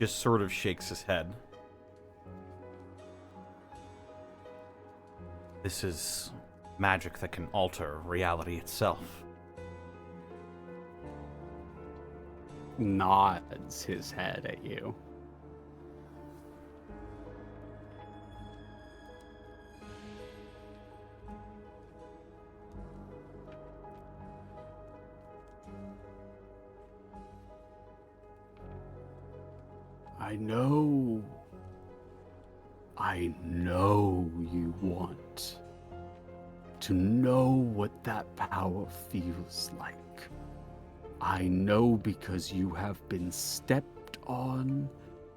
just sort of shakes his head. This is magic that can alter reality itself. Nods his head at you. I know you want to know what that power feels like. I know because you have been stepped on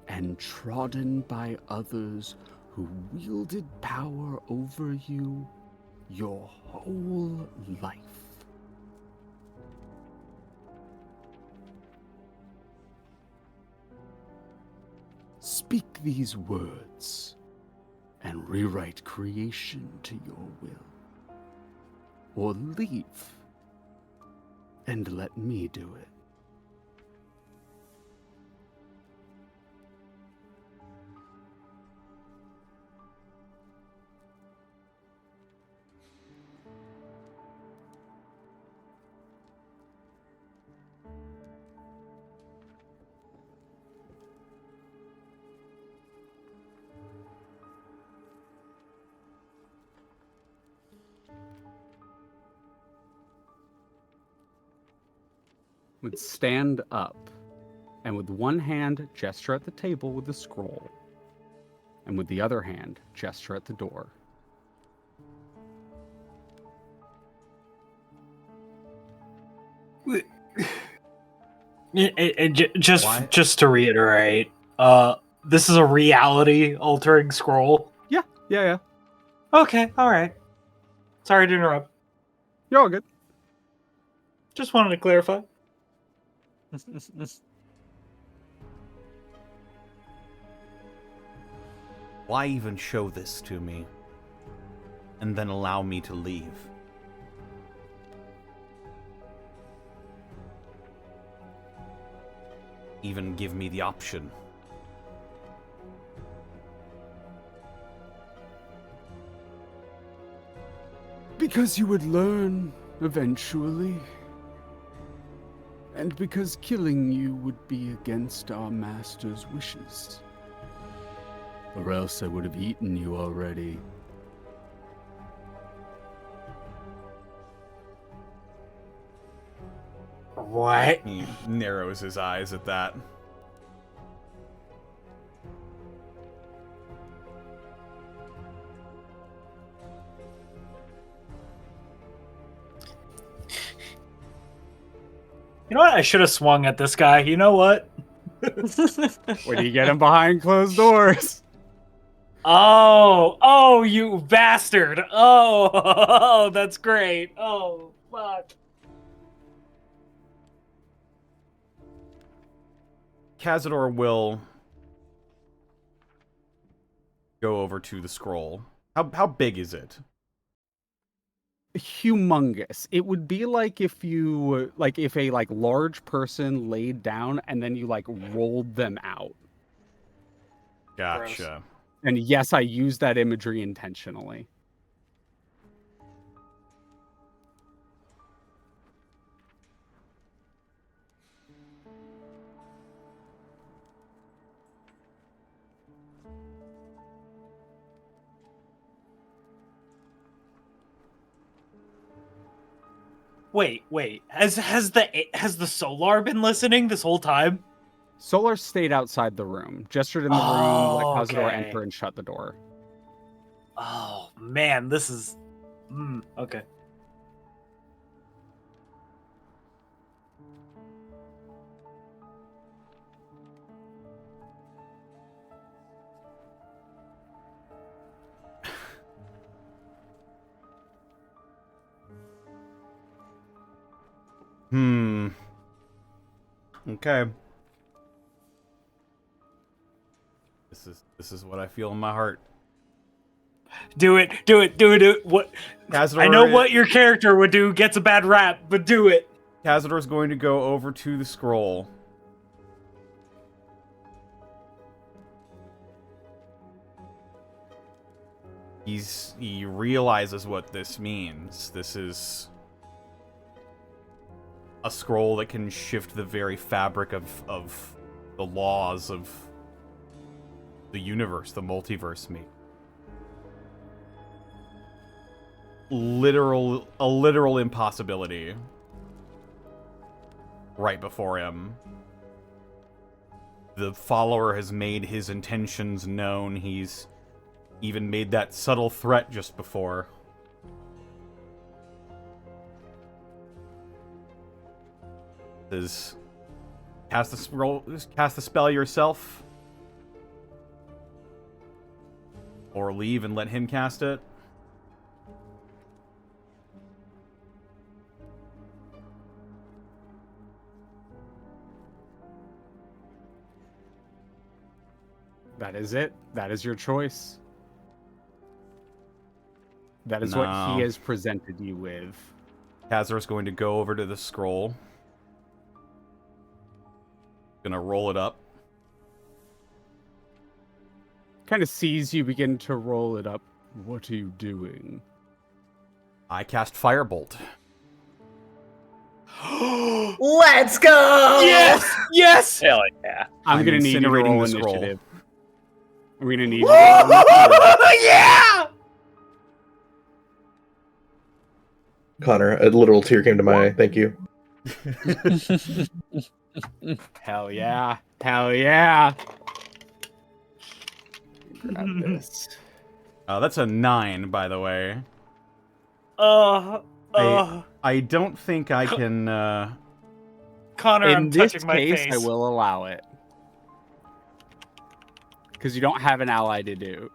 and trodden by others who wielded power over you your whole life. Speak these words and rewrite creation to your will. Or leave and let me do it. Would stand up and with one hand gesture at the table with the scroll, and with the other hand gesture at the door. Just to reiterate, this is a reality altering scroll. Yeah. Okay, all right. Sorry to interrupt. You're all good. Just wanted to clarify. Why even show this to me and then allow me to leave? Even give me the option. Because you would learn eventually. And because killing you would be against our master's wishes. Or else I would have eaten you already. What? He narrows his eyes at that. You know what? I should have swung at this guy. You know what? When do you get him behind closed doors? Oh, you bastard. Oh, that's great. Oh, fuck. Kazador will go over to the scroll. How big is it? Humongous. It would be like if a large person laid down and then you rolled them out. Gotcha. Gross. And yes, I use that imagery intentionally. Wait. Has the Solar been listening this whole time? Solar stayed outside the room, gestured in the room, let Kazador okay. enter and shut the door. Oh man, this is okay. Okay. This is what I feel in my heart. Do it. What? Kazador, I know what your character would do. Gets a bad rap, but do it. Kazador's going to go over to the scroll. He realizes what this means. This is a scroll that can shift the very fabric of the laws of the universe, the multiverse, me. A literal impossibility right before him. The follower has made his intentions known. He's even made that subtle threat just before. Says, cast the spell yourself, or leave and let him cast it. That is it. That is your choice. That is what No. he has presented you with. Kazador's going to go over to the scroll. Gonna roll it up. Kind of sees you begin to roll it up. What are you doing? I cast Firebolt. Let's go! Yes! Hell yeah. I'm gonna need you to incinerating roll the scroll. initiative. We're gonna need you to roll initiative. Yeah! Connor, a literal tear came to my eye. Thank you. Hell yeah. Hell yeah. Grab this. That's a 9, by the way. I don't think I can. Connor, In I'm this touching my case, face. I will allow it. Because you don't have an ally to do.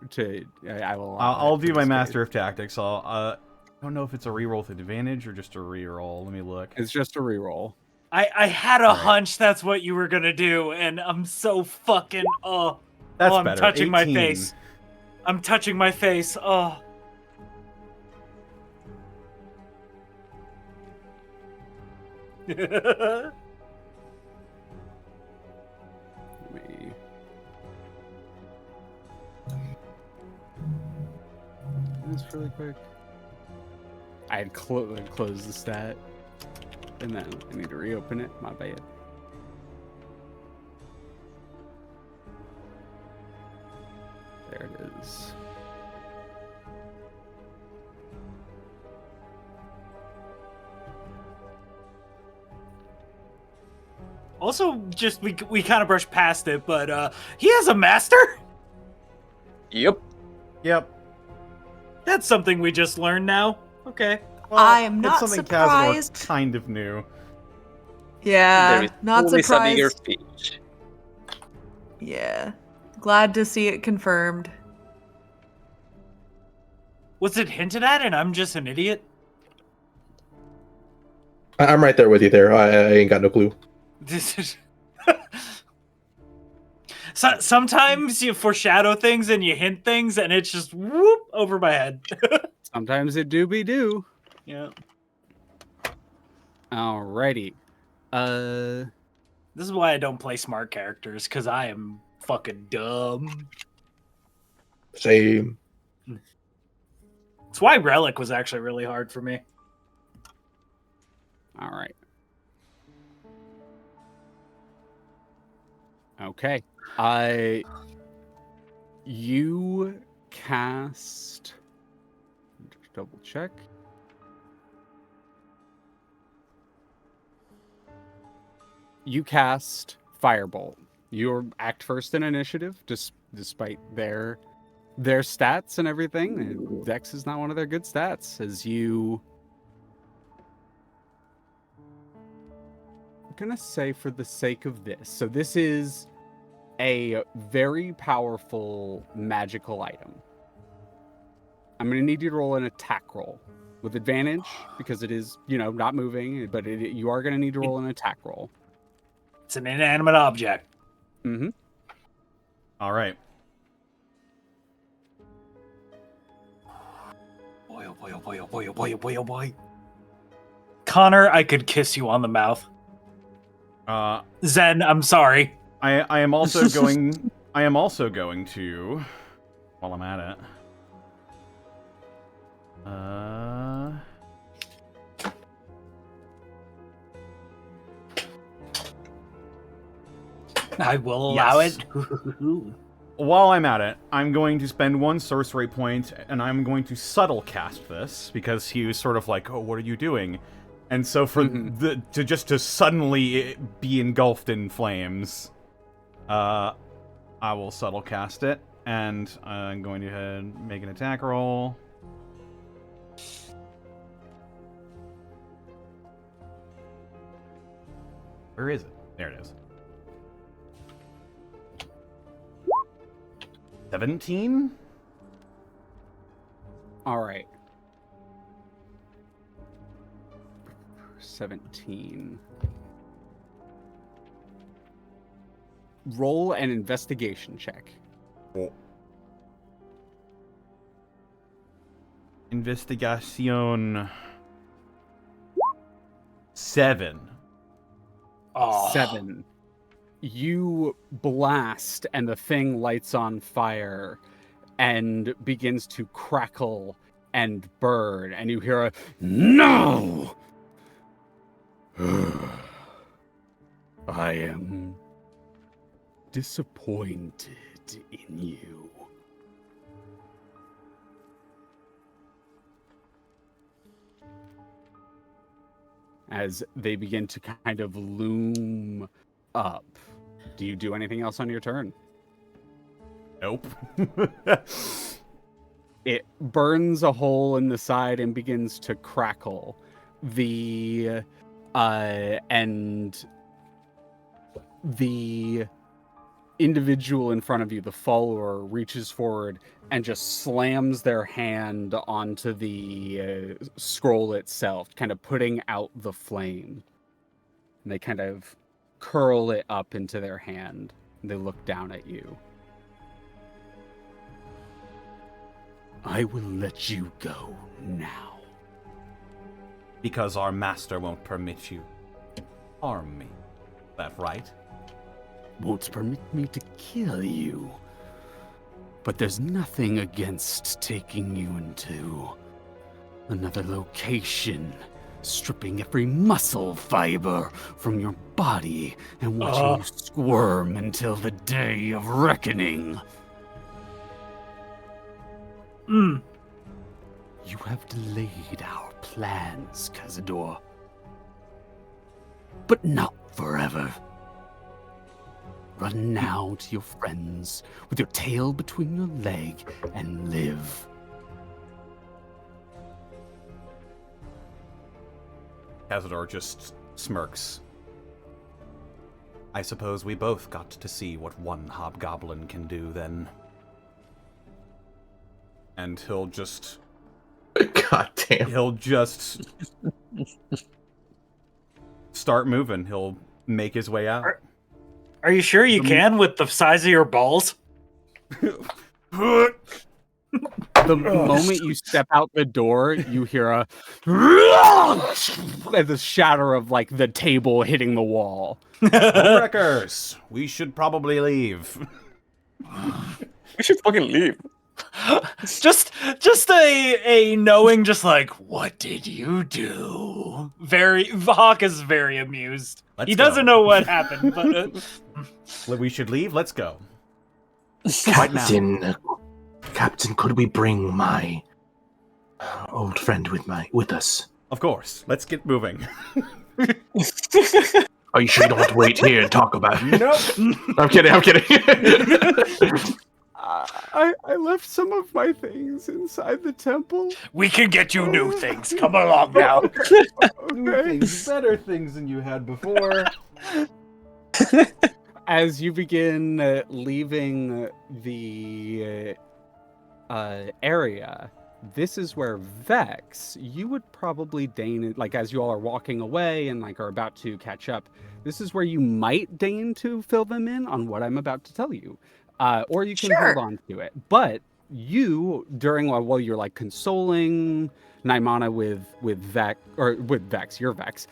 I will allow I'll it do in my this Master case. of Tactics. I don't know if it's a reroll with advantage or just a reroll. Let me look. It's just a reroll. I had a Alright. hunch that's what you were gonna do, and I'm so fucking That's I'm better. touching my 18. face. I'm touching my face. Oh. Let me... This really quick. I had closed the stat, and then I need to reopen it. My bad. There it is. Also, just we kind of brushed past it, but he has a master. Yep. Yep. That's something we just learned now. Okay. Well, I am it's not something surprised. Kazador kind of knew. Yeah, There is not always a bigger surprised. fish. Yeah. Glad to see it confirmed. Was it hinted at, and I'm just an idiot? I'm right there with you there. I ain't got no clue. This is. Sometimes you foreshadow things and you hint things, and it's just whoop over my head. Sometimes it do be do. Yeah. Alrighty. This is why I don't play smart characters, because I am fucking dumb. Same. That's why Relic was actually really hard for me. All right. Okay. You cast. Just double check. You cast Firebolt. You act first in initiative, despite their their stats and everything. Dex is not one of their good stats. As you, I'm gonna say for the sake of this, so this is a very powerful magical item. I'm gonna need you to roll an attack roll with advantage because it is, not moving, but you are gonna need to roll an attack roll. It's an inanimate object. Mm-hmm. All right. Boy, oh boy, oh boy, oh boy, oh boy, oh boy, oh boy. Connor, I could kiss you on the mouth. Zen, I'm sorry. I am also going. I am also going to, while I'm at it. I will allow Yes. it. While I'm at it, I'm going to spend 1 sorcery point, and I'm going to subtle cast this because he was sort of like, "Oh, what are you doing?" And so for to suddenly be engulfed in flames, I will subtle cast it, and I'm going to make an attack roll. Where is it? There it is. 17? All right. 17. Roll an investigation check. Investigation. 7. Oh. 7. You blast, and the thing lights on fire and begins to crackle and burn, and you hear a "No! I am disappointed in you." As they begin to kind of loom up. Do you do anything else on your turn? Nope. It burns a hole in the side and begins to crackle. The individual in front of you, the follower, reaches forward and just slams their hand onto the scroll itself, kind of putting out the flame. And they kind of curl it up into their hand. They look down at you. I will let you go now. Because our master won't permit you to harm me. That right? Won't permit me to kill you. But there's nothing against taking you into another location, stripping every muscle fiber from your body and watching you squirm until the day of reckoning. You have delayed our plans, Kazador. But not forever. Run now to your friends with your tail between your leg and live. Kazador just smirks. I suppose we both got to see what one hobgoblin can do then. And he'll just... God damn. He'll just... start moving. He'll make his way out. Are you sure you can with the size of your balls? The moment you step out the door, you hear a the shatter of like the table hitting the wall. Wreckers, we should probably leave. We should fucking leave. just a knowing, just like, what did you do? Hawk is very amused. Let's he doesn't go. know what happened, but We should leave. Let's go. Right now. Captain, could we bring my old friend with us? Of course. Let's get moving. Are you sure you don't want to wait here and talk about it? Nope. I'm kidding. I left some of my things inside the temple. We can get you new things. Come along now. New things, better things than you had before. As you begin leaving the area, this is where Vex, you would probably deign, like as you all are walking away and like are about to catch up, this is where you might deign to fill them in on what I'm about to tell you. Or you can hold on to it. But you, while you're like consoling Naimana with Vex, or with Vex, your Vex,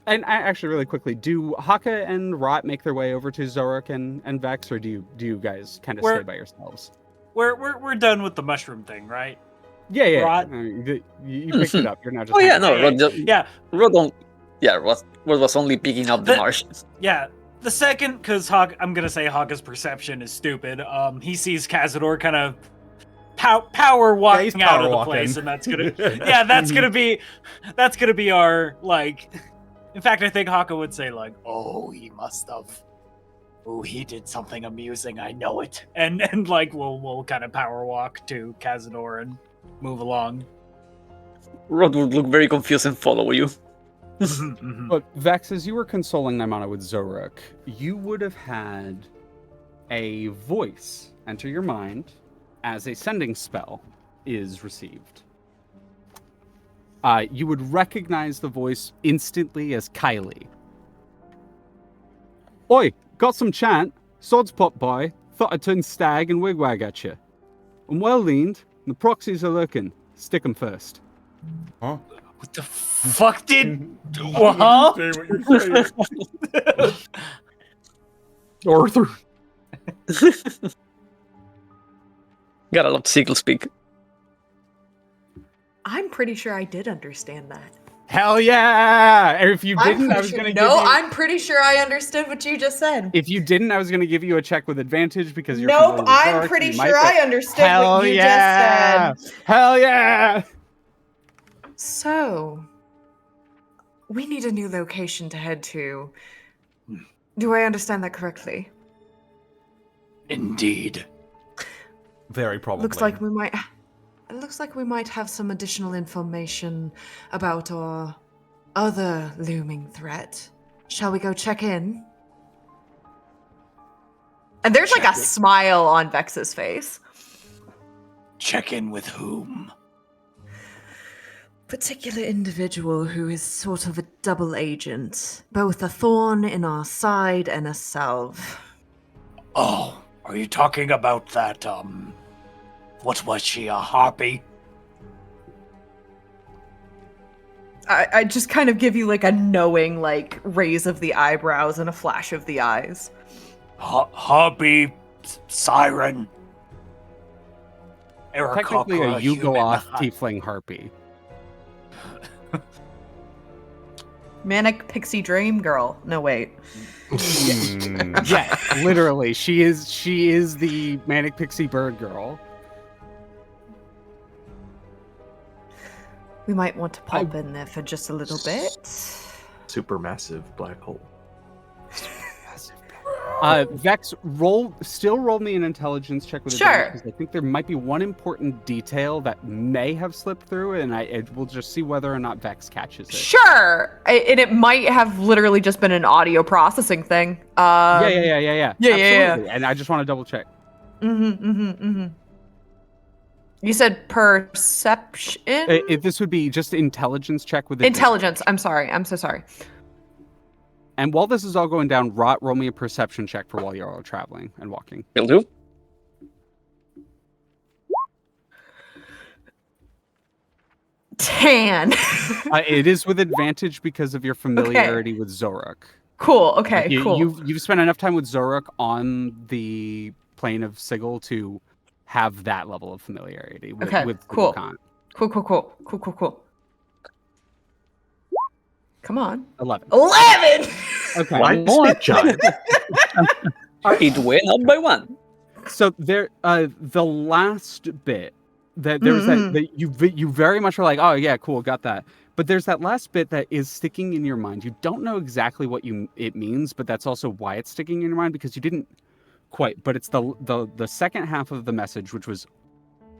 and actually, really quickly, do Hakka and Rot make their way over to Xoruk and Vex, or do you guys kind of stay by yourselves? We're done with the mushroom thing, right? Yeah. Rot? You picked it up. You're not just. Oh yeah, no, Rod was only picking up the marsh. Yeah. The second, because I'm gonna say Hakka's perception is stupid. He sees Kazador kind of power walking out of the place, and that's gonna that's gonna be our like. In fact, I think Hakka would say like, Oh, he must have. Oh, he did something amusing. I know it. and like we'll kind of power walk to Kazador and move along. Rod would look very confused and follow you. But Vex, as you were consoling Naimana with Xoruk, you would have had a voice enter your mind as a sending spell is received. You would recognize the voice instantly as Kylie. Oi, got some chant. Swords pop by. Thought I'd turn stag and wigwag at you. I'm well leaned. The proxies are lurking. Stick 'em first. Huh? What the fuck did? Huh? Say what you're saying. Arthur. Gotta love Seagull speak. I'm pretty sure I did understand that. Hell yeah! If you didn't, I was going to give you... No, I'm pretty sure I understood what you just said. If you didn't, I was going to give you a check with advantage because you're... Nope, I'm pretty sure I understood what you just said. Hell yeah! So, we need a new location to head to. Do I understand that correctly? Indeed. Very probably. Looks like we might have some additional information about our other looming threat. Shall we go check in? And there's like a smile on Vex's face. Check in with whom? Particular individual who is sort of a double agent, both a thorn in our side and a salve. Oh, are you talking about that, what was she, a harpy? I just kind of give you like a knowing, like, raise of the eyebrows and a flash of the eyes. Harpy, siren. Technically a Yugoth tiefling harpy. Manic pixie dream girl. No, wait. Yeah, literally. She is the manic pixie bird girl. We might want to pop in there for just a little bit. Supermassive black hole. Vex, still roll me an intelligence check with advantage, because I think there might be one important detail that may have slipped through, and we'll just see whether or not Vex catches it. Sure, and it might have literally just been an audio processing thing. Yeah. Absolutely. And I just want to double check. You said perception? This would be just intelligence check with advantage. Intelligence. I'm sorry. I'm so sorry. And while this is all going down, Rot, roll me a perception check for while you're all traveling and walking. Will do. 10. It is with advantage because of your familiarity with Xoruk. Cool. Okay, cool. You've spent enough time with Xoruk on the plane of Sigil to have that level of familiarity with cool. Khan. Cool. Come on. 11. 11! Okay. What? John? It went up by 1. So there, the last bit that there was that you very much were like, oh yeah, cool, got that. But there's that last bit that is sticking in your mind. You don't know exactly what it means, but that's also why it's sticking in your mind, because you didn't quite, but it's the second half of the message, which was,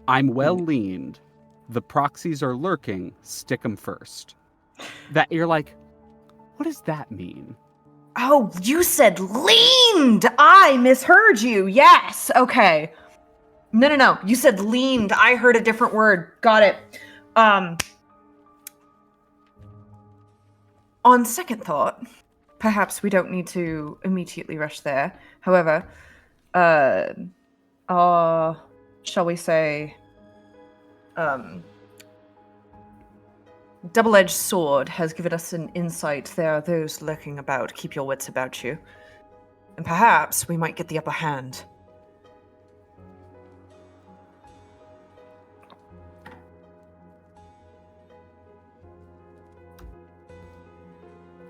"I'm well leaned. The proxies are lurking. Stick 'em first." That you're like, what does that mean? Oh, you said leaned. I misheard you. Yes. Okay. No. You said leaned. I heard a different word. Got it. On second thought, perhaps we don't need to immediately rush there. However, shall we say, double-edged sword has given us an insight. There are those lurking about. Keep your wits about you. And perhaps we might get the upper hand.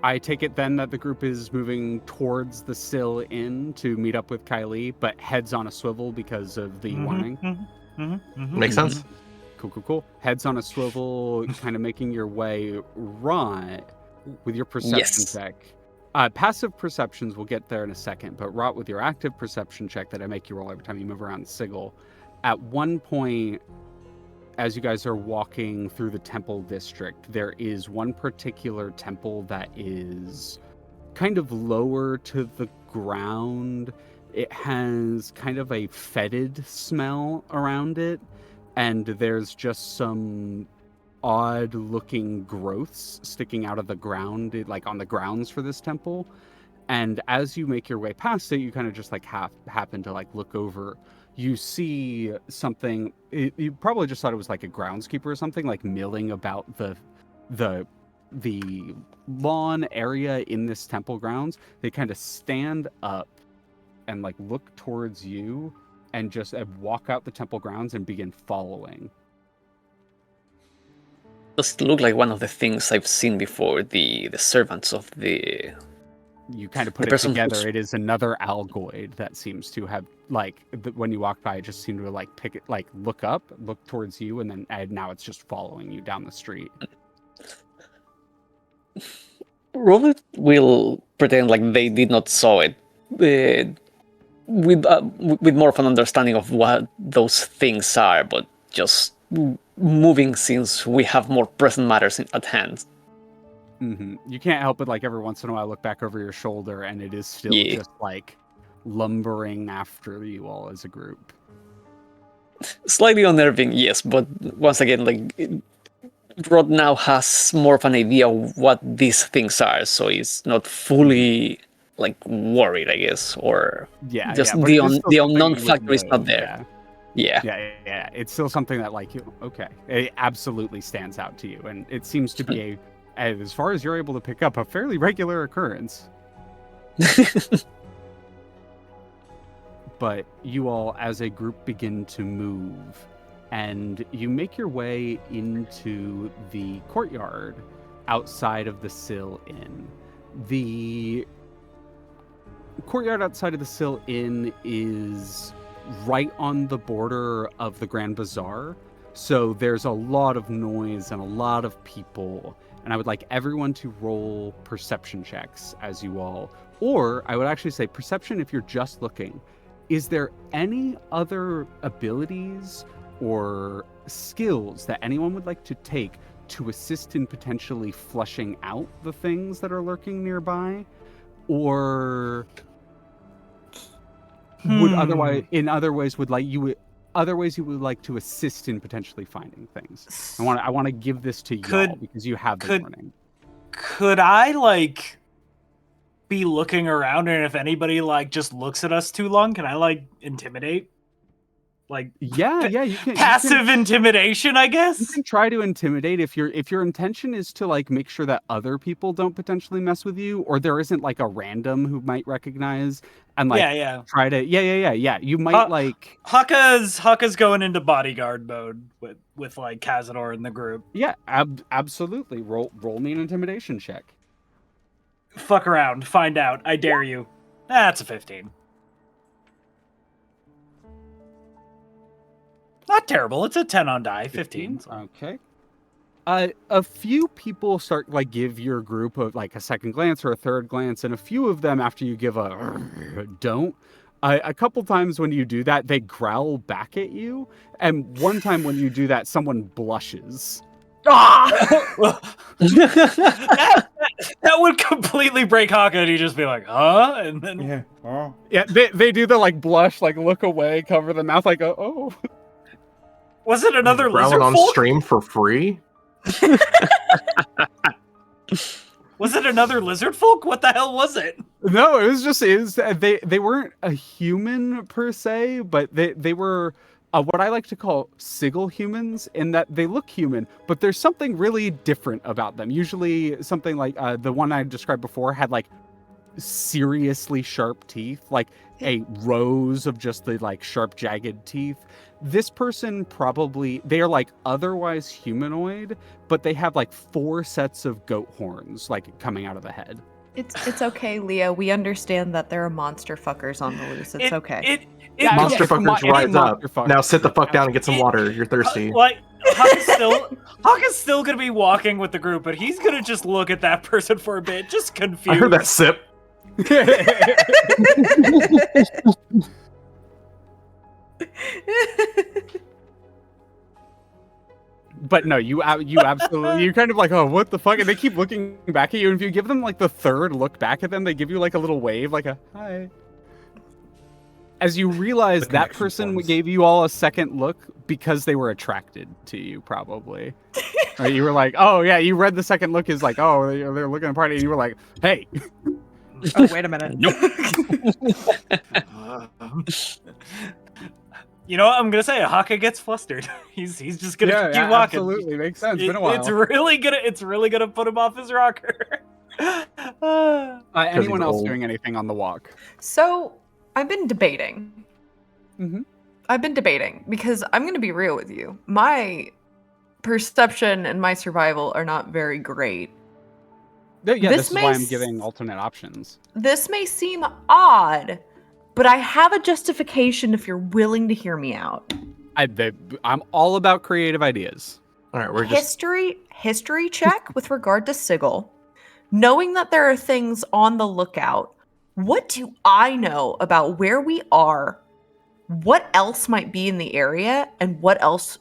I take it then that the group is moving towards the Sill Inn to meet up with Kylie, but heads on a swivel because of the warning. Makes sense. Cool. Heads on a swivel, kind of making your way right with your perception check. Passive perceptions, we'll get there in a second, but Rot, with your active perception check that I make you roll every time you move around the sigil, at one point, as you guys are walking through the temple district, there is one particular temple that is kind of lower to the ground. It has kind of a fetid smell around it, and there's just some odd-looking growths sticking out of the ground, like on the grounds for this temple. And as you make your way past it, you kind of just like happen to like look over. You see something. You probably just thought it was like a groundskeeper or something, like milling about the lawn area in this temple grounds. They kind of stand up and like look towards you and just walk out the temple grounds and begin following. Does it look like one of the things I've seen before? The servants of the... You kind of put it together. It is another algoid that seems to have, like, when you walk by, it just seemed to like pick it, like look up, look towards you, and then now it's just following you down the street. Robert will pretend like they did not saw it, with more of an understanding of what those things are, but just moving since we have more present matters at hand. You can't help but like every once in a while look back over your shoulder, and it is still just like lumbering after you all as a group. Slightly unnerving, yes, but once again, like Rod now has more of an idea of what these things are, so he's not fully like worried, I guess, or just the unknown factor is not there. Yeah. It's still something that like it absolutely stands out to you, and it seems to be as far as you're able to pick up, a fairly regular occurrence. But you all, as a group, begin to move, and you make your way into the courtyard outside of the Sill Inn. The courtyard outside of the Sill Inn is right on the border of the Grand Bazaar, so there's a lot of noise and a lot of people. And I would like everyone to roll perception checks as you all, or I would actually say perception if you're just looking. Is there any other abilities or skills that anyone would like to take to assist in potentially flushing out the things that are lurking nearby? Or would otherwise, in other ways, other ways you would like to assist in potentially finding things? I want to give this to you all because you have the warning. Could I like be looking around, and if anybody like just looks at us too long, can I like intimidate? Like you can passive intimidation, I guess. You can try to intimidate if your intention is to like make sure that other people don't potentially mess with you, or there isn't like a random who might recognize and like try to you might like Hakka's going into bodyguard mode with like Kazador in the group. Absolutely. Roll me an intimidation check. Fuck around, find out. I dare you. That's a 15. Not terrible. It's a 10 on die. 15. Okay. A few people start like give your group of like a second glance or a third glance, and a few of them, after you give a don't, A couple times when you do that, they growl back at you, and one time when you do that, someone blushes. that would completely break Hakka, and he'd just be like, huh? And then Yeah, they do the like blush, like look away, cover the mouth, like oh. Was it another lizard on folk? stream for free? Was it another lizard folk? What the hell was it? No, it was they weren't a human per se, but they were what I like to call sigil humans, in that they look human, but there's something really different about them. Usually something like the one I described before had like seriously sharp teeth, like a rows of just the like sharp jagged teeth. This person they are like otherwise humanoid, but they have like 4 sets of goat horns like coming out of the head. It's okay, Leo. We understand that there are monster fuckers on the loose. It's okay. Monster fuckers rise up. Now sit the fuck down and get some water. You're thirsty. Like Hakka's still gonna be walking with the group, but he's gonna just look at that person for a bit, just confused. I heard that sip. But no, you absolutely, you kind of like, oh, what the fuck? And they keep looking back at you. And if you give them like the third look back at them, they give you like a little wave, like a hi. As you realize that person gave you all a second look because they were attracted to you, probably. Right? You were like, oh yeah, you read the second look is like, oh, they're looking at the party, and you were like, hey. Oh, wait a minute. Nope. You know what? I'm gonna say Hakka gets flustered. He's just gonna keep walking. Absolutely, makes sense. Been a while. It's really gonna put him off his rocker. Anyone else doing anything on the walk? So I've been debating. Mm-hmm. I've been debating because I'm gonna be real with you. My perception and my survival are not very great. Yeah, this is why I'm giving alternate options. This may seem odd, but I have a justification if you're willing to hear me out. I'm all about creative ideas. All right, we're history check with regard to Sigil. Knowing that there are things on the lookout, what do I know about where we are? What else might be in the area, and what else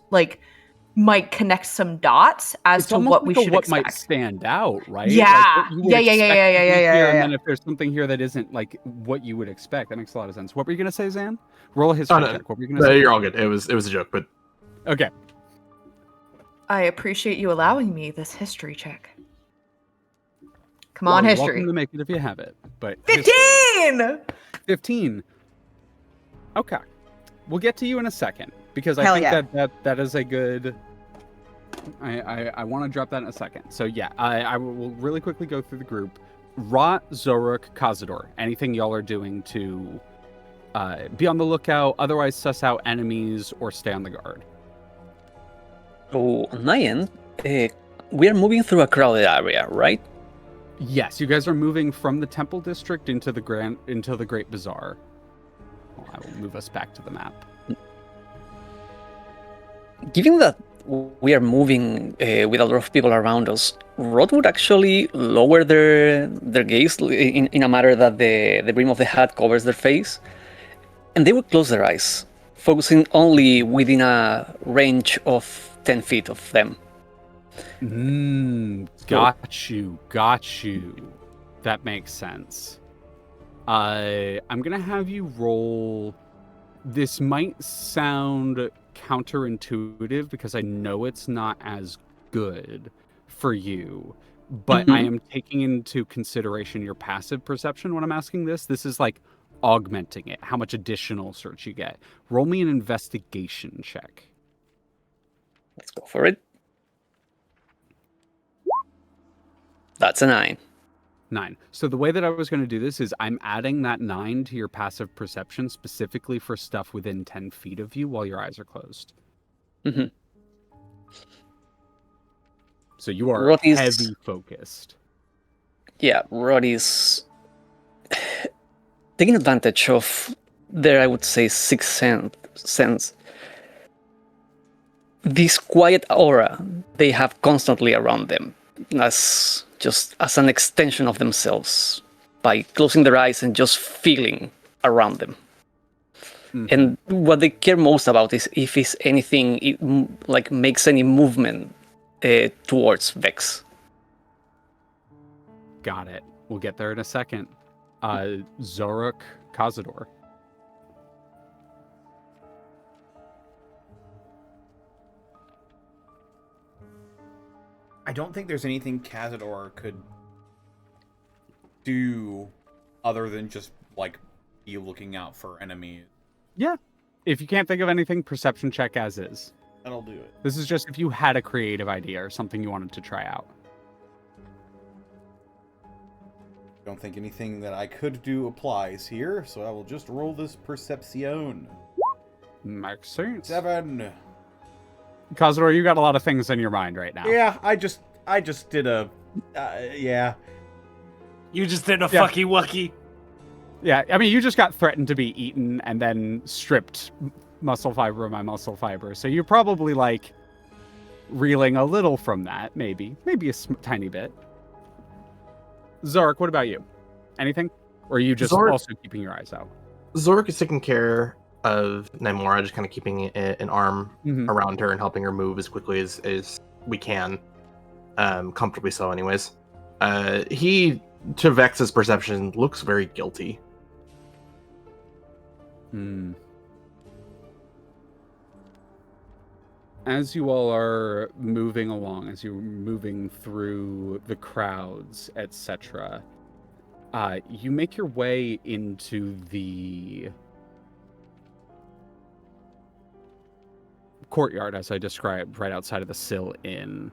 might connect some dots as to what we should expect? What might stand out, right? Yeah. Yeah. And then if there's something here that isn't like what you would expect, that makes a lot of sense. What were you gonna say, Zan? Roll a history check. What were you gonna say? You're all good. It was a joke, but okay. I appreciate you allowing me this history check. Come on, history. Welcome to make it if you have it. But 15! 15. Okay. We'll get to you in a second, because I think that is a good. I want to drop that in a second. So yeah, I will really quickly go through the group. Rot, Xoruk, Kazador. Anything y'all are doing to be on the lookout, otherwise suss out enemies, or stay on the guard? So on my end, we are moving through a crowded area, right? Yes, you guys are moving from the Temple District into the Great Bazaar. Well, I will move us back to the map. Given that we are moving with a lot of people around us, Rod would actually lower their gaze in a manner that the brim of the hat covers their face, and they would close their eyes, focusing only within a range of 10 feet of them. Got you. That makes sense. I'm gonna have you roll. This might sound counterintuitive because I know it's not as good for you, but I am taking into consideration your passive perception when I'm asking this. This is like augmenting it, how much additional search you get. Roll me an investigation check. Let's go for it. That's a 9. 9. So the way that I was going to do this is I'm adding that 9 to your passive perception specifically for stuff within 10 feet of you while your eyes are closed. Mm-hmm. So you are heavy focused. Yeah, Rod is taking advantage of their, I would say, sixth sense. This quiet aura they have constantly around them, as an extension of themselves, by closing their eyes and just feeling around them. And what they care most about is if it's anything, like makes any movement towards Vex. Got it. We'll get there in a second. Xoruk, Kazador. I don't think there's anything Kazador could do other than just, like, be looking out for enemies. Yeah. If you can't think of anything, perception check as is. That'll do it. This is just if you had a creative idea or something you wanted to try out. Don't think anything that I could do applies here, so I will just roll this Perception. Makes sense. 7. Kazador, you got a lot of things in your mind right now. Yeah, I just did a... yeah. You just did a fucky wucky. Yeah, I mean, you just got threatened to be eaten and then stripped muscle fiber by muscle fiber. So you're probably, like, reeling a little from that, maybe. Maybe a tiny bit. Xoruk, what about you? Anything? Or are you just also keeping your eyes out? Xoruk is taking care of Namora, just kind of keeping an arm around her and helping her move as quickly as we can. Comfortably so, anyways. He, to Vex's perception, looks very guilty. As you all are moving along, as you're moving through the crowds, etc., you make your way into the courtyard, as I described, right outside of the Sill Inn.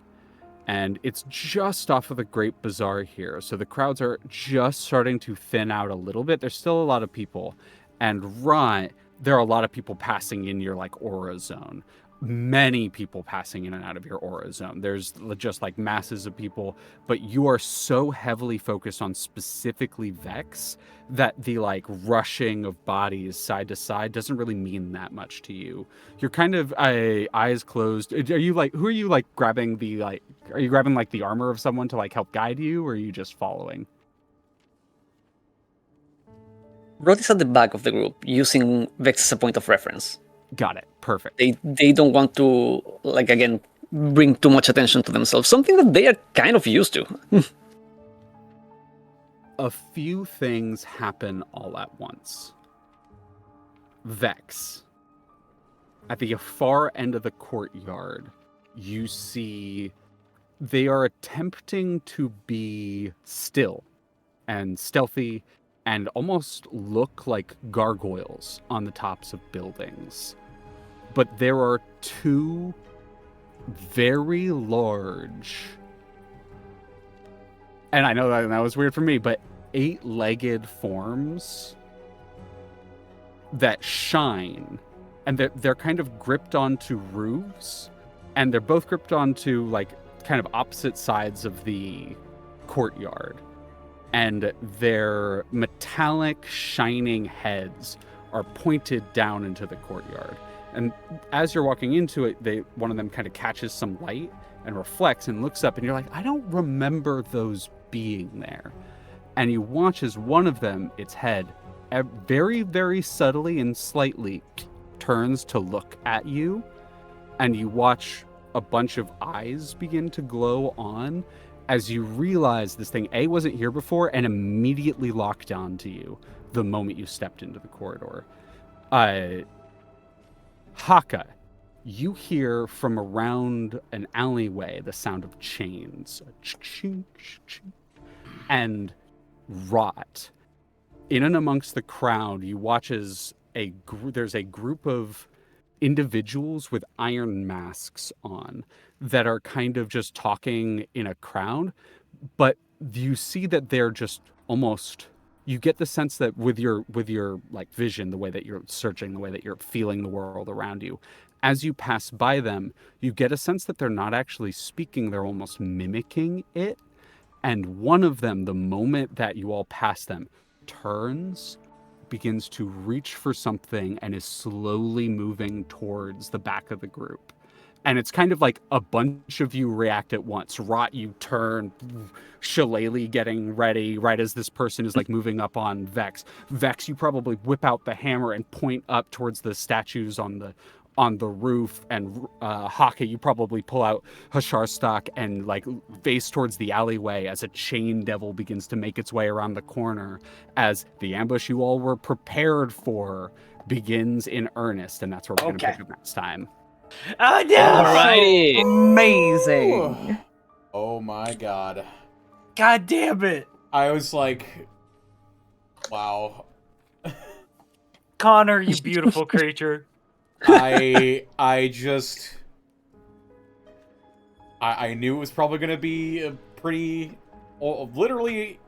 And it's just off of the Great Bazaar here, so the crowds are just starting to thin out a little bit. There's still a lot of people. And there are a lot of people passing in your, like, aura zone. Many people passing in and out of your aura zone. There's just, like, masses of people, but you are so heavily focused on specifically Vex that the, like, rushing of bodies side to side doesn't really mean that much to you. You're kind of eyes closed. Are you, like, who are you, like, grabbing the, like, are you grabbing, like, the armor of someone to, like, help guide you, or are you just following? Rod is at the back of the group, using Vex as a point of reference. Got it. Perfect. They don't want to, like, again, bring too much attention to themselves. Something that they are kind of used to. A few things happen all at once. Vex. At the far end of the courtyard, you see they are attempting to be still and stealthy and almost look like gargoyles on the tops of buildings. But there are two very large, and I know that was weird for me, but 8-legged forms that shine, and they're kind of gripped onto roofs, and they're both gripped onto, like, kind of opposite sides of the courtyard. And their metallic, shining heads are pointed down into the courtyard. And as you're walking into it, one of them kind of catches some light and reflects and looks up, and you're like, I don't remember those being there. And you watch as one of them, its head, very, very subtly and slightly turns to look at you, and you watch a bunch of eyes begin to glow on, as you realize this thing, A, wasn't here before, and immediately locked onto you the moment you stepped into the corridor. Hakka, you hear from around an alleyway the sound of chains. And rot. In and amongst the crowd, you watch as there's a group of individuals with iron masks on that are kind of just talking in a crowd, but you see that they're just almost, you get the sense that with your like vision, the way that you're searching, the way that you're feeling the world around you, as you pass by them, you get a sense that they're not actually speaking, they're almost mimicking it. And one of them, the moment that you all pass them, turns, begins to reach for something, and is slowly moving towards the back of the group. and it's kind of like a bunch of you react at once. Rot, you turn. Shillelagh getting ready right as this person is like moving up on Vex. Vex, you probably whip out the hammer and point up towards the statues on the roof, and Hakka, you probably pull out Hasharstock and like face towards the alleyway as a chain devil begins to make its way around the corner as the ambush you all were prepared for begins in earnest, and that's where we're going to pick up next time. Oh, no! Alrighty. Amazing. Oh my god. God damn it. I was like, wow. Connor, you beautiful creature. I knew it was probably going to be a pretty, literally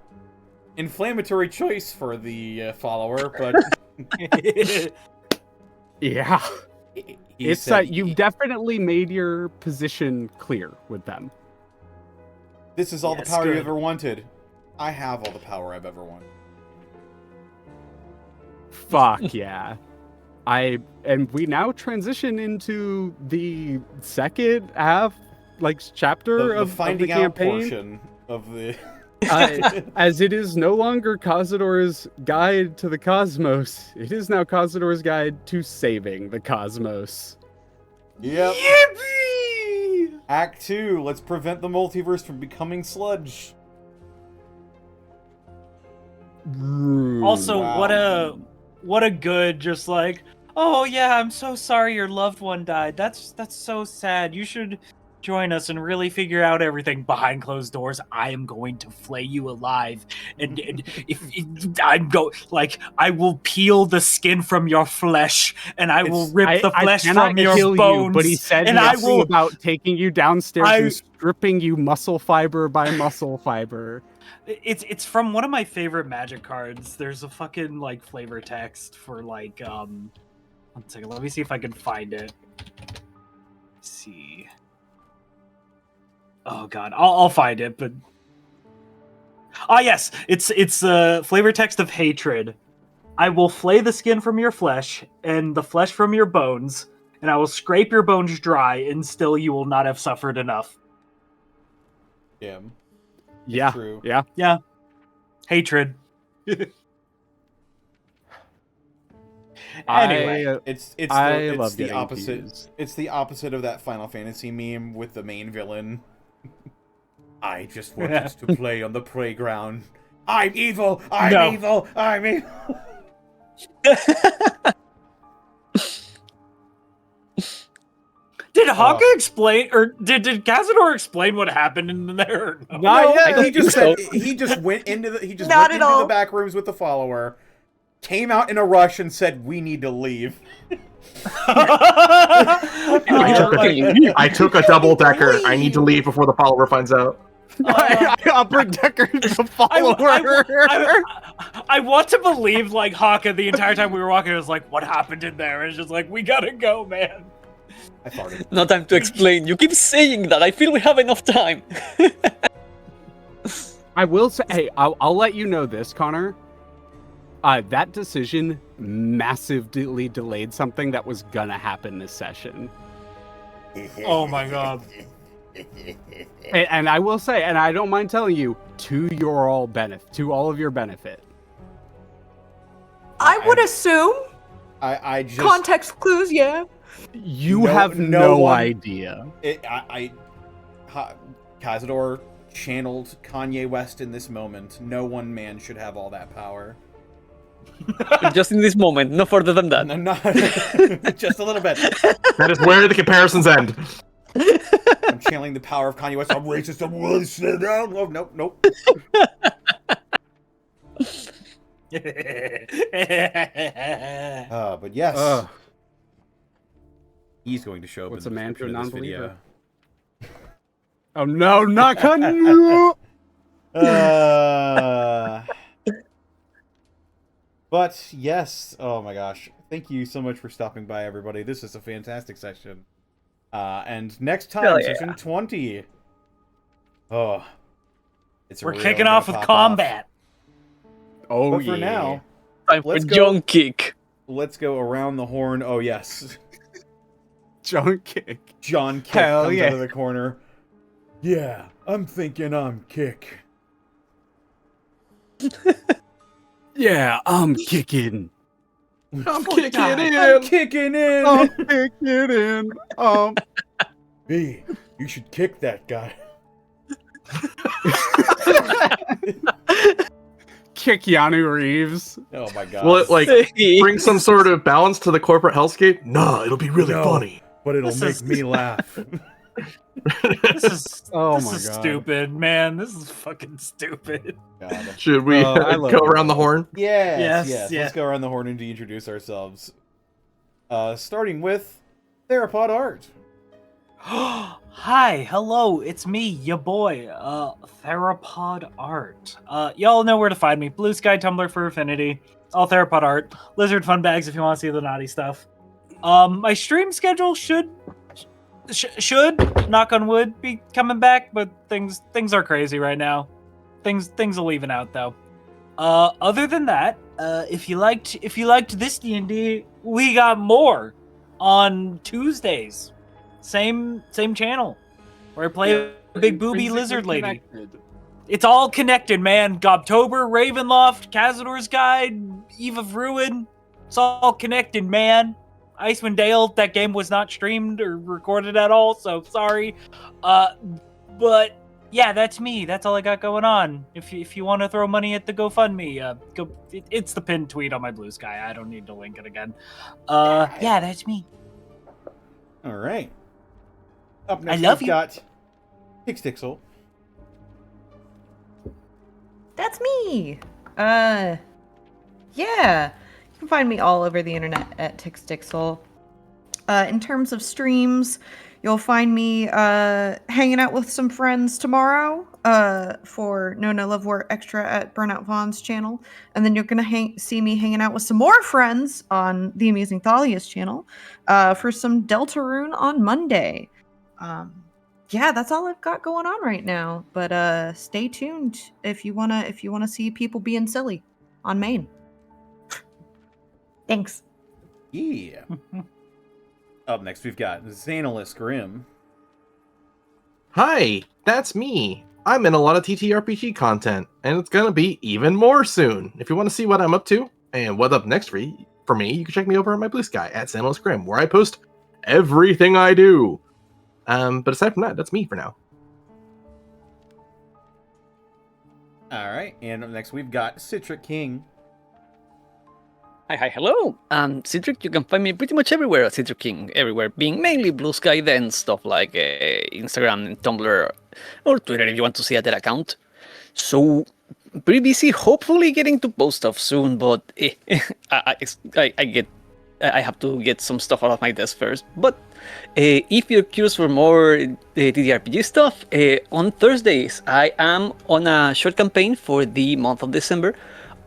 inflammatory choice for the follower, but Yeah. he said, you've definitely made your position clear with them. this is all Yes, the power you good. ever wanted. I have all the power I've ever wanted. Fuck yeah. And we now transition into the second half, like, chapter The of finding the out campaign. portion of the... As it is no longer Kazador's guide to the cosmos, it is now Kazador's guide to saving the cosmos. Yep. Yippee! Act 2, let's prevent the multiverse from becoming sludge. Also, Wow. what a good, just like, oh yeah, I'm so sorry your loved one died. That's so sad. You should join us and really figure out everything behind closed doors. I am going to flay you alive, and if I will peel the skin from your flesh, and I will rip the flesh cannot from your kill bones. you, but he said and I nothing will about taking you downstairs and stripping you muscle fiber by muscle fiber. It's from one of my favorite Magic cards. There's a fucking like flavor text for like 1 second. Let me see if I can find it. Let's see. Oh god, I'll find it. But yes, it's flavor text of hatred. I will flay the skin from your flesh and the flesh from your bones, and I will scrape your bones dry, and still you will not have suffered enough. Yeah. Yeah, True. yeah. Hatred. Anyway, I it's love the getting opposite. teased. It's the opposite of that Final Fantasy meme with the main villain. I just want us to play on the playground. I'm evil. I'm evil. I'm evil. Did Hakka explain, or did Kazador explain what happened in there? Or no? Not yet. He just said he just went into Not at all. the back rooms with the follower, came out in a rush and said, "We need to leave." I took a double decker. I need to leave before the follower finds out. Upper Decker the follower. I want to believe like Hakka the entire time we were walking was like, what happened in there? And it's just like, we gotta go, man. I farted. No time to explain. You keep saying that. I feel we have enough time. I will say, hey, I'll let you know this, Connor. That decision massively delayed something that was gonna happen this session. Oh my god. And I will say, and I don't mind telling you, to all of your benefit. I would assume I just context clues, yeah. You No- have no no one- idea. Kazador channeled Kanye West in this moment. No one man should have all that power. Just in this moment, no further than that. No, not just a little bit. That is where the comparisons end. I'm channeling the power of Kanye West. I'm racist. I'm really sit down. Oh, nope. But yes, he's going to show up. What's in the a man to a description of this non-believer? video. Oh no, not Kanye! But yes, oh my gosh. Thank you so much for stopping by, everybody. This is a fantastic session. And next time, Hell yeah. session 20. Oh. We're really kicking gonna off with pop combat. Oh But for now, Time for Let's go. John Kick. let's go around the horn. Oh, yes. John Kick. John Kick Hell comes yeah. out of the corner. Yeah, I'm thinking I'm Kick. Yeah, I'm kicking. I'm kicking in. I'm kicking in. I'm kicking in. B, you should kick that guy. Kick Keanu Reeves. Oh my god. Will it like bring some sort of balance to the corporate hellscape? No, it'll be really No. funny. But it'll This make is- me laugh. This is Oh this my is God. stupid, man. This is fucking stupid. God. Should we Oh, I love go it. around the horn? Yes, Yes, yeah. Let's go around the horn and introduce ourselves. Starting with TheropodArt. Hi, hello, it's me, ya boy, TheropodArt. Y'all know where to find me. Blue Sky, Tumblr for Affinity, all TheropodArt, Lizard Fun Bags if you want to see the naughty stuff. My stream schedule should, knock on wood, be coming back, but things are crazy right now. Things are leaving out though. Other than that, if you liked this D&D, we got more on Tuesdays. Same channel where I play a big booby lizard lady. It's all connected, man. Gobtober, Ravenloft, Kazador's Guide, Eve of Ruin. It's all connected, man. Icewind Dale, that game was not streamed or recorded at all, so sorry. But yeah, that's me. That's all I got going on. If you want to throw money at the GoFundMe, it's the pinned tweet on my Blue Sky. I don't need to link it again. Yeah, that's me. All right. Up next, love we've you. got Tixdixl. That's me. Yeah. You can find me all over the internet at Tixdixl. In terms of streams, you'll find me hanging out with some friends tomorrow for No Love War Extra at Burnout Vaughn's channel. And then you're going to see me hanging out with some more friends on the Amazing Thalia's channel for some Deltarune on Monday. Yeah, that's all I've got going on right now. But stay tuned if you wanna see people being silly on Maine. Thanks. Yeah. Up next, we've got XanillisGrimm. Hi, that's me. I'm in a lot of TTRPG content, and it's gonna be even more soon. If you want to see what I'm up to and what up next for me, you can check me over at my Blue Sky at XanillisGrimm, where I post everything I do. But aside from that, that's me for now. All right, and up next, we've got Citric King. Hi, hello. Citric, you can find me pretty much everywhere at Citric King. Everywhere, being mainly Blue Sky, then stuff like Instagram and Tumblr, or Twitter if you want to see that account. So, pretty busy, hopefully getting to post stuff soon, but I have to get some stuff out of my desk first. But if you're curious for more TTRPG stuff, on Thursdays, I am on a short campaign for the month of December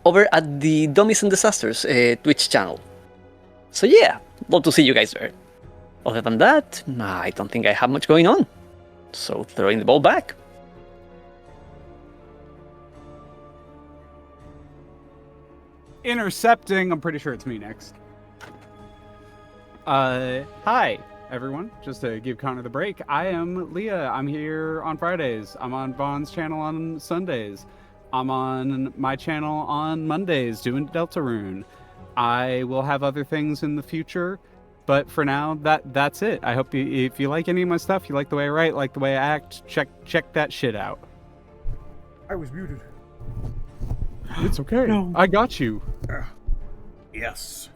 over at the Dummies and Disasters Twitch channel. So yeah, love to see you guys there. Other than that, I don't think I have much going on. So throwing the ball back. Intercepting. I'm pretty sure it's me next. Hi, everyone. Just to give Connor the break, I am Leah. I'm here on Fridays. I'm on Vaughn's channel on Sundays. I'm on my channel on Mondays doing Deltarune. I will have other things in the future, but for now, that's it. I hope if you like any of my stuff, you like the way I write, like the way I act, check that shit out. I was muted. It's okay. No. I got you. Yes.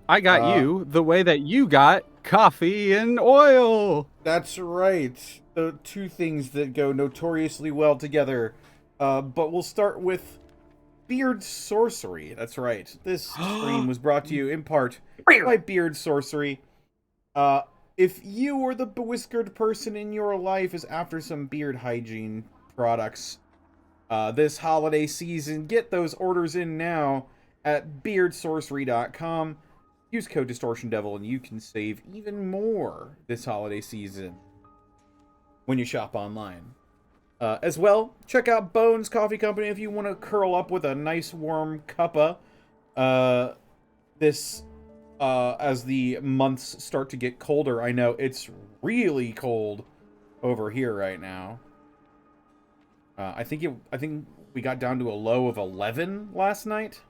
I got you the way that you got coffee and oil. That's right. The two things that go notoriously well together. But we'll start with Beard Sorcery. That's right. This stream was brought to you in part by Beard Sorcery. If you or the bewhiskered person in your life is after some beard hygiene products this holiday season, get those orders in now at beardsorcery.com. Use code DistortionDevil and you can save even more this holiday season when you shop online. As well, check out Bones Coffee Company if you want to curl up with a nice warm cuppa this as the months start to get colder. I know it's really cold over here right now. I think we got down to a low of 11 last night.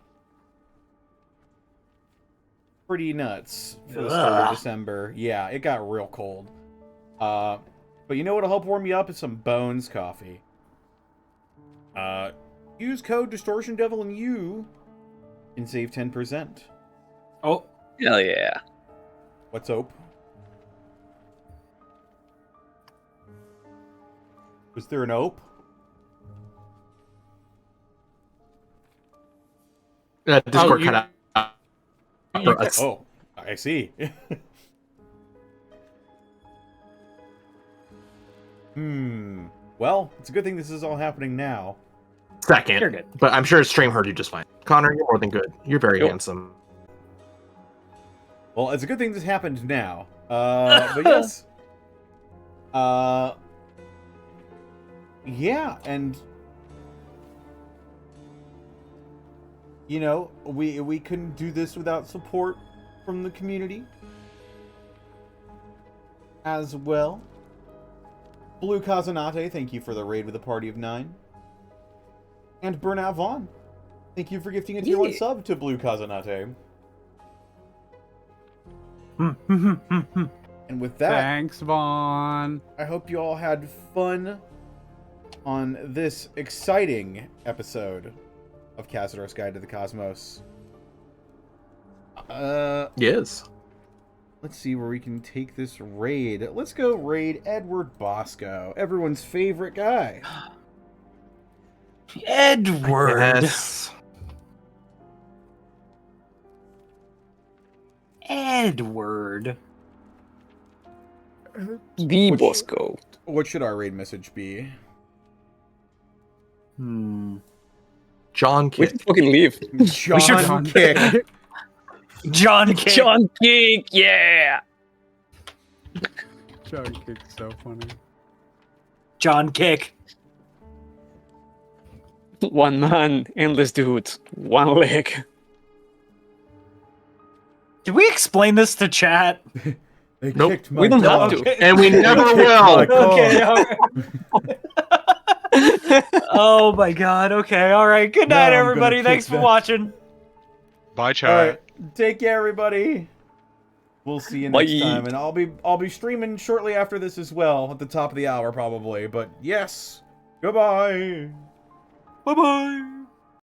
Pretty nuts for the start of December. Yeah, it got real cold. But you know what'll help warm you up is some Bones coffee. Use code DistortionDevil and you can save 10%. Oh, Hell yeah. What's up? Was there an ope? Discord cut out. Oh, I see. Well, it's a good thing this is all happening now. Second. You're good. But I'm sure stream heard you just fine. Connor, you're more than good. You're very handsome. Well, it's a good thing this happened now. But yes. Yeah, and you know, we couldn't do this without support from the community as well. Blue Kazanate, thank you for the raid with a party of 9. And Burnout Vaughn, thank you for gifting a tier 1 sub to Blue Kazanate. And with that, Thanks, Vaughn. I hope you all had fun on this exciting episode of Kazador's Guide to the Cosmos. Yes. Let's see where we can take this raid. Let's go raid Edward Bosco, everyone's favorite guy. Edward. Yes. Edward. The Bosco. What should our raid message be? John We Kidd. should fucking leave. John Kick. John Kick. John Kick, yeah! John Kick's so funny. John Kick. One man, endless dudes, one leg. Did we explain this to chat? They Nope, kicked my we don't dog. have to. And we never Kicked will. my dog. Okay, all right. Oh my god, okay, alright. Good Now night, I'm gonna everybody. kick Thanks for that. watching. Bye, chat. All right, take care, everybody. We'll see you next Bye. time, and I'll be streaming shortly after this as well, at the top of the hour probably. But yes, goodbye. Bye bye.